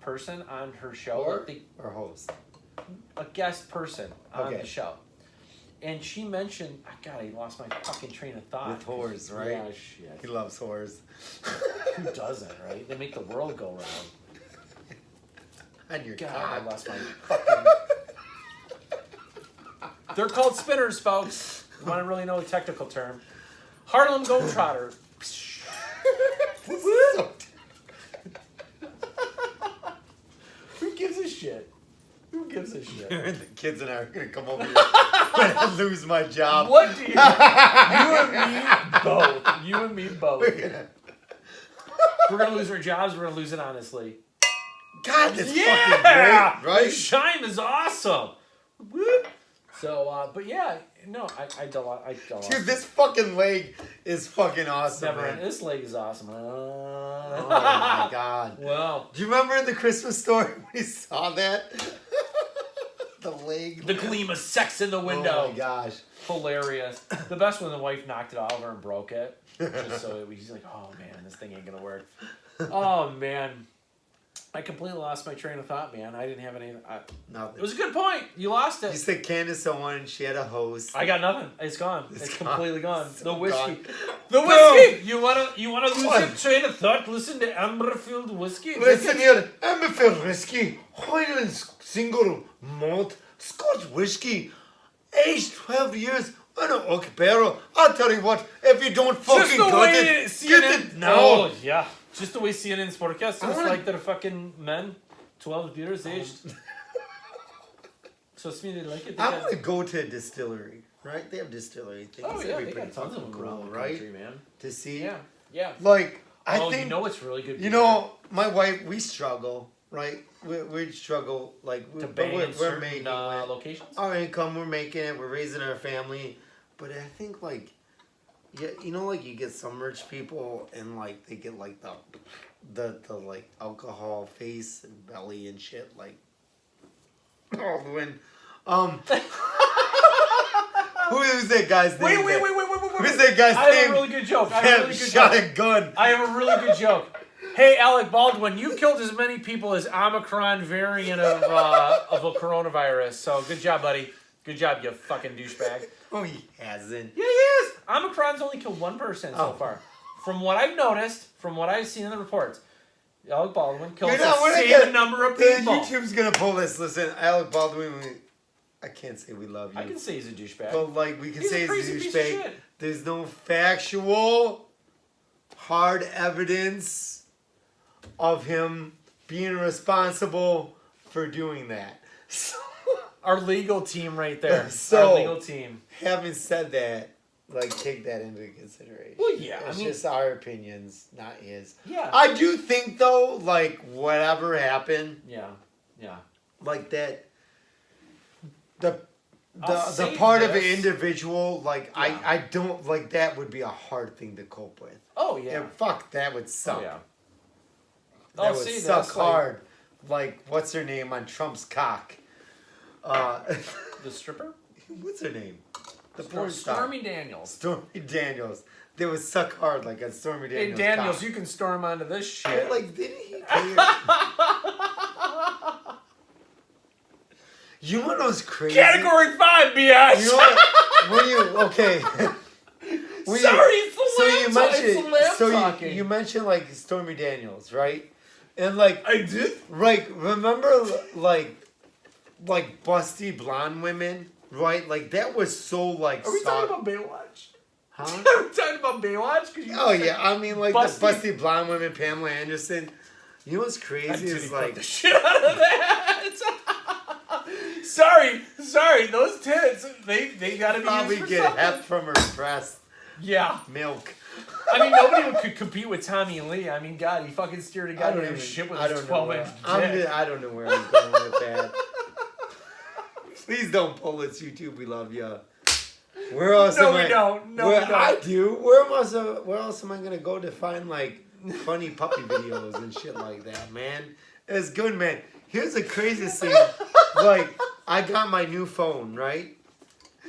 person on her show. Or host. A guest person on the show. And she mentioned, God, I lost my fucking train of thought. With whores, right? Yeah, shit. He loves whores. Who doesn't, right? They make the world go round. And your God, cock. I lost my fucking... They're called spinners, folks. You want to really know the technical term. Harlem Globetrotter. Who gives a shit? Who gives a shit? The kids and I are going to come over here when I lose my job. What do you... You and me both. You and me both. We're going to lose our jobs. We're going to lose it honestly. God, that's fucking great, right? The shine is awesome. Whoop. So, but yeah, no, I don't. Dude, this fucking leg is fucking awesome, man. This leg is awesome. Oh my God. Wow. Do you remember in the Christmas story when he saw that? The leg. The gleam of sex in the window. Oh my gosh. Hilarious. The best when the wife knocked it off of her and broke it. Just so he's like, oh man, this thing ain't gonna work. Oh man. I completely lost my train of thought, man. I didn't have any. Nothing. It was a good point. You lost it. You said Candace Owens. She had a host. I got nothing. It's gone. It's completely gone. So the whiskey. gone. The whiskey. You wanna lose your train of thought? Listen to Amberfield whiskey. Listen here, Amberfield whiskey, Highland single malt Scotch whiskey, aged 12 years on an oak barrel. I'll tell you what, if you don't fucking got it, get it now. Oh yeah. Just the way CNN's podcast looks like they're fucking men, 12 years aged. So it's me they like it. I want to go to a distillery, right? They have distillery things. Oh yeah, they got tons of them cool, around the right? country, man. To see. Yeah. Like I think you know what's really good. You know, my wife, we struggle, right? We struggle like we're making locations. Our income, we're making it. We're raising our family, but I think like. Yeah, you know, like you get some rich people and like they get like the like alcohol face and belly and shit like Baldwin. Who's that guy's name? Wait. Who's that guy's name? I have a really good joke. Shot a gun. I have a really good joke. Hey, Alec Baldwin, you killed as many people as Omicron variant of a coronavirus. So good job, buddy. Good job, you fucking douchebag. Oh, he hasn't. Yeah, he is. Omicron's only killed one person so far. From what I've noticed, from what I've seen in the reports, Alec Baldwin killed the same number of people. YouTube's gonna pull this. Listen, Alec Baldwin, I can't say we love you. I can say he's a douchebag. But like, we can say he's a douchebag. Shit. There's no factual, hard evidence of him being responsible for doing that. So, our legal team right there. So, our legal team. Having said that, like, take that into consideration. Well, yeah. It's just our opinions, not his. Yeah. I do think, though, like, whatever happened. Yeah. Like, that. The part of an individual, like, yeah. I don't, like, that would be a hard thing to cope with. Oh, yeah. And fuck, that would suck. Oh, yeah. That would suck hard. Like, what's her name on Trump's cock? The stripper? What's her name? The porn star. Stormy Daniels. Stormy Daniels. They would suck hard like a Stormy Daniels. Hey, Daniels, cock. You can storm onto this shit. Like, didn't he pay her? You know what's crazy? Category 5, bitch. You know what? When you okay. Sorry, it's the lamb talking. You mentioned like Stormy Daniels, right? And like I did. Like remember like busty blonde women, right? Like that was so like. Are we talking about Baywatch? Huh? Are we talking about Baywatch? Oh yeah, I mean like busty, the busty blonde women, Pamela Anderson. You know what's crazy is like the shit out of that. sorry, those tits, they gotta be probably used for get something. heft from her breast. Yeah, milk. I mean, nobody could compete with Tommy Lee. I mean, God, he fucking steered a goddamn ship with his 12-inch dick. I don't know where I'm going with that. Please don't pull us, YouTube. We love you. Where else am I? Don't. No, we don't. I do. Where else am I gonna go to find like funny puppy videos and shit like that, man? It's good, man. Here's the craziest thing. Like, I got my new phone, right?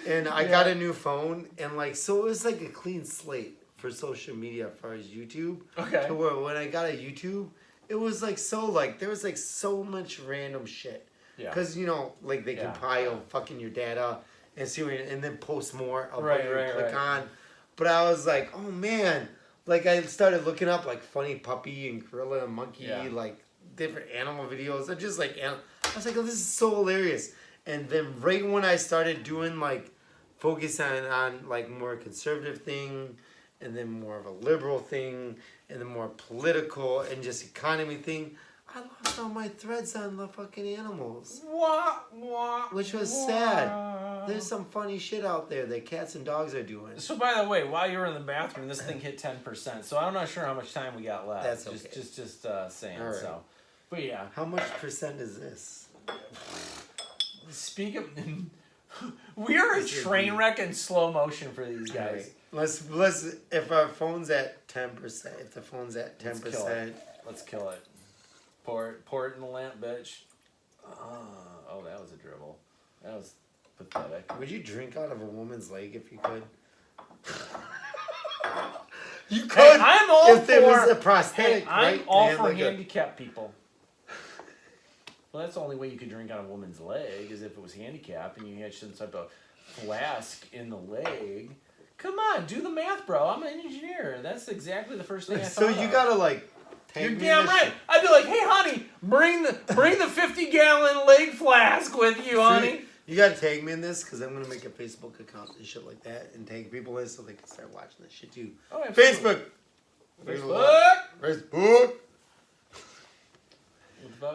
And I got a new phone, and like, so it was like a clean slate for social media as far as YouTube. Okay. To where when I got a YouTube, it was like so like there was like so much random shit. Yeah. Because you know, like they compile fucking your data and see what, and then post more of what you click on. But I was like, oh man, like I started looking up like funny puppy and gorilla and monkey, like different animal videos. I just like, I was like, oh, this is so hilarious. And then right when I started doing like focus on like more conservative thing, and then more of a liberal thing, and then more political and just economy thing, I lost all my threads on the fucking animals. Which was sad. There's some funny shit out there that cats and dogs are doing. So by the way, while you were in the bathroom, this thing hit 10%. So I'm not sure how much time we got left. That's okay. Just saying. Right. So, but yeah. How much percent is this? Speak of, we are a train wreck in slow motion for these guys. Right. Let's if our phone's at 10%, if the phone's at 10%, let's kill it. Pour it in the lamp, bitch. Oh, that was a dribble. That was pathetic. Would you drink out of a woman's leg if you could? You could. Hey, I'm all if there was a prosthetic. I'm right? all for handicapped people. Well, that's the only way you could drink on a woman's leg is if it was handicapped and you had some type of flask in the leg. Come on, do the math, bro. I'm an engineer. That's exactly the first thing I thought. So you gotta like. You're damn right. I'd be like, hey, honey, bring the 50-gallon leg flask with you, honey. You gotta tag me in this because I'm gonna make a Facebook account and shit like that and tag people in so they can start watching this shit too. Oh, Facebook.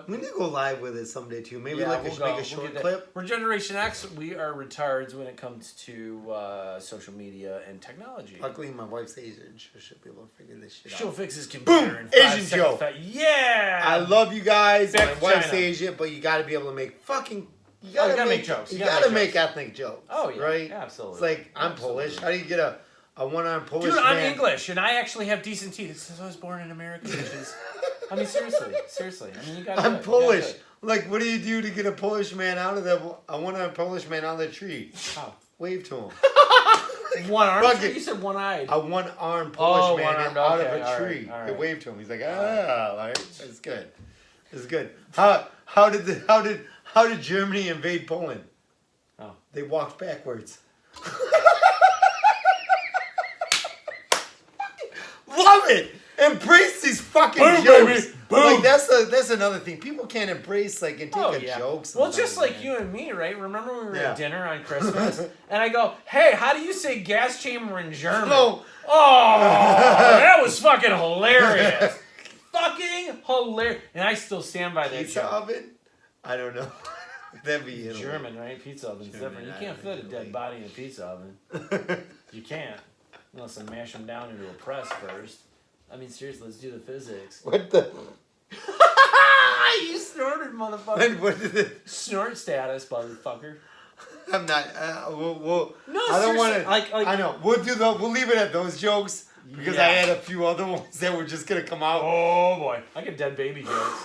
We need to go live with it someday too. Maybe make a short clip. We're Generation X. We are retards when it comes to social media and technology. Luckily, my wife's Asian. She'll be able to figure this shit out. She'll fix his computer in 5 Asian seconds. joke. Yeah. I love you guys. Back my wife's Asian, but you got to be able to make fucking. You gotta make jokes. You gotta make ethnic jokes. Oh yeah, right? Absolutely. It's like I'm Polish. How do you get a one-armed Polish man? Dude, I'm English, and I actually have decent teeth. It says I was born in America, bitches. I mean, seriously. I mean, you gotta. I'm Polish. Like, what do you do to get a Polish man out of a one-armed Polish man out of the tree? How? Wave to him. One arm? You said one-eyed. A one-armed Polish man out of a tree. All right. They waved to him. He's like, it's good. It's good. How did Germany invade Poland? Oh. They walked backwards. Love it. Embrace these fucking jokes. Baby. Boom. Like that's another thing. People can't embrace and take a joke. Well, just like you and me, right? Remember when we were at dinner on Christmas, and I go, "Hey, how do you say gas chamber in German?" No. Oh, that was fucking hilarious. Fucking hilarious. And I still stand by that. Pizza oven? I don't know. That'd be German, right? Pizza oven's different. You can't fit a dead body in a pizza oven. You can't. Unless I mash them down into a press first. I mean, seriously, let's do the physics. What the? You snorted, motherfucker. What did it? Snort status, motherfucker. I'm not. We'll no, I don't want to. Like, I know. We'll leave it at those jokes because I had a few other ones that were just gonna come out. Oh boy, I get dead baby jokes.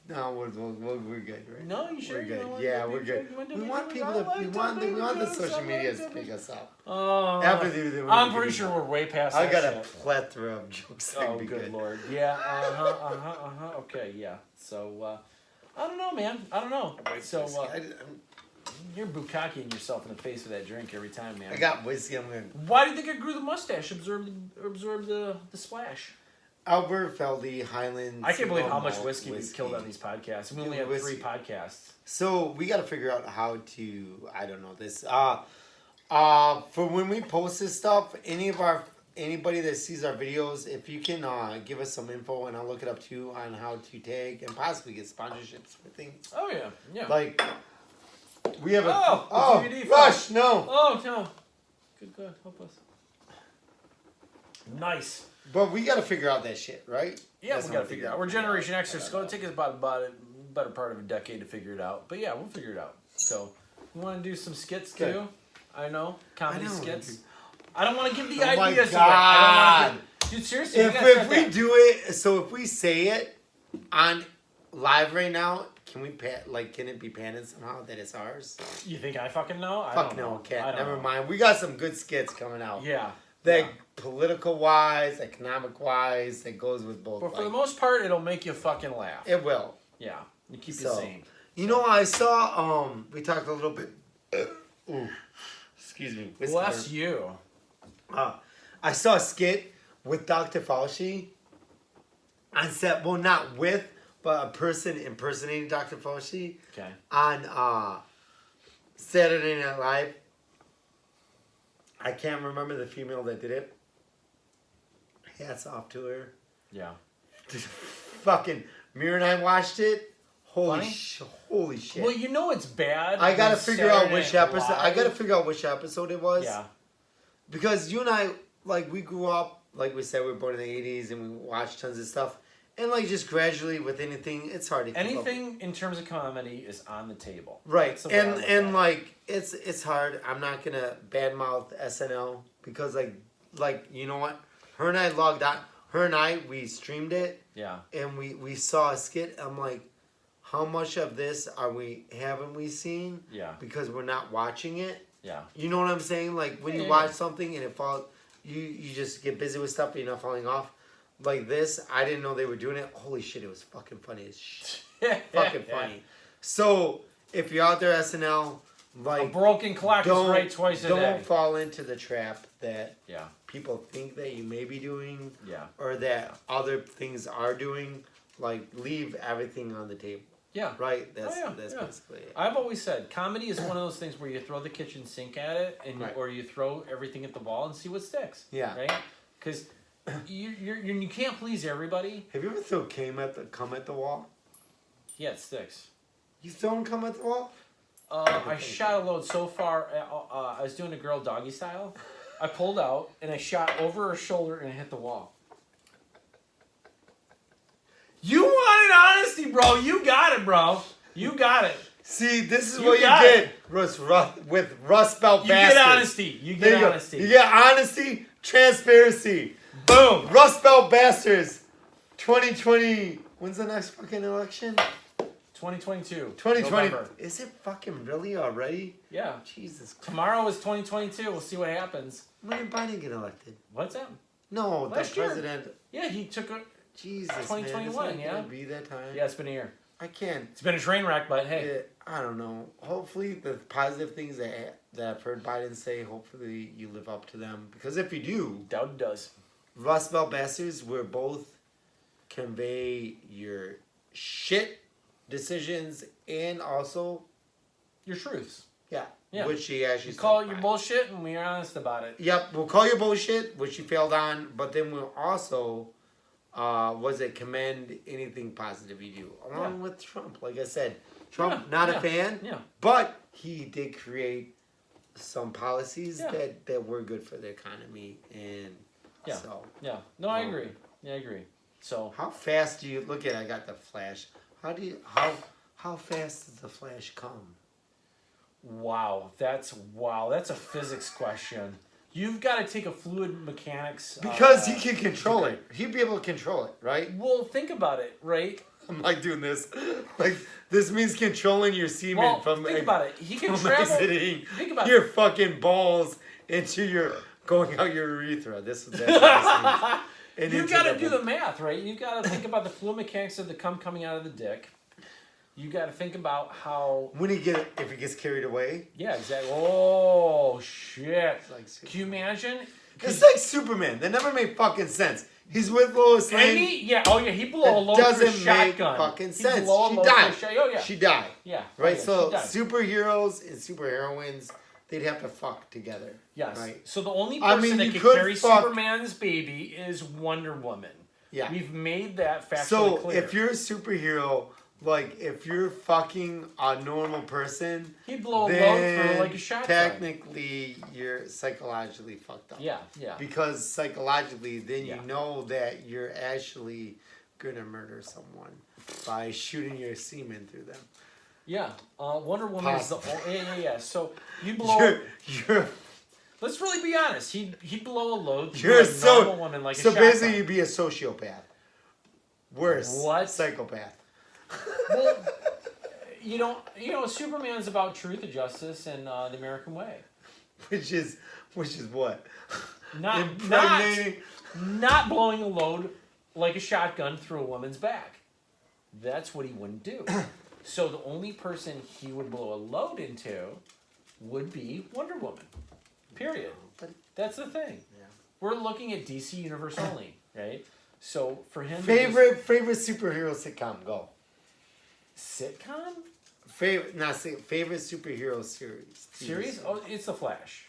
No, we're good, right? No, you sure? We're good. We're good. We want people to. We want the social media to pick us up. I'm pretty sure we're way past that. I got a plethora of jokes. Oh, good lord. Yeah. Okay. Yeah. So, I don't know, man. I don't know. So whiskey. you're bukkaking yourself in the face with that drink every time, man. I got whiskey. I'm gonna. Why do you think I grew the mustache? Absorb the splash. Albert Feldy, Highland. I can't believe how much whiskey we've killed on these podcasts. We only had Whiskey. 3 podcasts. So we got to figure out how to. I don't know this. For when we post this stuff, anybody that sees our videos, if you can give us some info, and I'll look it up too on how to tag and possibly get sponsorships for things. Oh yeah. Like we have a DVD Rush. No. Oh no. Good. Help us. Nice. But we got to figure out that shit, right? Yeah, That's we got to what figure it out. We're Generation X. It's going to take us about a better part of a decade to figure it out. But yeah, we'll figure it out. So, we want to do some skits too. Okay. I know. Comedy I know. skits. I don't want to give the Oh my ideas God. away. I don't want to. Dude, seriously, If we do it, so if we say it on live right now, can it be patented somehow that it's ours? You think I fucking know? I Fuck don't no, know. can't. I don't Never know. mind. We got some good skits coming out. Yeah. That political wise, economic wise, that goes with both. But for the most part, it'll make you fucking laugh. It will. Yeah. You keep you So, sane. You know, I saw. We talked a little bit. Ooh, excuse me. Bless you. I saw a skit with Dr. Fauci on set. Well, not with, but a person impersonating Dr. Fauci Okay. on Saturday Night Live. I can't remember the female that did it. Hats off to her. Yeah. Fucking Mir and I watched it. Holy shit. Well, you know it's bad. I gotta when figure out Saturday which Night episode. I Live- gotta figure out which episode it was. Yeah. Because you and I, like, we grew up, like we said, we were born in the 80s and we watched tons of stuff. And, like, just gradually with anything, it's hard to keep up. Anything in terms of comedy is on the table. Right. That's the way I look at it. Like, it's hard. I'm not going to badmouth SNL because, like, you know what? Her and I logged on. Her and I, we streamed it. Yeah. And we saw a skit. I'm like, how much of this haven't we seen? Yeah. Because we're not watching it. Yeah. You know what I'm saying? Like when you watch something and it falls, you just get busy with stuff and you're not falling off. Like this, I didn't know they were doing it. Holy shit, it was fucking funny as shit. Fucking funny. So if you're out there, SNL, like a broken clock is right twice a day. Don't fall into the trap that Yeah. people think that you may be doing, Yeah. or that other things are doing. Like leave everything on the table. Yeah. Right. That's yeah. basically it. I've always said comedy is one of those things where you throw the kitchen sink at it, and Right. or you throw everything at the wall and see what sticks. Yeah. Right. Because you can't please everybody. Have you ever thrown cum at the wall? Yeah, it sticks. You thrown cum at the wall? I shot a load so far. I was doing a girl doggy style. I pulled out and I shot over her shoulder and it hit the wall. You wanted honesty, bro. You got it, bro. You got it. See, this is You what you got get with Rust Belt You bastards. get honesty. You There get you go. honesty. You get honesty, transparency. Boom. Rust Belt bastards. 2020. When's the next fucking election? 2022. 2020. November. Is it fucking really already? Yeah. Jesus Christ. Tomorrow is 2022. We'll see what happens. When did Biden get elected? What's that? No, Last the year. president. Yeah, he took a. Jesus, 2021, man. Is yeah. gonna be that time? Yeah, it's been a year. I can't. It's been a train wreck, but hey. I don't know. Hopefully, the positive things that I've heard Biden say, hopefully you live up to them. Because if you do, Doubt does. Rust Belt bastards, we're both convey your shit decisions and also, Your truths. yeah, Yeah. which she actually You call it said your fine. bullshit, and we're honest about it. Yep, we'll call you bullshit, which you failed on, but then we'll also, commend anything positive you do. Along with Trump, like I said. Trump, not a fan, but he did create some policies that were good for the economy, and so. Yeah. No, I agree. Yeah, I agree. So. How fast do you, look at, I got the flash. How fast does the flash come? Wow, that's a physics question. You've got to take a fluid mechanics. Because he can control it. He'd be able to control it, right? Well, think about it, right? I'm like doing this. Like, this means controlling your semen from think about it. He can from travel. exiting Think about your fucking balls into your, going out your urethra. That's what this means. You got to do the math, right? You got to think about the fluid mechanics of the cum coming out of the dick. You got to think about how if he gets carried away. Yeah, exactly. Oh shit! Like can you imagine? It's like Superman. That never made fucking sense. He's with Lois Lane. He blew a load for a shotgun. Doesn't make fucking sense. She died. She died. Yeah. Right. So superheroes and superheroines, they'd have to fuck together. Yes. Right. So the only person that can carry Superman's baby is Wonder Woman. Yeah. We've made that factually clear. So if you're a superhero, like if you're fucking a normal person, he'd blow a load through like a shotgun. Technically, you're psychologically fucked up. Yeah. Because psychologically, then you know that you're actually gonna murder someone by shooting your semen through them. Yeah. Wonder Woman is the So you blow. You're. Let's really be honest. He'd blow a load through a normal woman like a shotgun. So basically, you'd be a sociopath. Worse. What? Psychopath. Well, Superman's about truth and justice and the American way. Which is what? Not blowing a load like a shotgun through a woman's back. That's what he wouldn't do. So the only person he would blow a load into would be Wonder Woman. Period. That's the thing. Yeah. We're looking at DC Universe only, right? So for him, favorite superhero sitcom. Go. Sitcom? Favorite superhero series. Series? Oh, it's The Flash.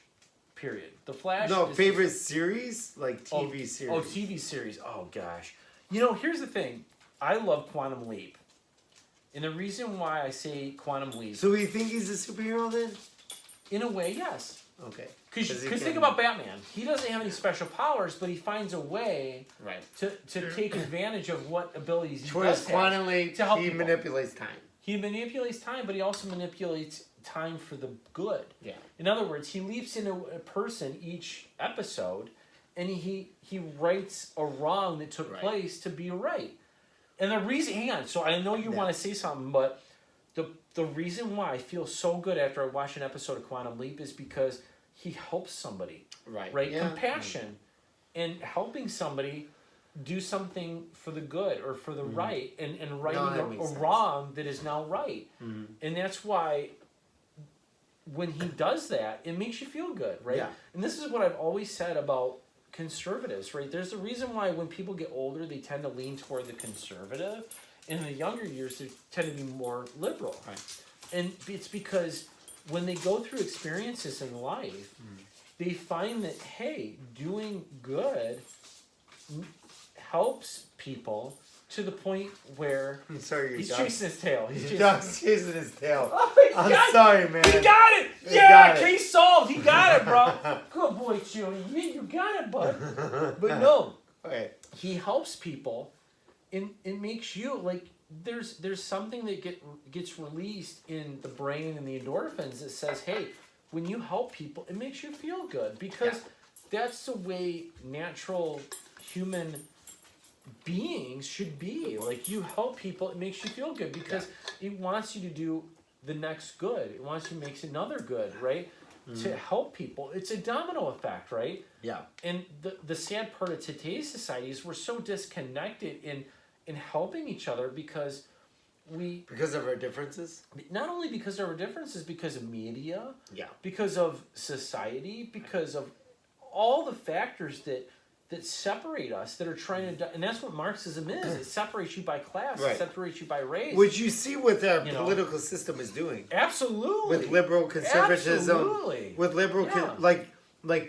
Period. The Flash. No, favorite series like TV series. Oh, TV series. Oh gosh. Here's the thing. I love Quantum Leap, and the reason why I say Quantum Leap. So you think he's a superhero then? In a way, yes. Okay. Because think about Batman. He doesn't have any special powers, but he finds a way to take advantage of what abilities he does have. Quantum Leap, to help he people. manipulates time. He manipulates time, but he also manipulates time for the good. Yeah. In other words, he leaps into a person each episode, and he rights a wrong that took place to be a right. And the reason, hang on, so I know you want to say something, but the reason why I feel so good after I watch an episode of Quantum Leap is because he helps somebody. Right? Yeah. Compassion and helping somebody do something for the good or for the right and righting a wrong that is now right. Mm-hmm. And that's why when he does that, it makes you feel good, right? Yeah. And this is what I've always said about conservatives, right? There's a reason why when people get older, they tend to lean toward the conservative. And in the younger years, they tend to be more liberal. Right. And it's because when they go through experiences in life, they find that, hey, doing good helps people to the point where he's chasing his tail. He's chasing his tail. Oh, I'm sorry, man. He got it. Yeah, case solved. He got it, bro. Good boy, Chewy. You got it, bud. But no, he helps people, and it makes you like. There's something that gets released in the brain and the endorphins that says, hey, when you help people, it makes you feel good because that's the way natural human beings should be. Like, you help people, it makes you feel good because it wants you to do the next good. It wants you to make another good, right? Mm-hmm. To help people. It's a domino effect, right? Yeah. And the sad part of today's society is we're so disconnected in helping each other because of our differences? Not only because of our differences, because of media, because of society, because of all the factors that separate us, that are trying to, and that's what Marxism is. It separates you by class, it separates you by race. Which you see what our political system is doing. Absolutely. With liberal conservatism. Absolutely. With liberal, like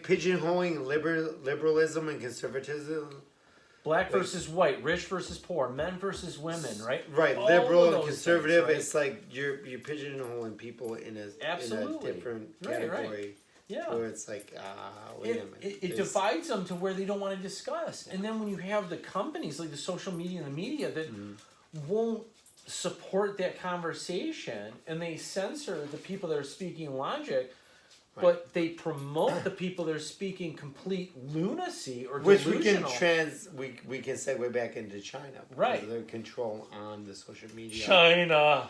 pigeonholing liberalism and conservatism. Black versus white, rich versus poor, men versus women, right? Right, all liberal and conservative. Things, right? It's like you're pigeonholing people in a different category. Right. Yeah. Where it's like, wait a minute. It divides them to where they don't want to discuss. And then when you have the companies like the social media and the media that won't support that conversation and they censor the people that are speaking logic, but they promote the people that are speaking complete lunacy or delusional. Which we can segue back into China. Right. Their control on the social media. China.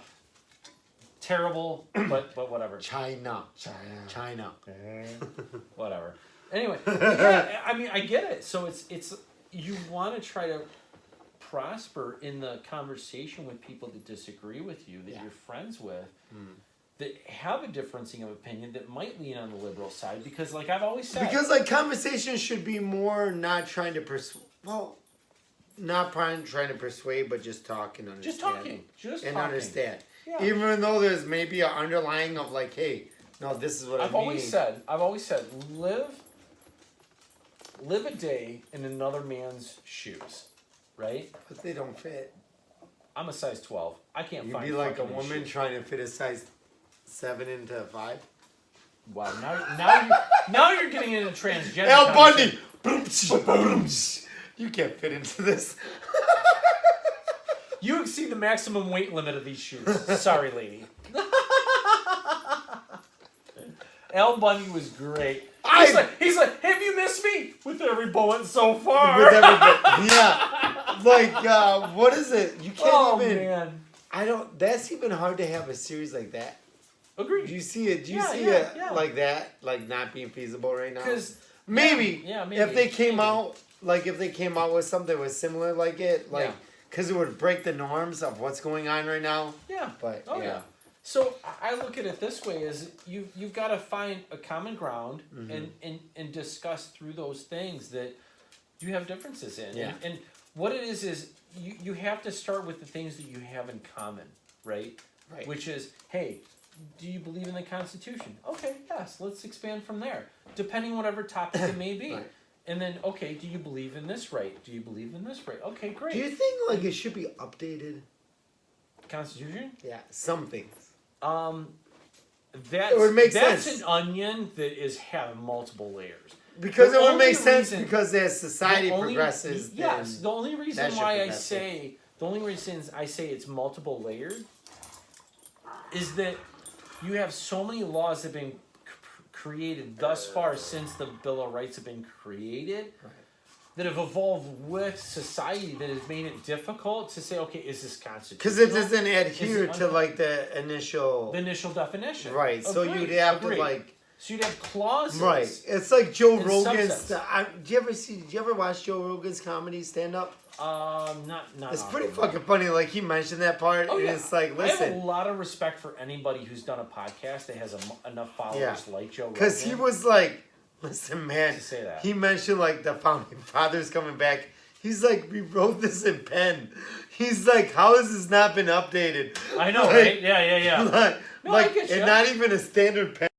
Terrible, but whatever. China. Whatever. Anyway, I mean, I get it. So it's you want to try to prosper in the conversation with people that disagree with you, that you're friends with, that have a differencing of opinion that might lean on the liberal side, because like I've always said, because like conversation should be more not trying to persuade, but just talk and understand. Just and talking. understand. Yeah. Even though there's maybe an underlying of like, hey, no, this is what I've always said, live a day in another man's shoes, right? But they don't fit. I'm a size 12. I can't You'd find. be like a fucking woman shoes. trying to fit a size 7 into 5. Wow, now you're getting into transgender. Al Bundy. You can't fit into this. You exceed the maximum weight limit of these shoes. Sorry, lady. Al Bundy was great. He's like, have you missed me? With every bullet so far. With everybody. Yeah. Like, what is it? You can't even. Man. I don't. That's even hard to have a series like that. Agreed. Do you see it? Do you see yeah. it like that? Like not being feasible right now? Because maybe. maybe. If they came out, like if they came out with something that was similar like it, like because it would break the norms of what's going on right now. Yeah. But yeah. So I look at it this way: is you've got to find a common ground and discuss through those things that you have differences in. Yeah. And what it is you have to start with the things that you have in common, right? Right. Which is, hey, do you believe in the Constitution? Okay, yes. Let's expand from there, depending on whatever topic it may be. Right. And then, okay, do you believe in this right? Do you believe in this right? Okay, great. Do you think like it should be updated? Constitution? Yeah, some things. That's, it would make that's sense. An onion that is having multiple layers. Because The it would only make sense reason- because as society The only- progresses, yes. then The only that reason should why I progress say it's multiple layered is that you have so many laws that have been created thus far since the Bill of Rights have been created. Right. That have evolved with society that has made it difficult to say, okay, is this constitutional? because it doesn't adhere Is it to like the initial definition. right. So Agreed, you'd have agreed. to like So you'd have clauses. right. It's like Joe in Rogan's. subsets. Did you ever watch Joe Rogan's comedy stand up? Not. It's often, pretty no. fucking funny. Like he mentioned that part, Oh, and yeah. it's like, I have a listen, lot of respect for anybody who's done a podcast that has enough followers like Joe Rogan. because he was like, listen, man. To say that. He mentioned like the founding fathers coming back. He's like, we wrote this in pen. He's like, how has this not been updated? I know, Like- right? Yeah. like, No, I get and you. not even a standard pen.